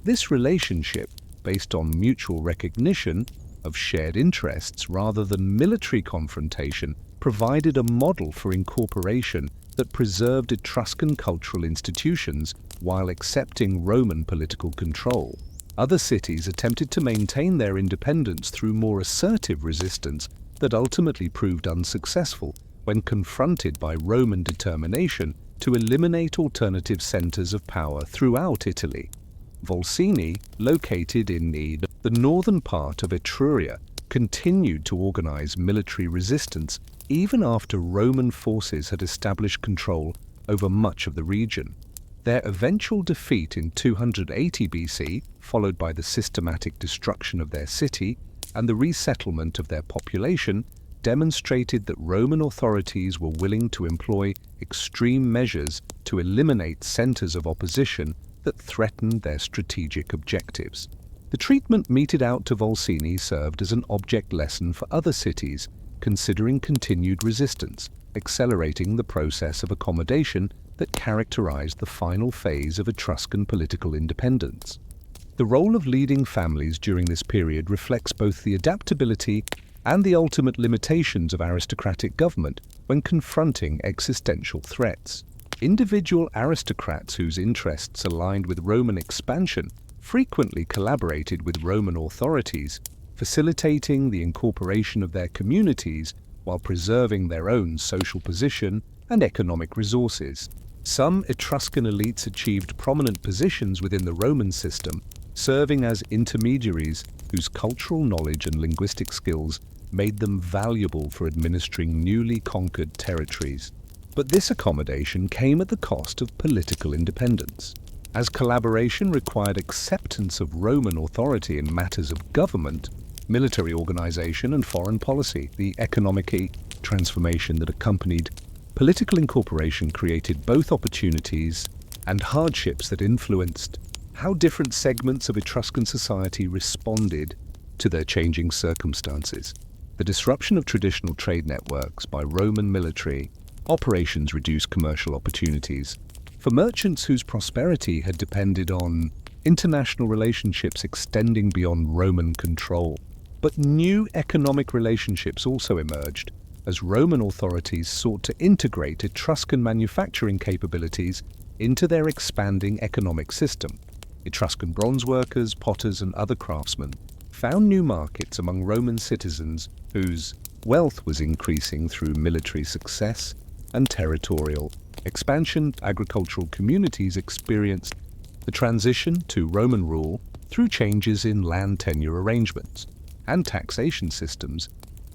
This relationship, based on mutual recognition of shared interests rather than military confrontation, provided a model for incorporation that preserved Etruscan cultural institutions while accepting Roman political control. Other cities attempted to maintain their independence through more assertive resistance that ultimately proved unsuccessful when confronted by Roman determination to eliminate alternative centers of power throughout Italy. Volsini, located in the northern part of Etruria, continued to organize military resistance even after Roman forces had established control over much of the region. Their eventual defeat in 280 BC, followed by the systematic destruction of their city and the resettlement of their population, demonstrated that Roman authorities were willing to employ extreme measures to eliminate centers of opposition that threatened their strategic objectives. The treatment meted out to Volsini served as an object lesson for other cities considering continued resistance, accelerating the process of accommodation that characterized the final phase of Etruscan political independence. The role of leading families during this period reflects both the adaptability and the ultimate limitations of aristocratic government when confronting existential threats. Individual aristocrats whose interests aligned with Roman expansion frequently collaborated with Roman authorities, facilitating the incorporation of their communities while preserving their own social position and economic resources. Some Etruscan elites achieved prominent positions within the Roman system, serving as intermediaries whose cultural knowledge and linguistic skills made them valuable for administering newly conquered territories. But this accommodation came at the cost of political independence. As collaboration required acceptance of Roman authority in matters of government, military organization, and foreign policy, the economic transformation that accompanied political incorporation created both opportunities and hardships that influenced how different segments of Etruscan society responded to their changing circumstances. The disruption of traditional trade networks by Roman military operations reduced commercial opportunities for merchants whose prosperity had depended on international relationships extending beyond Roman control. But new economic relationships also emerged as Roman authorities sought to integrate Etruscan manufacturing capabilities into their expanding economic system. Etruscan bronze workers, potters, and other craftsmen found new markets among Roman citizens whose wealth was increasing through military success and territorial expansion. Agricultural communities experienced the transition to Roman rule through changes in land tenure arrangements and taxation systems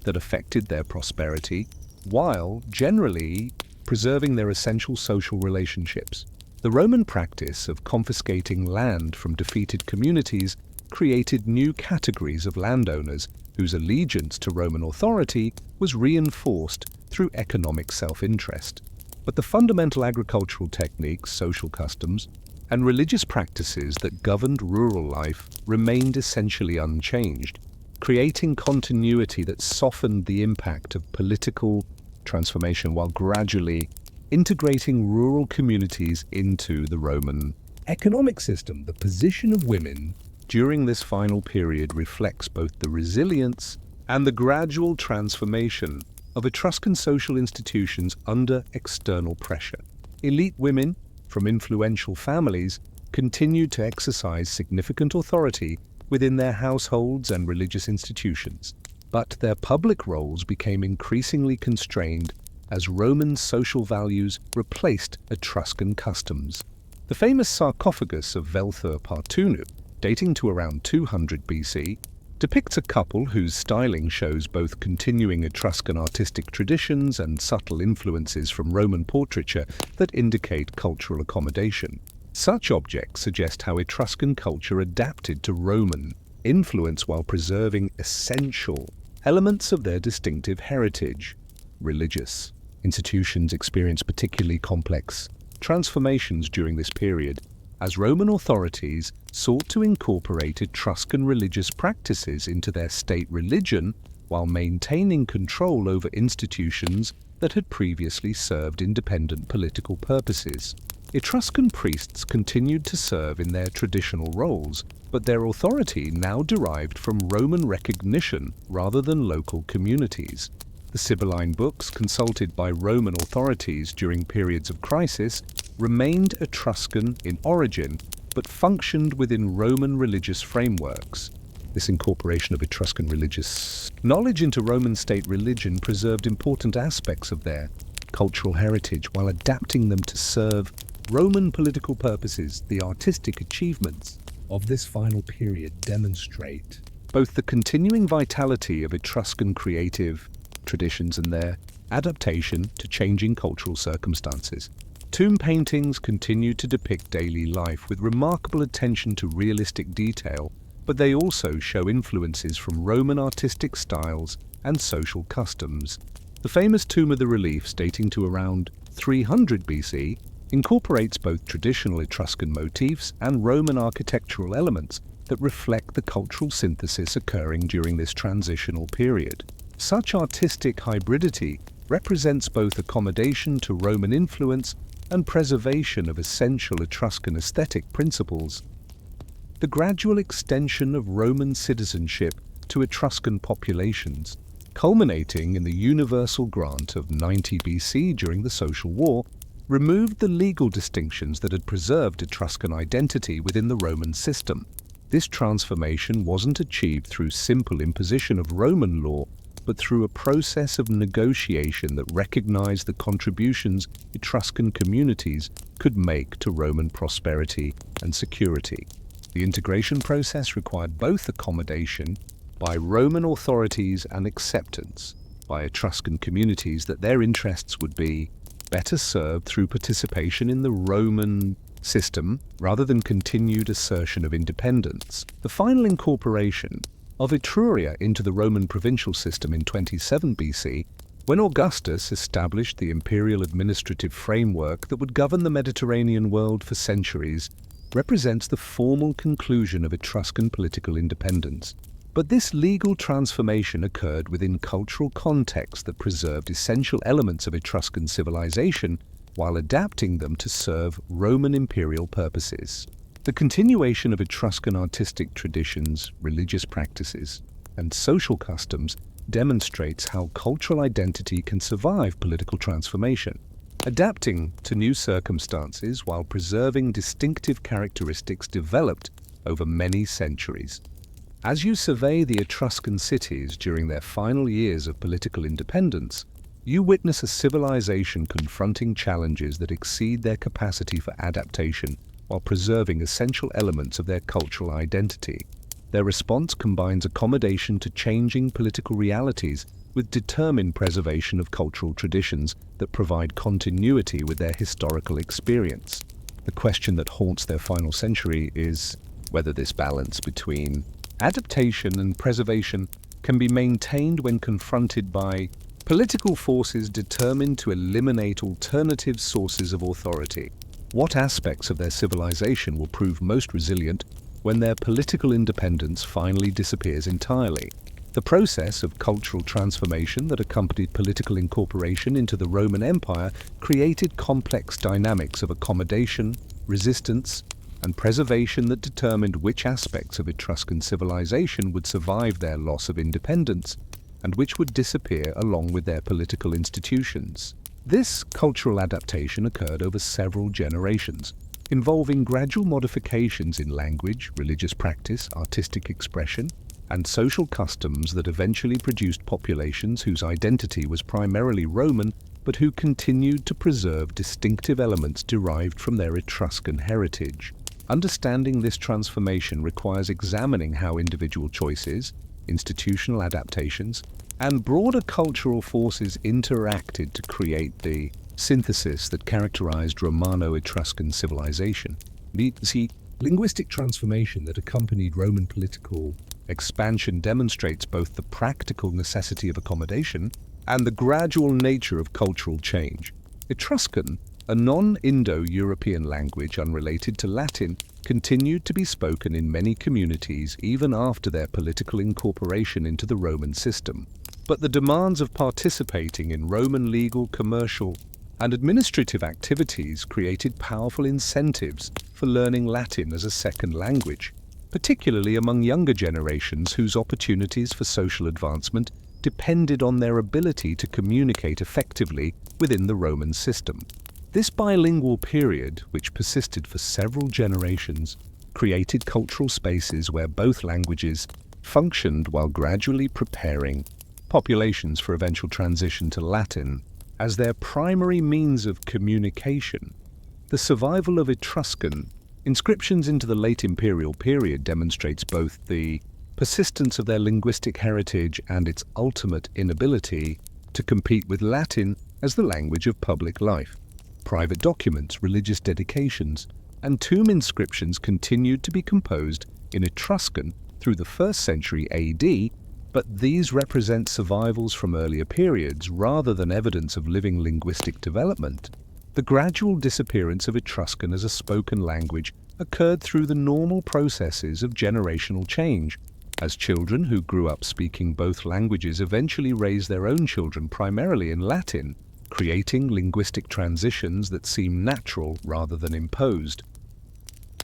that affected their prosperity while generally preserving their essential social relationships. The Roman practice of confiscating land from defeated communities created new categories of landowners whose allegiance to Roman authority was reinforced through economic self-interest. But the fundamental agricultural techniques, social customs, and religious practices that governed rural life remained essentially unchanged, creating continuity that softened the impact of political transformation while gradually integrating rural communities into the Roman economic system. The position of women during this final period reflects both the resilience and the gradual transformation of Etruscan social institutions under external pressure. Elite women from influential families continued to exercise significant authority within their households and religious institutions, but their public roles became increasingly constrained as Roman social values replaced Etruscan customs. The famous sarcophagus of Velther Partunu, dating to around 200 BC, depicts a couple whose styling shows both continuing Etruscan artistic traditions and subtle influences from Roman portraiture that indicate cultural accommodation. Such objects suggest how Etruscan culture adapted to Roman influence while preserving essential elements of their distinctive heritage. Religious institutions experienced particularly complex transformations during this period, as Roman authorities sought to incorporate Etruscan religious practices into their state religion while maintaining control over institutions that had previously served independent political purposes. Etruscan priests continued to serve in their traditional roles, but their authority now derived from Roman recognition rather than local communities. The Sibylline books, consulted by Roman authorities during periods of crisis, remained Etruscan in origin, but functioned within Roman religious frameworks. This incorporation of Etruscan religious knowledge into Roman state religion preserved important aspects of their cultural heritage while adapting them to serve Roman political purposes. The artistic achievements of this final period demonstrate both the continuing vitality of Etruscan creative traditions and their adaptation to changing cultural circumstances. Tomb paintings continue to depict daily life with remarkable attention to realistic detail, but they also show influences from Roman artistic styles and social customs. The famous Tomb of the Reliefs, dating to around 300 BC, incorporates both traditional Etruscan motifs and Roman architectural elements that reflect the cultural synthesis occurring during this transitional period. Such artistic hybridity represents both accommodation to Roman influence and preservation of essential Etruscan aesthetic principles. The gradual extension of Roman citizenship to Etruscan populations, culminating in the universal grant of 90 BC during the Social War, removed the legal distinctions that had preserved Etruscan identity within the Roman system. This transformation wasn't achieved through simple imposition of Roman law, but through a process of negotiation that recognized the contributions Etruscan communities could make to Roman prosperity and security. The integration process required both accommodation by Roman authorities and acceptance by Etruscan communities that their interests would be better served through participation in the Roman system rather than continued assertion of independence. The final incorporation of Etruria into the Roman provincial system in 27 BC, when Augustus established the imperial administrative framework that would govern the Mediterranean world for centuries, represents the formal conclusion of Etruscan political independence. But this legal transformation occurred within cultural contexts that preserved essential elements of Etruscan civilization while adapting them to serve Roman imperial purposes. The continuation of Etruscan artistic traditions, religious practices, and social customs demonstrates how cultural identity can survive political transformation, adapting to new circumstances while preserving distinctive characteristics developed over many centuries. As you survey the Etruscan cities during their final years of political independence, you witness a civilization confronting challenges that exceed their capacity for adaptation while preserving essential elements of their cultural identity. Their response combines accommodation to changing political realities with determined preservation of cultural traditions that provide continuity with their historical experience. The question that haunts their final century is whether this balance between adaptation and preservation can be maintained when confronted by political forces determined to eliminate alternative sources of authority. What aspects of their civilization will prove most resilient when their political independence finally disappears entirely? The process of cultural transformation that accompanied political incorporation into the Roman Empire created complex dynamics of accommodation, resistance, and preservation that determined which aspects of Etruscan civilization would survive their loss of independence and which would disappear along with their political institutions. This cultural adaptation occurred over several generations, involving gradual modifications in language, religious practice, artistic expression, and social customs that eventually produced populations whose identity was primarily Roman, but who continued to preserve distinctive elements derived from their Etruscan heritage. Understanding this transformation requires examining how individual choices, institutional adaptations, and broader cultural forces interacted to create the synthesis that characterized Romano-Etruscan civilization. The linguistic transformation that accompanied Roman political expansion demonstrates both the practical necessity of accommodation and the gradual nature of cultural change. Etruscan, a non-Indo-European language unrelated to Latin, continued to be spoken in many communities even after their political incorporation into the Roman system. But the demands of participating in Roman legal, commercial, and administrative activities created powerful incentives for learning Latin as a second language, particularly among younger generations whose opportunities for social advancement depended on their ability to communicate effectively within the Roman system. This bilingual period, which persisted for several generations, created cultural spaces where both languages functioned while gradually preparing populations for eventual transition to Latin as their primary means of communication. The survival of Etruscan inscriptions into the late imperial period demonstrates both the persistence of their linguistic heritage and its ultimate inability to compete with Latin as the language of public life. Private documents, religious dedications, and tomb inscriptions continued to be composed in Etruscan through the 1st century AD, but these represent survivals from earlier periods rather than evidence of living linguistic development. The gradual disappearance of Etruscan as a spoken language occurred through the normal processes of generational change, as children who grew up speaking both languages eventually raised their own children primarily in Latin, creating linguistic transitions that seem natural rather than imposed.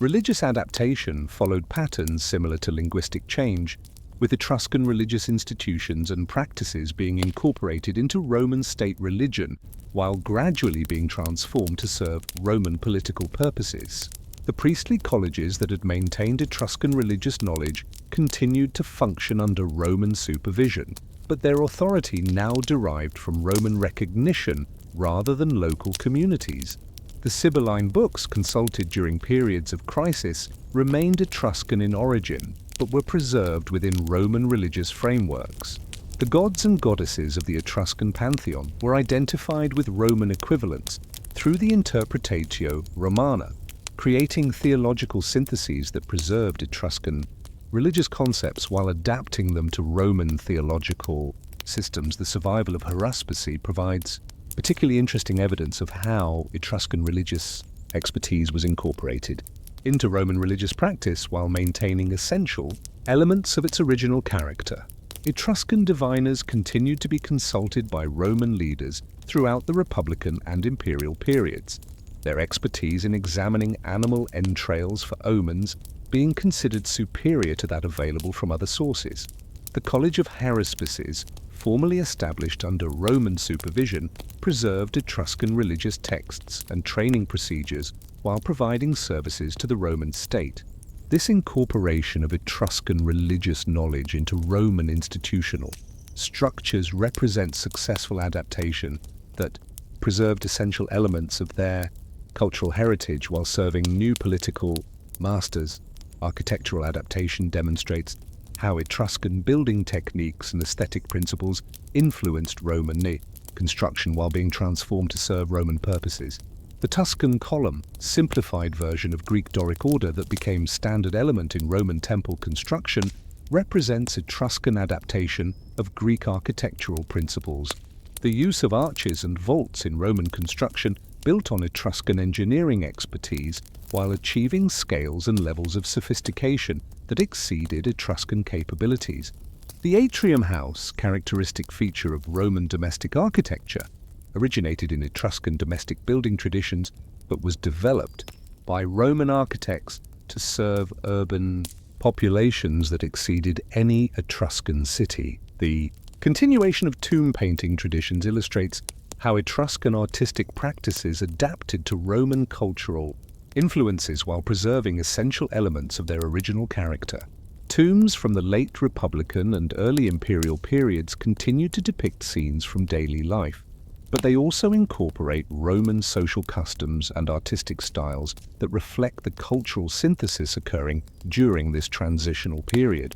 Religious adaptation followed patterns similar to linguistic change, with Etruscan religious institutions and practices being incorporated into Roman state religion, while gradually being transformed to serve Roman political purposes. The priestly colleges that had maintained Etruscan religious knowledge continued to function under Roman supervision, but their authority now derived from Roman recognition rather than local communities. The Sibylline books consulted during periods of crisis remained Etruscan in origin, but were preserved within Roman religious frameworks. The gods and goddesses of the Etruscan pantheon were identified with Roman equivalents through the Interpretatio Romana, creating theological syntheses that preserved Etruscan religious concepts while adapting them to Roman theological systems. The survival of haruspicy provides particularly interesting evidence of how Etruscan religious expertise was incorporated into Roman religious practice while maintaining essential elements of its original character. Etruscan diviners continued to be consulted by Roman leaders throughout the Republican and imperial periods, their expertise in examining animal entrails for omens being considered superior to that available from other sources. The College of Haruspices, formerly established under Roman supervision, preserved Etruscan religious texts and training procedures while providing services to the Roman state. This incorporation of Etruscan religious knowledge into Roman institutional structures represents successful adaptation that preserved essential elements of their cultural heritage while serving new political masters. Architectural adaptation demonstrates how Etruscan building techniques and aesthetic principles influenced Roman construction while being transformed to serve Roman purposes. The Tuscan column, simplified version of Greek Doric order that became standard element in Roman temple construction, represents Etruscan adaptation of Greek architectural principles. The use of arches and vaults in Roman construction built on Etruscan engineering expertise while achieving scales and levels of sophistication that exceeded Etruscan capabilities. The atrium house, characteristic feature of Roman domestic architecture, originated in Etruscan domestic building traditions but was developed by Roman architects to serve urban populations that exceeded any Etruscan city. The continuation of tomb painting traditions illustrates how Etruscan artistic practices adapted to Roman cultural influences while preserving essential elements of their original character. Tombs from the late Republican and early imperial periods continue to depict scenes from daily life, but they also incorporate Roman social customs and artistic styles that reflect the cultural synthesis occurring during this transitional period.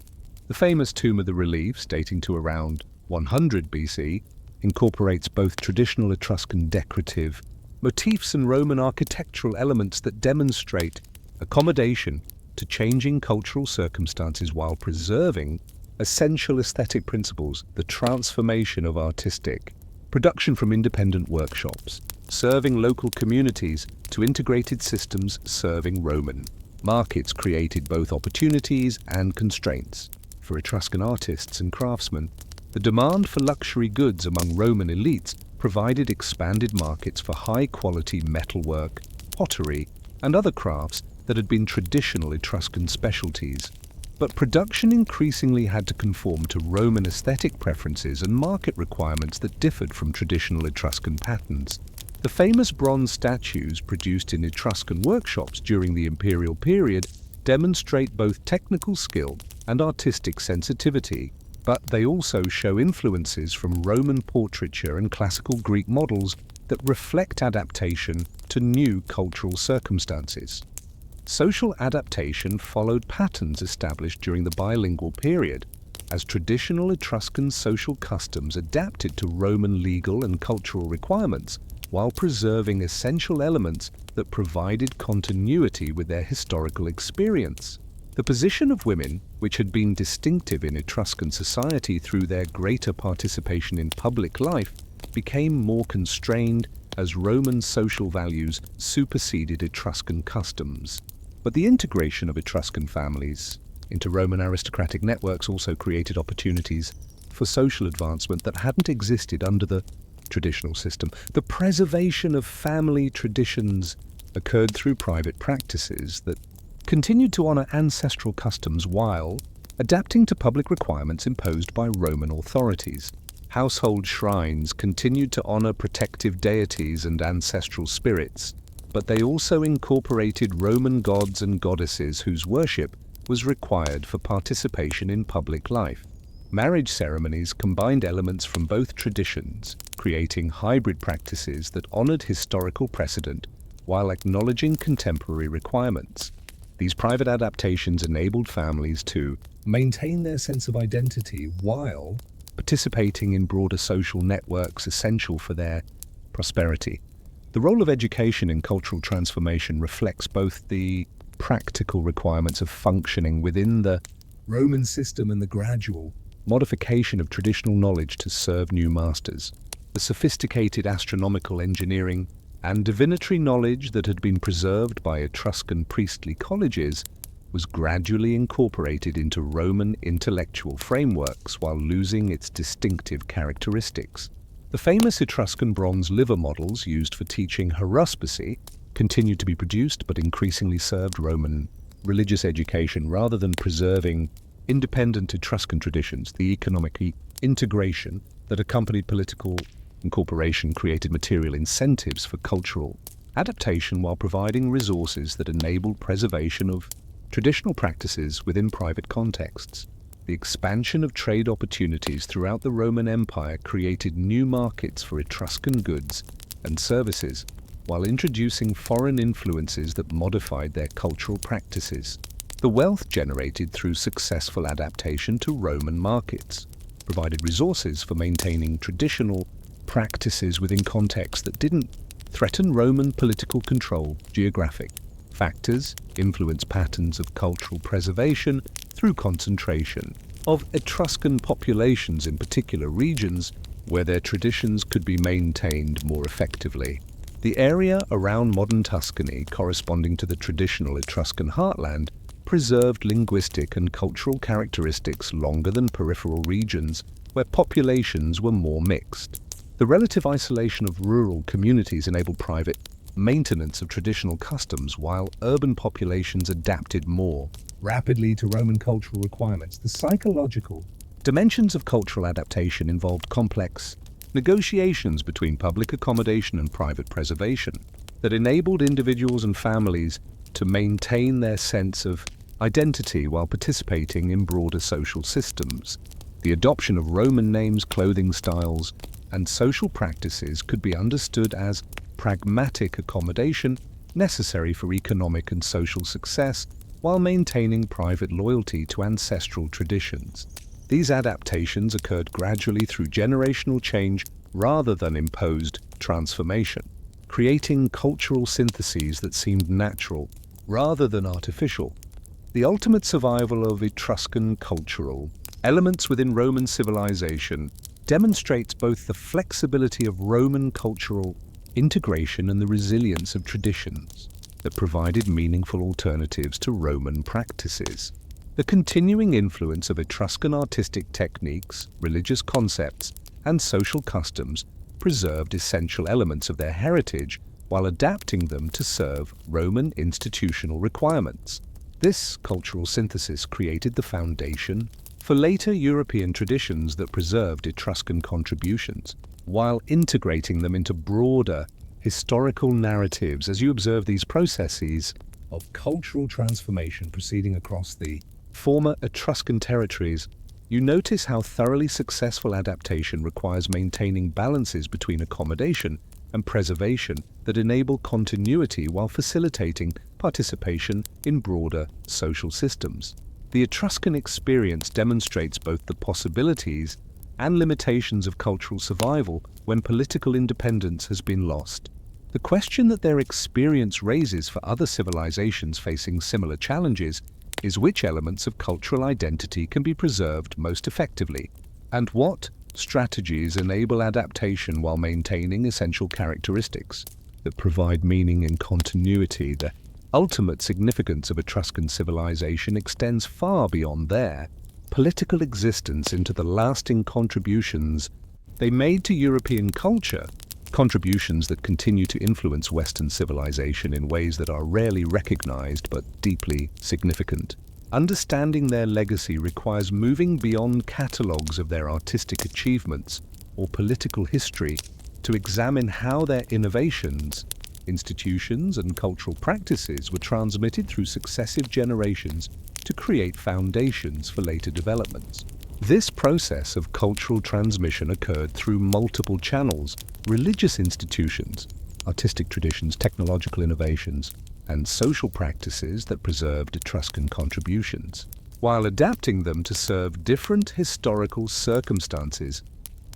The famous Tomb of the Reliefs, dating to around 100 BC, incorporates both traditional Etruscan decorative motifs and Roman architectural elements that demonstrate accommodation to changing cultural circumstances while preserving essential aesthetic principles. The transformation of artistic production from independent workshops, serving local communities, to integrated systems serving Roman markets created both opportunities and constraints. For Etruscan artists and craftsmen, the demand for luxury goods among Roman elites provided expanded markets for high-quality metalwork, pottery, and other crafts that had been traditional Etruscan specialties. But production increasingly had to conform to Roman aesthetic preferences and market requirements that differed from traditional Etruscan patterns. The famous bronze statues produced in Etruscan workshops during the imperial period demonstrate both technical skill and artistic sensitivity, but they also show influences from Roman portraiture and classical Greek models that reflect adaptation to new cultural circumstances. Social adaptation followed patterns established during the bilingual period, as traditional Etruscan social customs adapted to Roman legal and cultural requirements while preserving essential elements that provided continuity with their historical experience. The position of women, which had been distinctive in Etruscan society through their greater participation in public life, became more constrained as Roman social values superseded Etruscan customs. But the integration of Etruscan families into Roman aristocratic networks also created opportunities for social advancement that hadn't existed under the traditional system. The preservation of family traditions occurred through private practices that continued to honor ancestral customs while adapting to public requirements imposed by Roman authorities. Household shrines continued to honor protective deities and ancestral spirits, but they also incorporated Roman gods and goddesses whose worship was required for participation in public life. Marriage ceremonies combined elements from both traditions, creating hybrid practices that honored historical precedent while acknowledging contemporary requirements. These private adaptations enabled families to maintain their sense of identity while participating in broader social networks essential for their prosperity. The role of education in cultural transformation reflects both the practical requirements of functioning within the Roman system and the gradual modification of traditional knowledge to serve new masters. The sophisticated astronomical engineering and divinatory knowledge that had been preserved by Etruscan priestly colleges was gradually incorporated into Roman intellectual frameworks while losing its distinctive characteristics. The famous Etruscan bronze liver models used for teaching haruspicy continued to be produced but increasingly served Roman religious education rather than preserving independent Etruscan traditions. The economic integration that accompanied political incorporation created material incentives for cultural adaptation while providing resources that enabled preservation of traditional practices within private contexts. The expansion of trade opportunities throughout the Roman Empire created new markets for Etruscan goods and services, while introducing foreign influences that modified their cultural practices. The wealth generated through successful adaptation to Roman markets provided resources for maintaining traditional practices within contexts that didn't threaten Roman political control. Geographic factors influence patterns of cultural preservation through concentration of Etruscan populations in particular regions where their traditions could be maintained more effectively. The area around modern Tuscany, corresponding to the traditional Etruscan heartland, preserved linguistic and cultural characteristics longer than peripheral regions where populations were more mixed. The relative isolation of rural communities enabled private maintenance of traditional customs, while urban populations adapted more rapidly to Roman cultural requirements. The psychological dimensions of cultural adaptation involved complex negotiations between public accommodation and private preservation that enabled individuals and families to maintain their sense of identity while participating in broader social systems. The adoption of Roman names, clothing styles, and social practices could be understood as pragmatic accommodation necessary for economic and social success while maintaining private loyalty to ancestral traditions. These adaptations occurred gradually through generational change rather than imposed transformation, creating cultural syntheses that seemed natural rather than artificial. The ultimate survival of Etruscan cultural elements within Roman civilization demonstrates both the flexibility of Roman cultural integration and the resilience of traditions that provided meaningful alternatives to Roman practices. The continuing influence of Etruscan artistic techniques, religious concepts, and social customs preserved essential elements of their heritage while adapting them to serve Roman institutional requirements. This cultural synthesis created the foundation for later European traditions that preserved Etruscan contributions, while integrating them into broader historical narratives. As you observe these processes of cultural transformation proceeding across the former Etruscan territories, you notice how thoroughly successful adaptation requires maintaining balances between accommodation and preservation that enable continuity while facilitating participation in broader social systems. The Etruscan experience demonstrates both the possibilities and limitations of cultural survival when political independence has been lost. The question that their experience raises for other civilizations facing similar challenges is which elements of cultural identity can be preserved most effectively, and what strategies enable adaptation while maintaining essential characteristics that provide meaning and continuity. The ultimate significance of Etruscan civilization extends far beyond their political existence into the lasting contributions they made to European culture, contributions that continue to influence Western civilization in ways that are rarely recognized but deeply significant. Understanding their legacy requires moving beyond catalogues of their artistic achievements or political history to examine how their innovations, institutions, and cultural practices were transmitted through successive generations to create foundations for later developments. This process of cultural transmission occurred through multiple channels: religious institutions, artistic traditions, technological innovations, and social practices that preserved Etruscan contributions, while adapting them to serve different historical circumstances.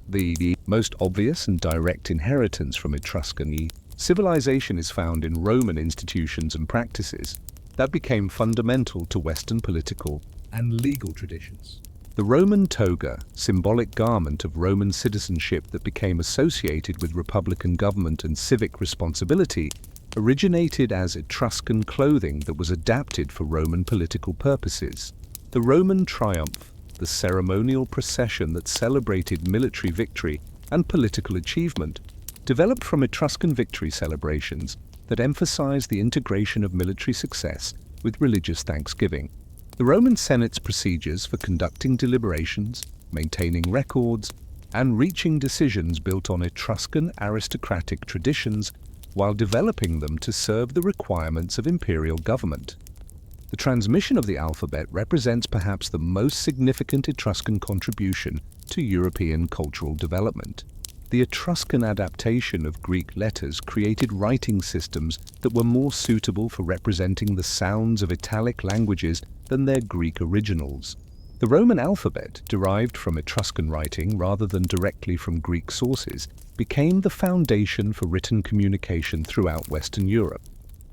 The most obvious and direct inheritance from Etruscan civilization is found in Roman institutions and practices that became fundamental to Western political and legal traditions. The Roman toga, symbolic garment of Roman citizenship that became associated with republican government and civic responsibility, originated as Etruscan clothing that was adapted for Roman political purposes. The Roman triumph, the ceremonial procession that celebrated military victory and political achievement, developed from Etruscan victory celebrations that emphasized the integration of military success with religious thanksgiving. The Roman Senate's procedures for conducting deliberations, maintaining records, and reaching decisions built on Etruscan aristocratic traditions while developing them to serve the requirements of imperial government. The transmission of the alphabet represents perhaps the most significant Etruscan contribution to European cultural development. The Etruscan adaptation of Greek letters created writing systems that were more suitable for representing the sounds of Italic languages than their Greek originals. The Roman alphabet, derived from Etruscan writing rather than directly from Greek sources, became the foundation for written communication throughout Western Europe.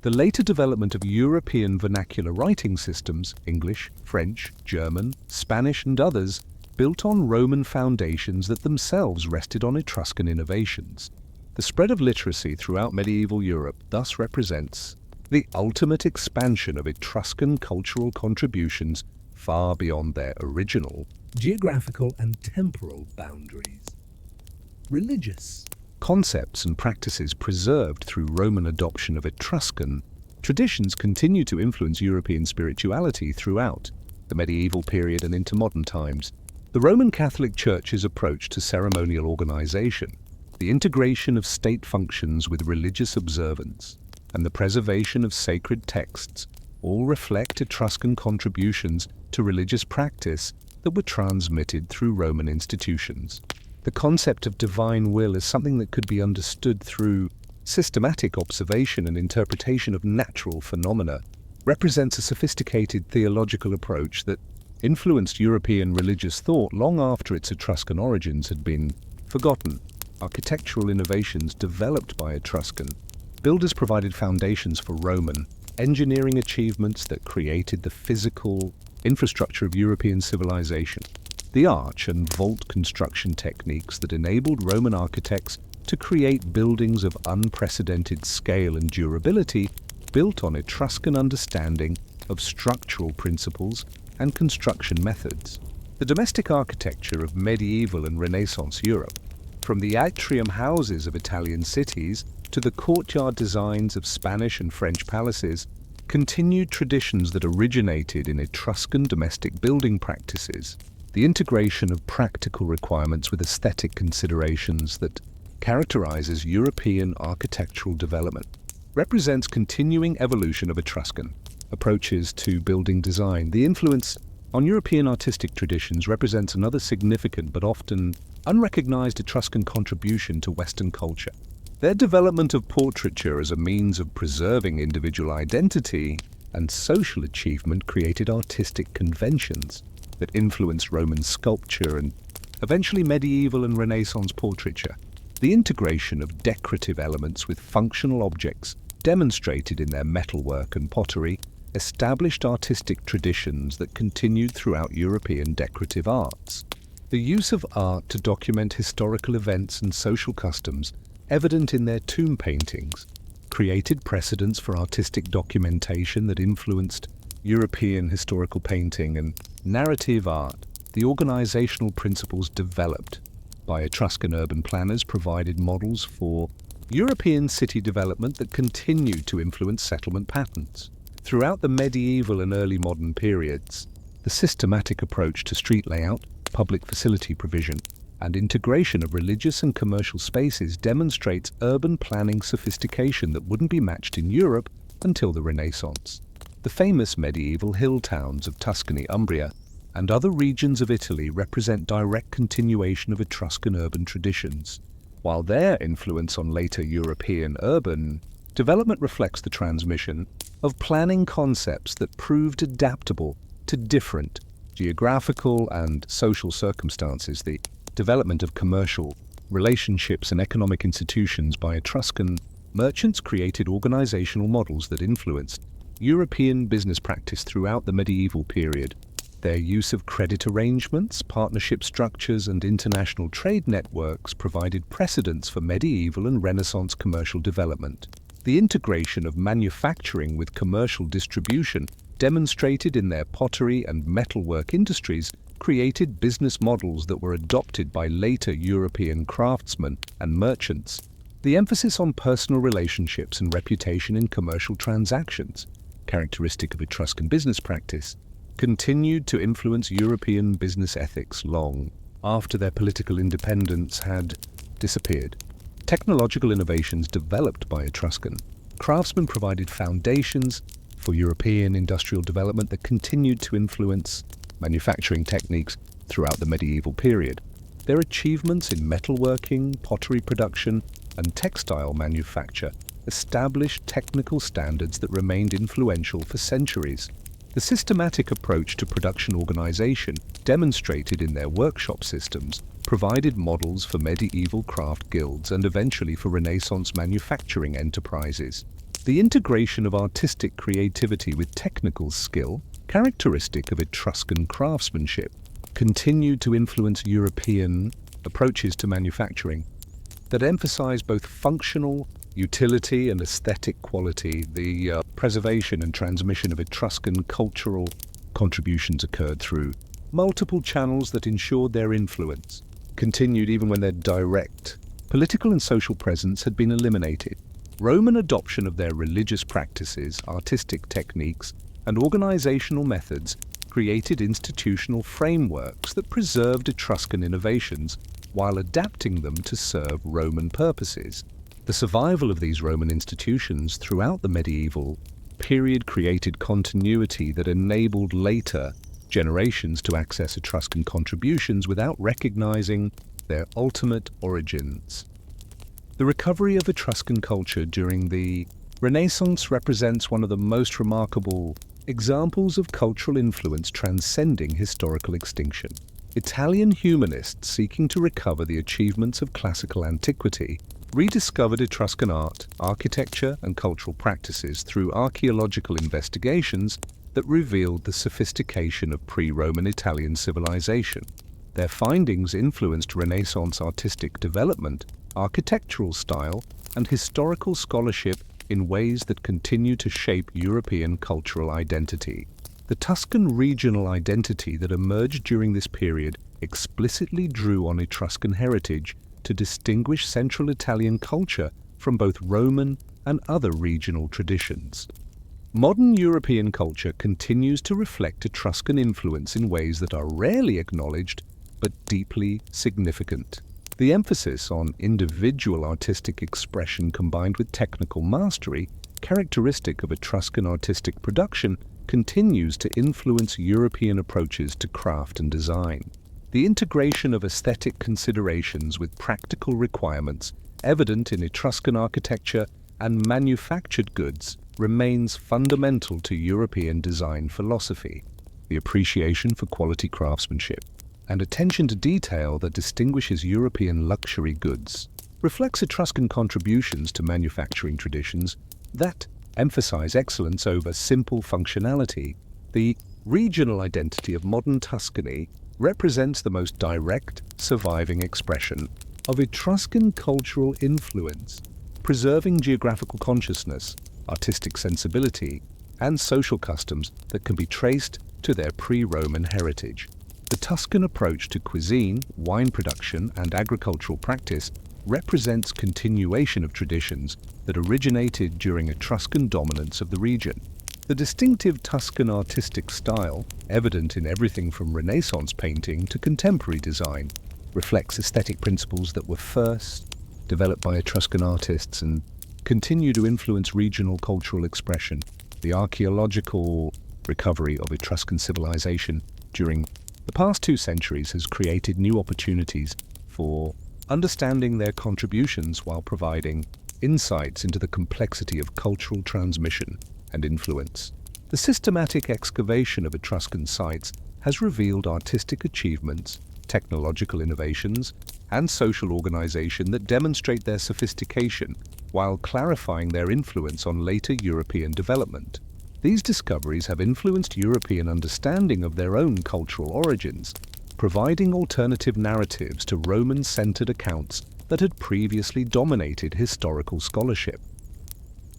The later development of European vernacular writing systems, English, French, German, Spanish, and others, built on Roman foundations that themselves rested on Etruscan innovations. The spread of literacy throughout medieval Europe thus represents the ultimate expansion of Etruscan cultural contributions far beyond their original geographical and temporal boundaries. Religious concepts and practices preserved through Roman adoption of Etruscan traditions continue to influence European spirituality throughout the medieval period and into modern times. The Roman Catholic Church's approach to ceremonial organization, the integration of state functions with religious observance, and the preservation of sacred texts all reflect Etruscan contributions to religious practice that were transmitted through Roman institutions. The concept of divine will is something that could be understood through systematic observation and interpretation of natural phenomena, represents a sophisticated theological approach that influenced European religious thought long after its Etruscan origins had been forgotten. Architectural innovations developed by Etruscan builders provided foundations for Roman engineering achievements that created the physical infrastructure of European civilization. The arch and vault construction techniques that enabled Roman architects to create buildings of unprecedented scale and durability built on Etruscan understanding of structural principles and construction methods. The domestic architecture of medieval and Renaissance Europe, from the atrium houses of Italian cities to the courtyard designs of Spanish and French palaces, continued traditions that originated in Etruscan domestic building practices. The integration of practical requirements with aesthetic considerations that characterizes European architectural development represents continuing evolution of Etruscan approaches to building design. The influence on European artistic traditions represents another significant but often unrecognized Etruscan contribution to Western culture. Their development of portraiture as a means of preserving individual identity and social achievement created artistic conventions that influenced Roman sculpture and eventually medieval and Renaissance portraiture. The integration of decorative elements with functional objects demonstrated in their metalwork and pottery established artistic traditions that continued throughout European decorative arts. The use of art to document historical events and social customs, evident in their tomb paintings, created precedents for artistic documentation that influenced European historical painting and narrative art. The organizational principles developed by Etruscan urban planners provided models for European city development that continued to influence settlement patterns. Throughout the medieval and early modern periods, the systematic approach to street layout, public facility provision, and integration of religious and commercial spaces demonstrates urban planning sophistication that wouldn't be matched in Europe until the Renaissance. The famous medieval hill towns of Tuscany, Umbria, and other regions of Italy represent direct continuation of Etruscan urban traditions, while their influence on later European urban development reflects the transmission of planning concepts that proved adaptable to different geographical and social circumstances. The development of commercial relationships and economic institutions by Etruscan merchants created organizational models that influenced European business practice throughout the medieval period. Their use of credit arrangements, partnership structures, and international trade networks provided precedents for medieval and Renaissance commercial development. The integration of manufacturing with commercial distribution, demonstrated in their pottery and metalwork industries, created business models that were adopted by later European craftsmen and merchants. The emphasis on personal relationships and reputation in commercial transactions, characteristic of Etruscan business practice, continued to influence European business ethics long after their political independence had disappeared. Technological innovations developed by Etruscan craftsmen provided foundations for European industrial development that continued to influence manufacturing techniques throughout the medieval period. Their achievements in metalworking, pottery production, and textile manufacture established technical standards that remained influential for centuries. The systematic approach to production organization demonstrated in their workshop systems provided models for medieval craft guilds and eventually for Renaissance manufacturing enterprises. The integration of artistic creativity with technical skill, characteristic of Etruscan craftsmanship, continued to influence European approaches to manufacturing that emphasize both functional utility and aesthetic quality. The preservation and transmission of Etruscan cultural contributions occurred through multiple channels that ensured their influence continued even when their direct political and social presence had been eliminated. Roman adoption of their religious practices, artistic techniques, and organizational methods created institutional frameworks that preserved Etruscan innovations while adapting them to serve Roman purposes. The survival of these Roman institutions throughout the medieval period created continuity that enabled later generations to access Etruscan contributions without recognizing their ultimate origins. The recovery of Etruscan culture during the Renaissance represents one of the most remarkable examples of cultural influence transcending historical extinction. Italian humanists seeking to recover the achievements of classical antiquity rediscovered Etruscan art, architecture, and cultural practices through archaeological investigations that revealed the sophistication of pre-Roman Italian civilization. Their findings influenced Renaissance artistic development, architectural style, and historical scholarship in ways that continue to shape European cultural identity. The Tuscan regional identity that emerged during this period explicitly drew on Etruscan heritage to distinguish Central Italian culture from both Roman and other regional traditions. Modern European culture continues to reflect Etruscan influence in ways that are rarely acknowledged but deeply significant. The emphasis on individual artistic expression combined with technical mastery, characteristic of Etruscan artistic production, continues to influence European approaches to craft and design. The integration of aesthetic considerations with practical requirements, evident in Etruscan architecture and manufactured goods, remains fundamental to European design philosophy. The appreciation for quality craftsmanship and attention to detail that distinguishes European luxury goods reflects Etruscan contributions to manufacturing traditions that emphasize excellence over simple functionality. The regional identity of modern Tuscany represents the most direct, surviving expression of Etruscan cultural influence, preserving geographical consciousness, artistic sensibility, and social customs that can be traced to their pre-Roman heritage. The Tuscan approach to cuisine, wine production, and agricultural practice represents continuation of traditions that originated during Etruscan dominance of the region. The distinctive Tuscan artistic style, evident in everything from Renaissance painting to contemporary design, reflects aesthetic principles that were first developed by Etruscan artists and continue to influence regional cultural expression. The archaeological recovery of Etruscan civilization during the past 2 centuries has created new opportunities for understanding their contributions while providing insights into the complexity of cultural transmission and influence. The systematic excavation of Etruscan sites has revealed artistic achievements, technological innovations, and social organization that demonstrate their sophistication while clarifying their influence on later European development. These discoveries have influenced European understanding of their own cultural origins, providing alternative narratives to Roman-centered accounts that had previously dominated historical scholarship.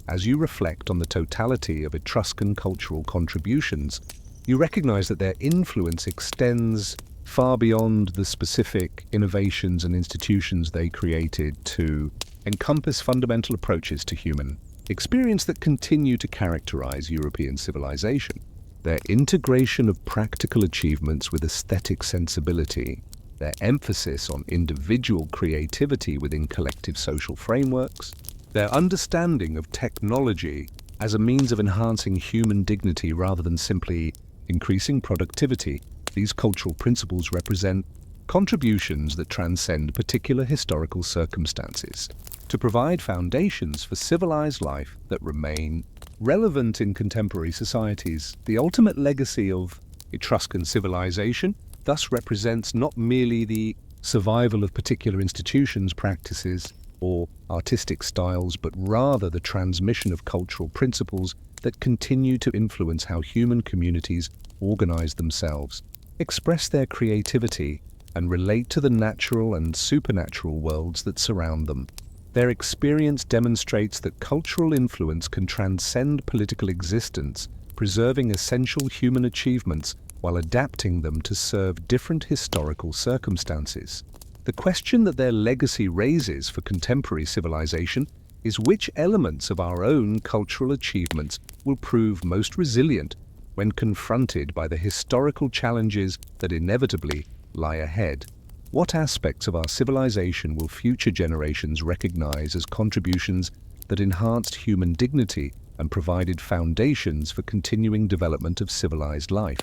As you reflect on the totality of Etruscan cultural contributions, you recognize that their influence extends far beyond the specific innovations and institutions they created to encompass fundamental approaches to human experience that continue to characterize European civilization. Their integration of practical achievements with aesthetic sensibility, their emphasis on individual creativity within collective social frameworks, their understanding of technology as a means of enhancing human dignity rather than simply increasing productivity. These cultural principles represent contributions that transcend particular historical circumstances, to provide foundations for civilized life that remain relevant in contemporary societies. The ultimate legacy of Etruscan civilization thus represents not merely the survival of particular institutions, practices, or artistic styles, but rather the transmission of cultural principles that continue to influence how human communities organize themselves, express their creativity, and relate to the natural and supernatural worlds that surround them. Their experience demonstrates that cultural influence can transcend political existence, preserving essential human achievements while adapting them to serve different historical circumstances. The question that their legacy raises for contemporary civilization is which elements of our own cultural achievements will prove most resilient when confronted by the historical challenges that inevitably lie ahead. What aspects of our civilization will future generations recognize as contributions that enhanced human dignity and provided foundations for continuing development of civilized life?